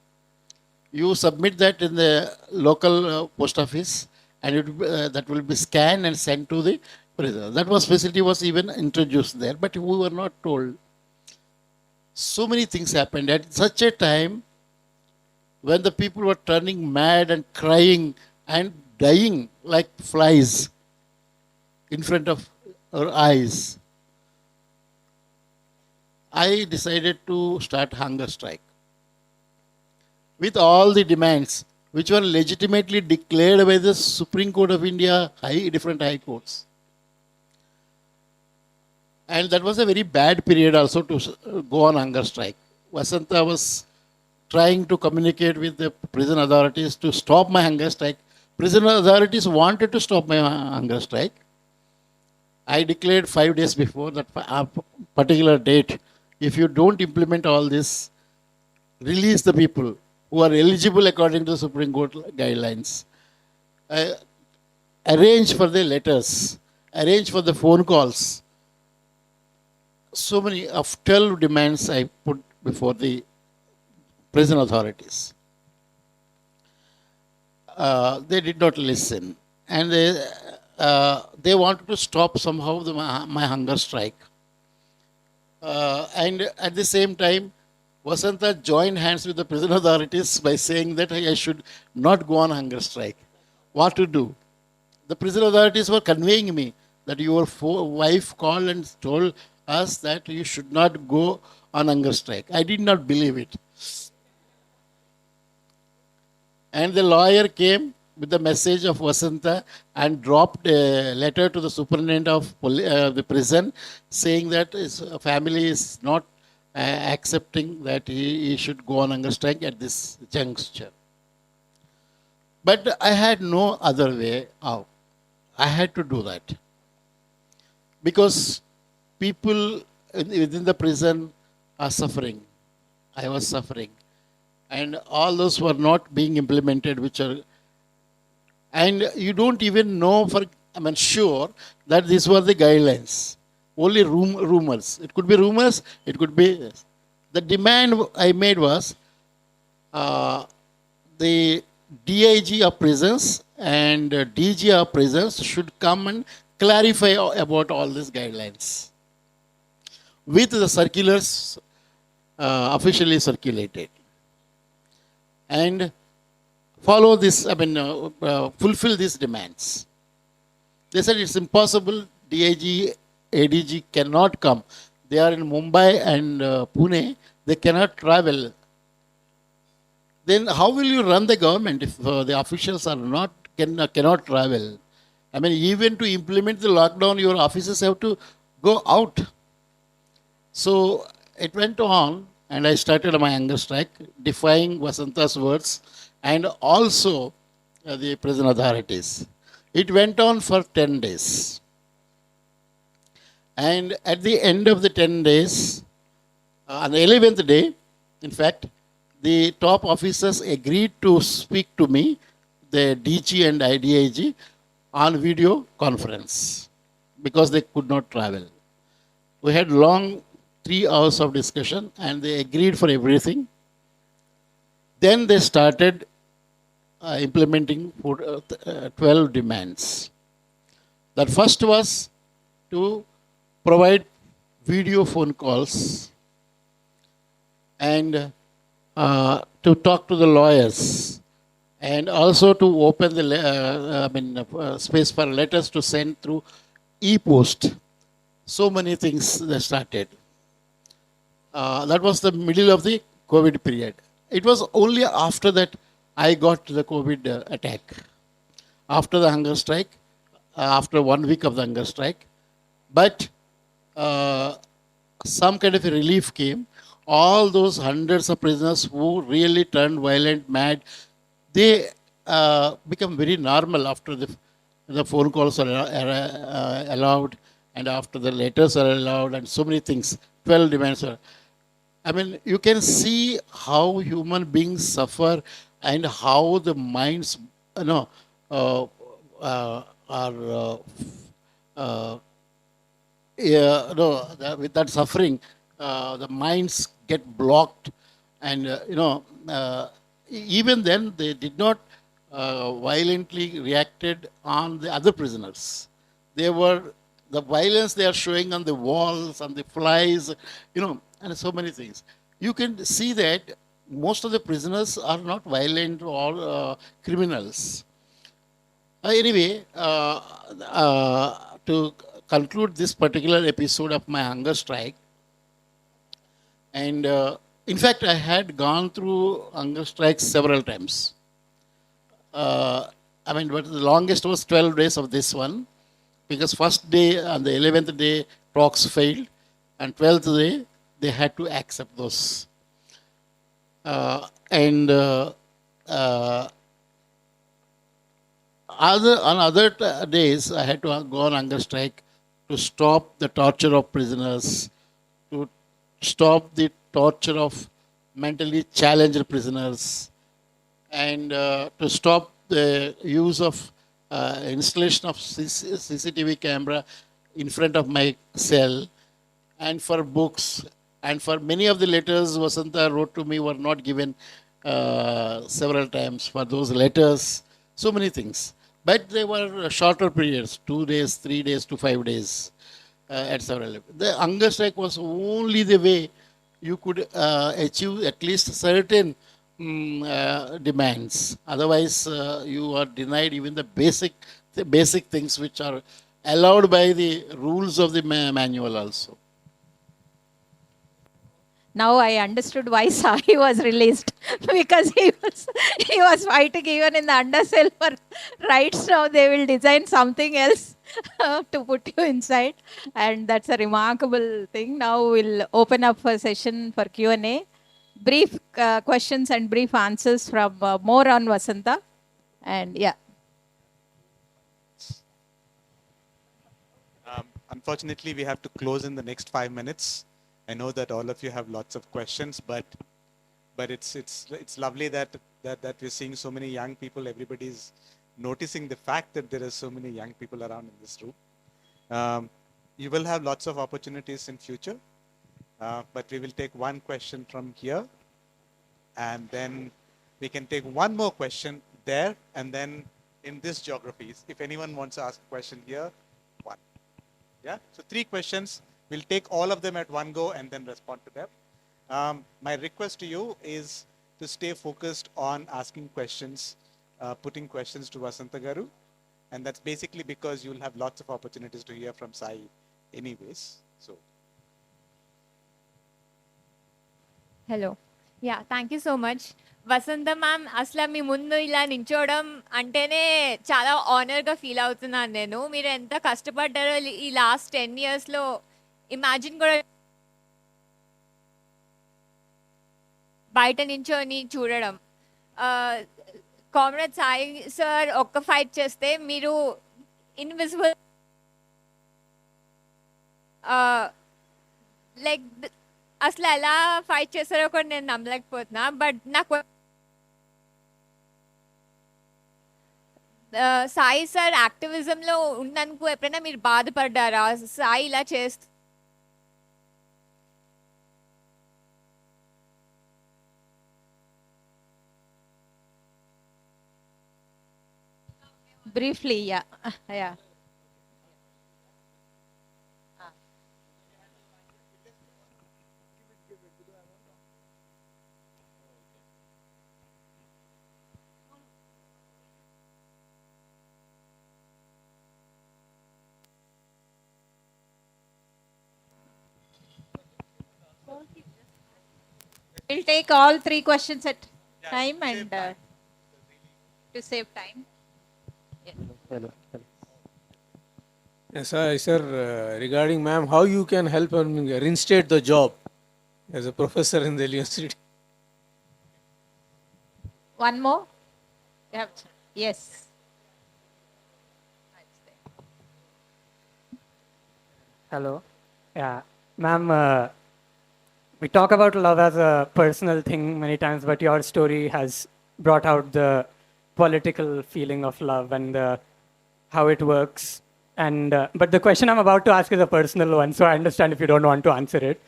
You submit that in the local post office, and that will be scanned and sent to the prisoner. That facility was even introduced there, but we were not told. So many things happened at such a time when the people were turning mad and crying and dying like flies in front of our eyes. I decided to start hunger strike with all the demands which were legitimately declared by the Supreme Court of India, different high courts. And that was a very bad period also to go on hunger strike. Vasanta was trying to communicate with the prison authorities to stop my hunger strike. Prison authorities wanted to stop my hunger strike. I declared 5 days before that particular date, if you don't implement all this, release the people who are eligible according to the Supreme Court guidelines. Arrange for the letters, arrange for the phone calls. So many of 12 demands I put before the prison authorities. They did not listen, and they wanted to stop somehow my hunger strike. And at the same time, Vasanta joined hands with the prison authorities by saying that I should not go on hunger strike. What to do? The prison authorities were conveying me that your wife called and told us that you should not go on hunger strike. I did not believe it. And the lawyer came with the message of Vasanta and dropped a letter to the superintendent of the prison saying that his family is not accepting that he should go on hunger strike at this juncture. But I had no other way out. I had to do that. Because people within the prison are suffering. I was suffering. And all those were not being implemented, and you don't even know sure that these were the guidelines. Only rumors. It could be rumors, it could be. The demand I made was the DIG of prisons and DG of prisons should come and clarify about all these guidelines with the circulars officially circulated. And follow this, fulfill these demands. They said it's impossible, DIG, ADG cannot come. They are in Mumbai and Pune, they cannot travel. Then how will you run the government if the officials are cannot travel? Even to implement the lockdown, your officers have to go out. So it went on, and I started my hunger strike, defying Vasanta's words and also the prison authorities. It went on for 10 days. And at the end of the 10 days, on the 11th day, in fact, the top officers agreed to speak to me, the DG and IDIG, on video conference because they could not travel. We had long 3 hours of discussion and they agreed for everything. Then they started implementing 12 demands. That first was to provide video phone calls and to talk to the lawyers, and also to open the space for letters to send through e-post. So many things they started. That was the middle of the COVID period. It was only after that I got the COVID attack. After the hunger strike, after 1 week of the hunger strike. But some kind of a relief came. All those hundreds of prisoners who really turned violent, mad, they become very normal after the phone calls are allowed, and after the letters are allowed, and so many things. 12 demands are. I mean, you can see how human beings suffer and how the minds, are with that suffering, the minds get blocked, and even then they did not violently reacted on the other prisoners. They were the violence they are showing on the walls, on the flies, and so many things. You can see that most of the prisoners are not violent or criminals. Anyway, to conclude this particular episode of my hunger strike, and in fact, I had gone through hunger strikes several times. But the longest was 12 days of this one, because first day, on the 11th day, talks failed, and 12th day, they had to accept those. On other days, I had to go on hunger strike to stop the torture of prisoners, to stop the torture of mentally challenged prisoners, and to stop the use of installation of CCTV camera in front of my cell, and for books, and for many of the letters Vasanta wrote to me were not given several times for those letters, so many things. But they were shorter periods, 2 days, 3 days to 5 days at several levels. The hunger strike was only the way you could achieve at least certain demands. Otherwise, you are denied even the basic things which are allowed by the rules of the manual also. Now I understood why Sai was released, because he was fighting even in the under cell for rights. Now they will design something else to put you inside, and that's a remarkable thing. Now we'll open up a session for Q&A. Brief questions and brief answers from more on Vasanta. And yeah. Unfortunately, we have to close in the next 5 minutes. I know that all of you have lots of questions, but it's lovely that we're seeing so many young people. Everybody's noticing the fact that there are so many young people around in this room. You will have lots of opportunities in future, but we will take one question from here, and then we can take one more question there, and then in this geographies, if anyone wants to ask a question here, one. Yeah, so 3 questions. We'll take all of them at one go and then respond to them. My request to you is to stay focused on asking questions, putting questions to Vasanta Garu. And that's basically because you'll have lots of opportunities to hear from Sai anyways. So. Hello. Yeah, thank you so much. Vasantha ma'am, అసలు మీ ముందు ఇలా నించోవడం అంటేనే చాలా ఆనర్గా feel అవుతున్నాను నేను. మీరు ఎంత కష్టపడ్డారో ఈ లాస్ట్ 10 yearsలో ఇమాజిన్ కూడా బయట నించొని చూడడం. కామ్రేడ్ సాయి సార్ ఒక్క ఫైట్ చేస్తే మీరు ఇన్విజిబుల్ లైక్ అసలు ఎలా ఫైట్ చేస్తారో కూడా నేను నమ్మలేకపోతున్నా. బట్ నాకు సాయి సార్ యాక్టివిజంలో ఉన్నందుకు ఎప్పుడైనా మీరు బాధపడ్డారా? సాయి ఇలా చేస్తూ briefly, yeah. Yeah. We'll take all 3 questions at time and to save time. Hello. Yes, sir. Regarding ma'am, how you can help reinstate the job as a professor in the university? One more? Yes. Hello. Yeah. Ma'am, we talk about love as a personal thing many times, but your story has brought out the political feeling of love and how it works. And but the question I'm about to ask is a personal one, so I understand if you don't want to answer it.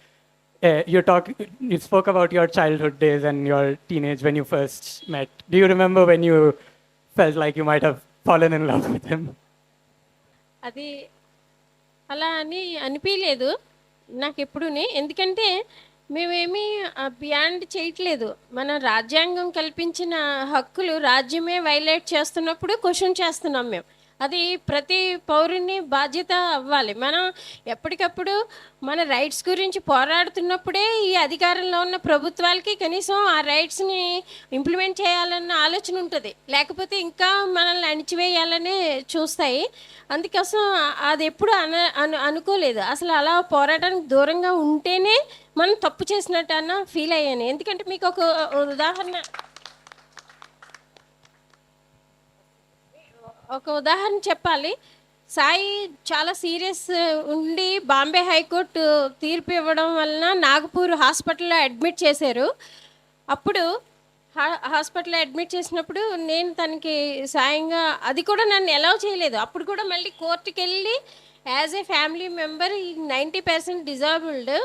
You spoke about your childhood days and your teenage when you first met. Do you remember when you felt like you might have fallen in love with him? అది అలా అని అనిపించలేదు నాకు ఎప్పుడూనే. ఎందుకంటే మేమేమీ beyond చేయట్లేదు. మన రాజ్యాంగం కల్పించిన హక్కులు రాజ్యమే వైలేట్ చేస్తున్నప్పుడు క్వశ్చన్ చేస్తున్నాం మేము. అది ప్రతి పౌరుని బాధ్యత అవ్వాలి. మనం ఎప్పటికప్పుడు మన రైట్స్ గురించి పోరాడుతున్నప్పుడే ఈ అధికారంలో ఉన్న ప్రభుత్వాలకి కనీసం ఆ రైట్స్ని ఇంప్లిమెంట్ చేయాలన్న ఆలోచన ఉంటుంది. లేకపోతే ఇంకా మనల్ని అణిచివేయాలని చూస్తాయి. అందుకోసం అది ఎప్పుడు అనుకోలేదు. అసలు అలా పోరాటానికి దూరంగా ఉంటేనే మనం తప్పు చేసినట్టు అన్న ఫీల్ అయ్యాను. ఎందుకంటే మీకు ఒక ఉదాహరణ చెప్పాలి. సాయి చాలా సీరియస్ ఉండి బాంబే హైకోర్టు తీర్పు ఇవ్వడం వలన నాగపూర్ హాస్పిటల్లో అడ్మిట్ చేశారు. అప్పుడు హాస్పిటల్లో అడ్మిట్ చేసినప్పుడు నేను తనకి సాయంగా, అది కూడా నన్ను అలౌ చేయలేదు. అప్పుడు కూడా మళ్ళీ కోర్టుకి వెళ్ళి యాజ్ ఏ ఫ్యామిలీ మెంబర్ 90% డిజాబుల్డ్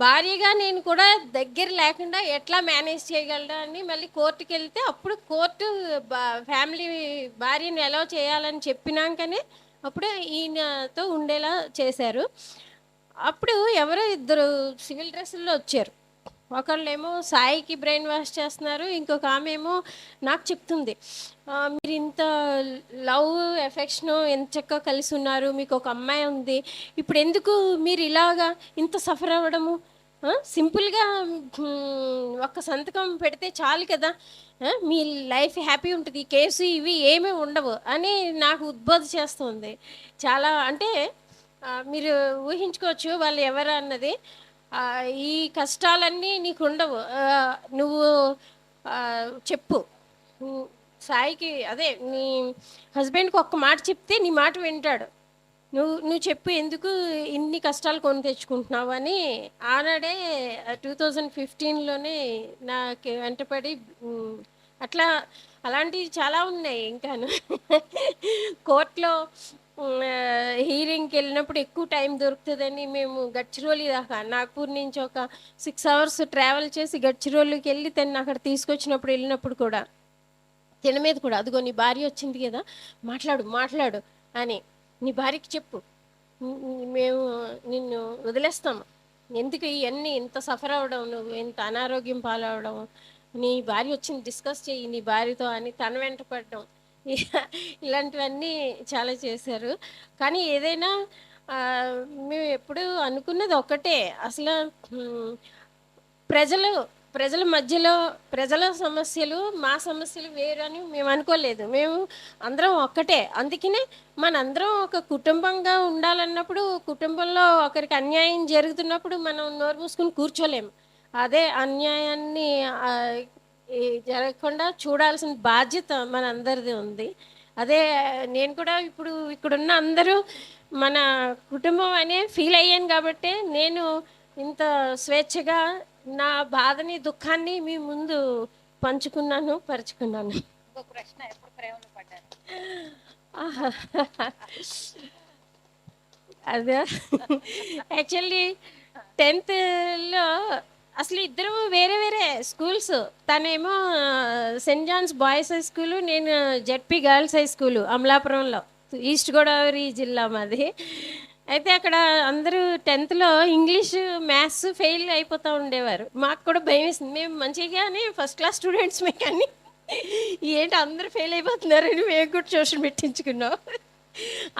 భారీగా నేను కూడా దగ్గర లేకుండా ఎట్లా మేనేజ్ చేయగలరా అని మళ్ళీ కోర్టుకి వెళ్తే అప్పుడు కోర్టు ఫ్యామిలీ భార్యను ఎలా చేయాలని చెప్పినాకనే అప్పుడు ఈయనతో ఉండేలా చేశారు. అప్పుడు ఎవరో ఇద్దరు సివిల్ డ్రెస్సుల్లో వచ్చారు. ఒకళ్ళేమో సాయికి బ్రెయిన్ వాష్ చేస్తున్నారు, ఇంకొక ఆమె ఏమో నాకు చెప్తుంది, మీరు ఇంత లవ్ ఎఫెక్షను ఎంత చక్కగా కలిసి ఉన్నారు, మీకు ఒక అమ్మాయి ఉంది, ఇప్పుడు ఎందుకు మీరు ఇలాగా ఇంత సఫర్ అవ్వడము, సింపుల్గా ఒక్క సంతకం పెడితే చాలు కదా, మీ లైఫ్ హ్యాపీ ఉంటుంది, కేసు ఇవి ఏమీ ఉండవు అని నాకు ఉద్బోధ చేస్తుంది. చాలా అంటే మీరు ఊహించుకోవచ్చు వాళ్ళు ఎవరు అన్నది. ఈ కష్టాలన్నీ నీకు ఉండవు, నువ్వు చెప్పు సాయికి, అదే నీ హస్బెండ్కి ఒక్క మాట చెప్తే నీ మాట వింటాడు, నువ్వు చెప్పు ఎందుకు ఇన్ని కష్టాలు కొని తెచ్చుకుంటున్నావు అని ఆనాడే 2015లోనే నాకు వెంటపడి అట్లా అలాంటివి చాలా ఉన్నాయి. ఇంకాను కోర్టులో హీరింగ్కి వెళ్ళినప్పుడు ఎక్కువ టైం దొరుకుతుందని మేము గడ్చిరోలి దాకా, నాగ్పూర్ నుంచి ఒక 6 hours ట్రావెల్ చేసి గడ్చిరోలికి వెళ్ళి తను అక్కడ తీసుకొచ్చినప్పుడు వెళ్ళినప్పుడు కూడా తిన మీద కూడా, అదిగో నీ భార్య వచ్చింది కదా, మాట్లాడు అని, నీ భార్యకి చెప్పు, మేము నిన్ను వదిలేస్తాము, ఎందుకు ఇవన్నీ ఇంత సఫర్ అవ్వడం, నువ్వు ఇంత అనారోగ్యం పాలవడం, నీ భార్య వచ్చింది డిస్కస్ చెయ్యి నీ భార్యతో అని తన వెంట పడడం, ఇలాంటివన్నీ చాలా చేశారు. కానీ ఏదైనా మేము ఎప్పుడు అనుకున్నది ఒకటే, అసలు ప్రజల మధ్యలో ప్రజల సమస్యలు మా సమస్యలు వేరు అని మేము అనుకోలేదు. మేము అందరం ఒక్కటే. అందుకనే మనందరం ఒక కుటుంబంగా ఉండాలన్నప్పుడు, కుటుంబంలో ఒకరికి అన్యాయం జరుగుతున్నప్పుడు మనం నోరు మూసుకుని కూర్చోలేము. అదే అన్యాయాన్ని ఈ జరగకుండా చూడాల్సిన బాధ్యత మనందరిది ఉంది. అదే నేను కూడా ఇప్పుడు ఇక్కడున్న అందరూ మన కుటుంబం అనే ఫీల్ అయ్యాను కాబట్టి నేను ఇంత స్వేచ్ఛగా నా బాధని దుఃఖాన్ని మీ ముందు పరుచుకున్నాను. అదే యాక్చువల్లీ 10th అసలు ఇద్దరు వేరే వేరే స్కూల్స్. తనేమో Saint John's boys high school, నేను జెడ్పీ గర్ల్స్ హై స్కూలు అమలాపురంలో, ఈస్ట్ గోదావరి జిల్లా మాది. అయితే అక్కడ అందరూ 10th ఇంగ్లీష్ మ్యాథ్స్ ఫెయిల్ అయిపోతూ ఉండేవారు. మాకు కూడా భయం వేసింది. మేము మంచిగానే ఫస్ట్ క్లాస్ స్టూడెంట్స్మే, కానీ ఏంటి అందరూ ఫెయిల్ అయిపోతున్నారని మేము కూడా ట్యూషన్ పెట్టించుకున్నాం.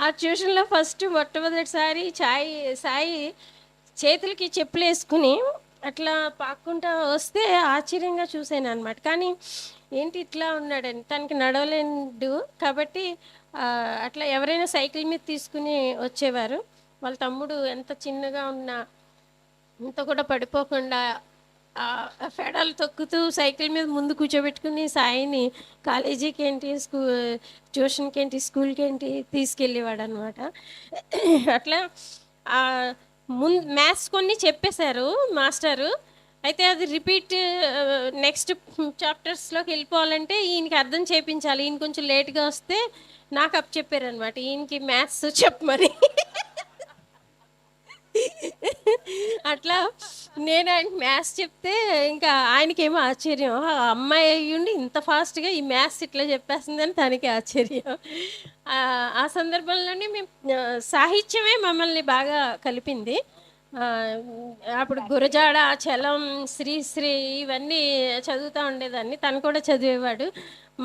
ఆ ట్యూషన్లో మొట్టమొదటిసారి సాయి చేతులకి చెప్పులు వేసుకుని అట్లా పాక్కుంటా వస్తే ఆశ్చర్యంగా చూశాను అనమాట. కానీ ఏంటి ఇట్లా ఉన్నాడని, తనకి నడవలేడు కాబట్టి అట్లా ఎవరైనా సైకిల్ మీద తీసుకుని వచ్చేవారు. వాళ్ళ తమ్ముడు ఎంత చిన్నగా ఉన్నా ఇంత కూడా పడిపోకుండా ఫెడల్ తొక్కుతూ సైకిల్ మీద ముందు కూర్చోబెట్టుకుని సాయిని కాలేజీకి ఏంటి, ట్యూషన్కి ఏంటి, స్కూల్కి ఏంటి తీసుకెళ్ళేవాడు అనమాట. అట్లా మ్యాథ్స్ కొన్ని చెప్పేశారు మాస్టరు. అయితే అది రిపీట్ నెక్స్ట్ చాప్టర్స్లోకి వెళ్ళిపోవాలంటే ఈయనకి అర్థం చేయించాలి. ఈయన కొంచెం లేట్గా వస్తే నాకు అప్ చెప్పారనమాట, ఈయనకి మ్యాథ్స్ చెప్పమని. అట్లా నేను ఆయనకి మ్యాథ్స్ చెప్తే ఇంకా ఆయనకేమో ఆశ్చర్యం, అమ్మాయి అయ్యుండి ఇంత ఫాస్ట్గా ఈ మ్యాథ్స్ ఇట్లా చెప్పేస్తుందని తనకి ఆశ్చర్యం. ఆ సందర్భంలోనే మేము సాహిత్యమే మమ్మల్ని బాగా కలిపింది. అప్పుడు గురజాడ, చలం, శ్రీశ్రీ ఇవన్నీ చదువుతూ ఉండేదాన్ని. తను కూడా చదివేవాడు.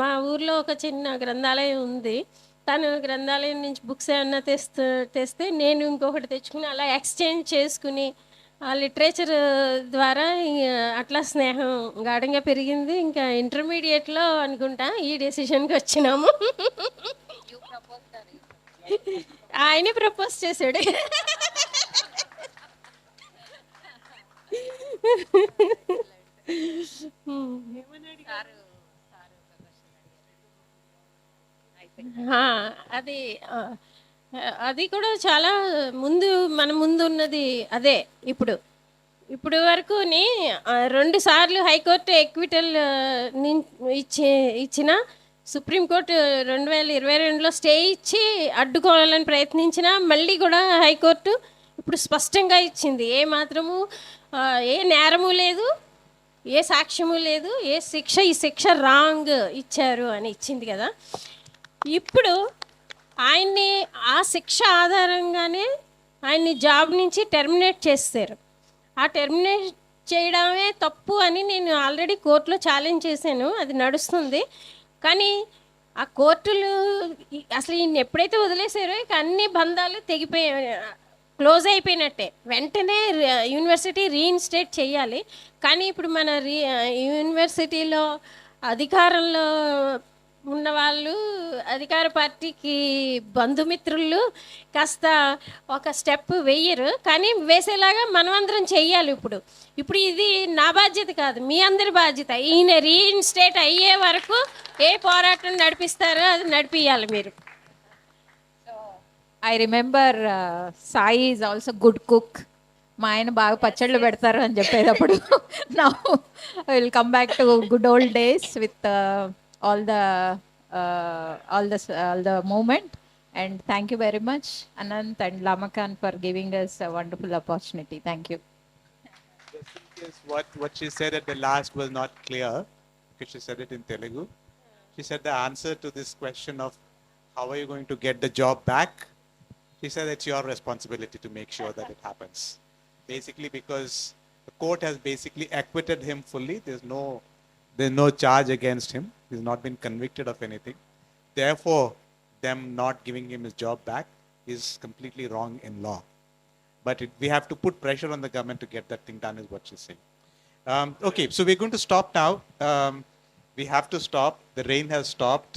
మా ఊర్లో ఒక చిన్న గ్రంథాలయం ఉంది. తను గ్రంథాలయం నుంచి బుక్స్ ఏమన్నా తెస్తే నేను ఇంకొకటి తెచ్చుకుని అలా ఎక్స్చేంజ్ చేసుకుని ఆ లిటరేచర్ ద్వారా అట్లా స్నేహం గాఢంగా పెరిగింది. ఇంకా ఇంటర్మీడియట్లో అనుకుంటా ఈ డెసిషన్కి వచ్చినాము. ఆయనే ప్రపోజ్ చేశాడు. అది అది కూడా చాలా మన ముందు ఉన్నది అదే. ఇప్పుడు వరకుని 2 సార్లు హైకోర్టు ఎక్విటల్ ఇచ్చిన, సుప్రీంకోర్టు 2022లో స్టే ఇచ్చి అడ్డుకోవాలని ప్రయత్నించిన, మళ్ళీ కూడా హైకోర్టు ఇప్పుడు స్పష్టంగా ఇచ్చింది. ఏ మాత్రము ఏ నేరము లేదు, ఏ సాక్ష్యము లేదు, ఈ శిక్ష రాంగ్ ఇచ్చారు అని ఇచ్చింది కదా. ఇప్పుడు ఆయన్ని ఆ శిక్ష ఆధారంగానే ఆయన్ని జాబ్ నుంచి టెర్మినేట్ చేస్తారు. ఆ టెర్మినేట్ చేయడమే తప్పు అని నేను ఆల్రెడీ కోర్టులో ఛాలెంజ్ చేశాను. అది నడుస్తుంది. కానీ ఆ కోర్టులు అసలు ఈయన్ని ఎప్పుడైతే వదిలేశారో ఇక అన్ని బంధాలు క్లోజ్ అయిపోయినట్టే. వెంటనే యూనివర్సిటీ రీఇన్స్టేట్ చేయాలి. కానీ ఇప్పుడు మన యూనివర్సిటీలో అధికారంలో ఉన్నవాళ్ళు, అధికార పార్టీకి బంధుమిత్రులు కాస్త ఒక స్టెప్ వెయ్యరు, కానీ వేసేలాగా మనమందరం చెయ్యాలి. ఇప్పుడు ఇది నా బాధ్యత కాదు, మీ అందరి బాధ్యత. ఈయన రీఇన్స్టేట్ అయ్యే వరకు ఏ పోరాటం నడిపిస్తారో అది నడిపియాలి మీరు. I remember Sai is also good cook. మా ఆయన బాగా పచ్చళ్ళు పెడతారు అని చెప్పేటప్పుడు now I will come back to good old days with all the moment, and thank you very much Anant and Lamakaan for giving us a wonderful opportunity. Thank you. Yes, what she said at the last was not clear because she said it in Telugu. She said the answer to this question of how are you going to get the job back, she said it's your responsibility to make sure that it happens. Basically because the court has basically acquitted him fully. There's no charge against him. He's not been convicted of anything. Therefore, them not giving him his job back is completely wrong in law. But we have to put pressure on the government to get that thing done, is what she's saying. Okay, so we're going to stop now. We have to stop. The rain has stopped.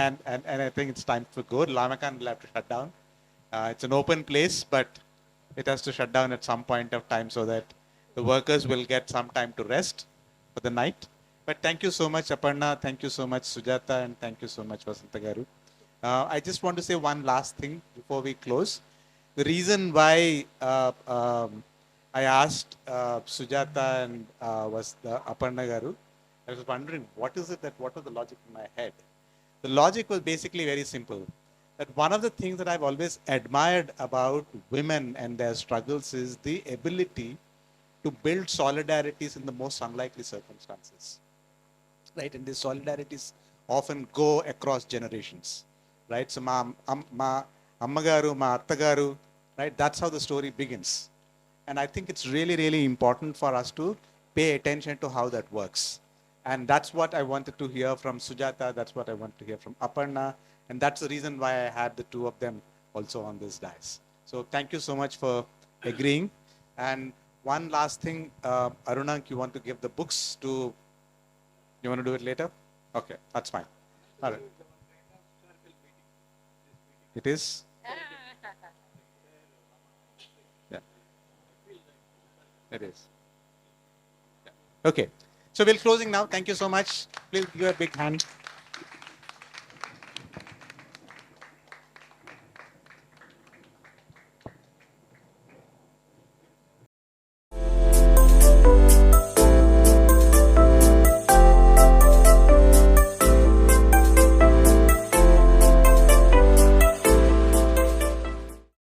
And I think it's time for good. Lamakaan will have to shut down. It's an open place, but it has to shut down at some point of time so that the workers will get some time to rest for the night. But thank you so much, Aparna. Thank you so much, Sujatha, and thank you so much, Vasanta Garu. I just want to say one last thing before we close. The reason why I asked Sujatha and was the Aparna Garu, I was wondering what was the logic in my head. The logic was basically very simple. That one of the things that I've always admired about women and their struggles is the ability to build solidarities in the most unlikely circumstances. Right? And these solidarities often go across generations. Right? So ma ammagaru, ma attagaru, right? That's how the story begins. And I think it's really, really important for us to pay attention to how that works. And that's what I wanted to hear from Sujatha. That's what I want to hear from Aparna. And that's the reason why I had the two of them also on this dais. So thank you so much for agreeing. And one last thing, Arunank, you want to give the books to, you want to do it later? Okay, that's fine. All right. It is? Yeah. It is. Yeah. Okay. So we're closing now. Thank you so much. Please give a big hand.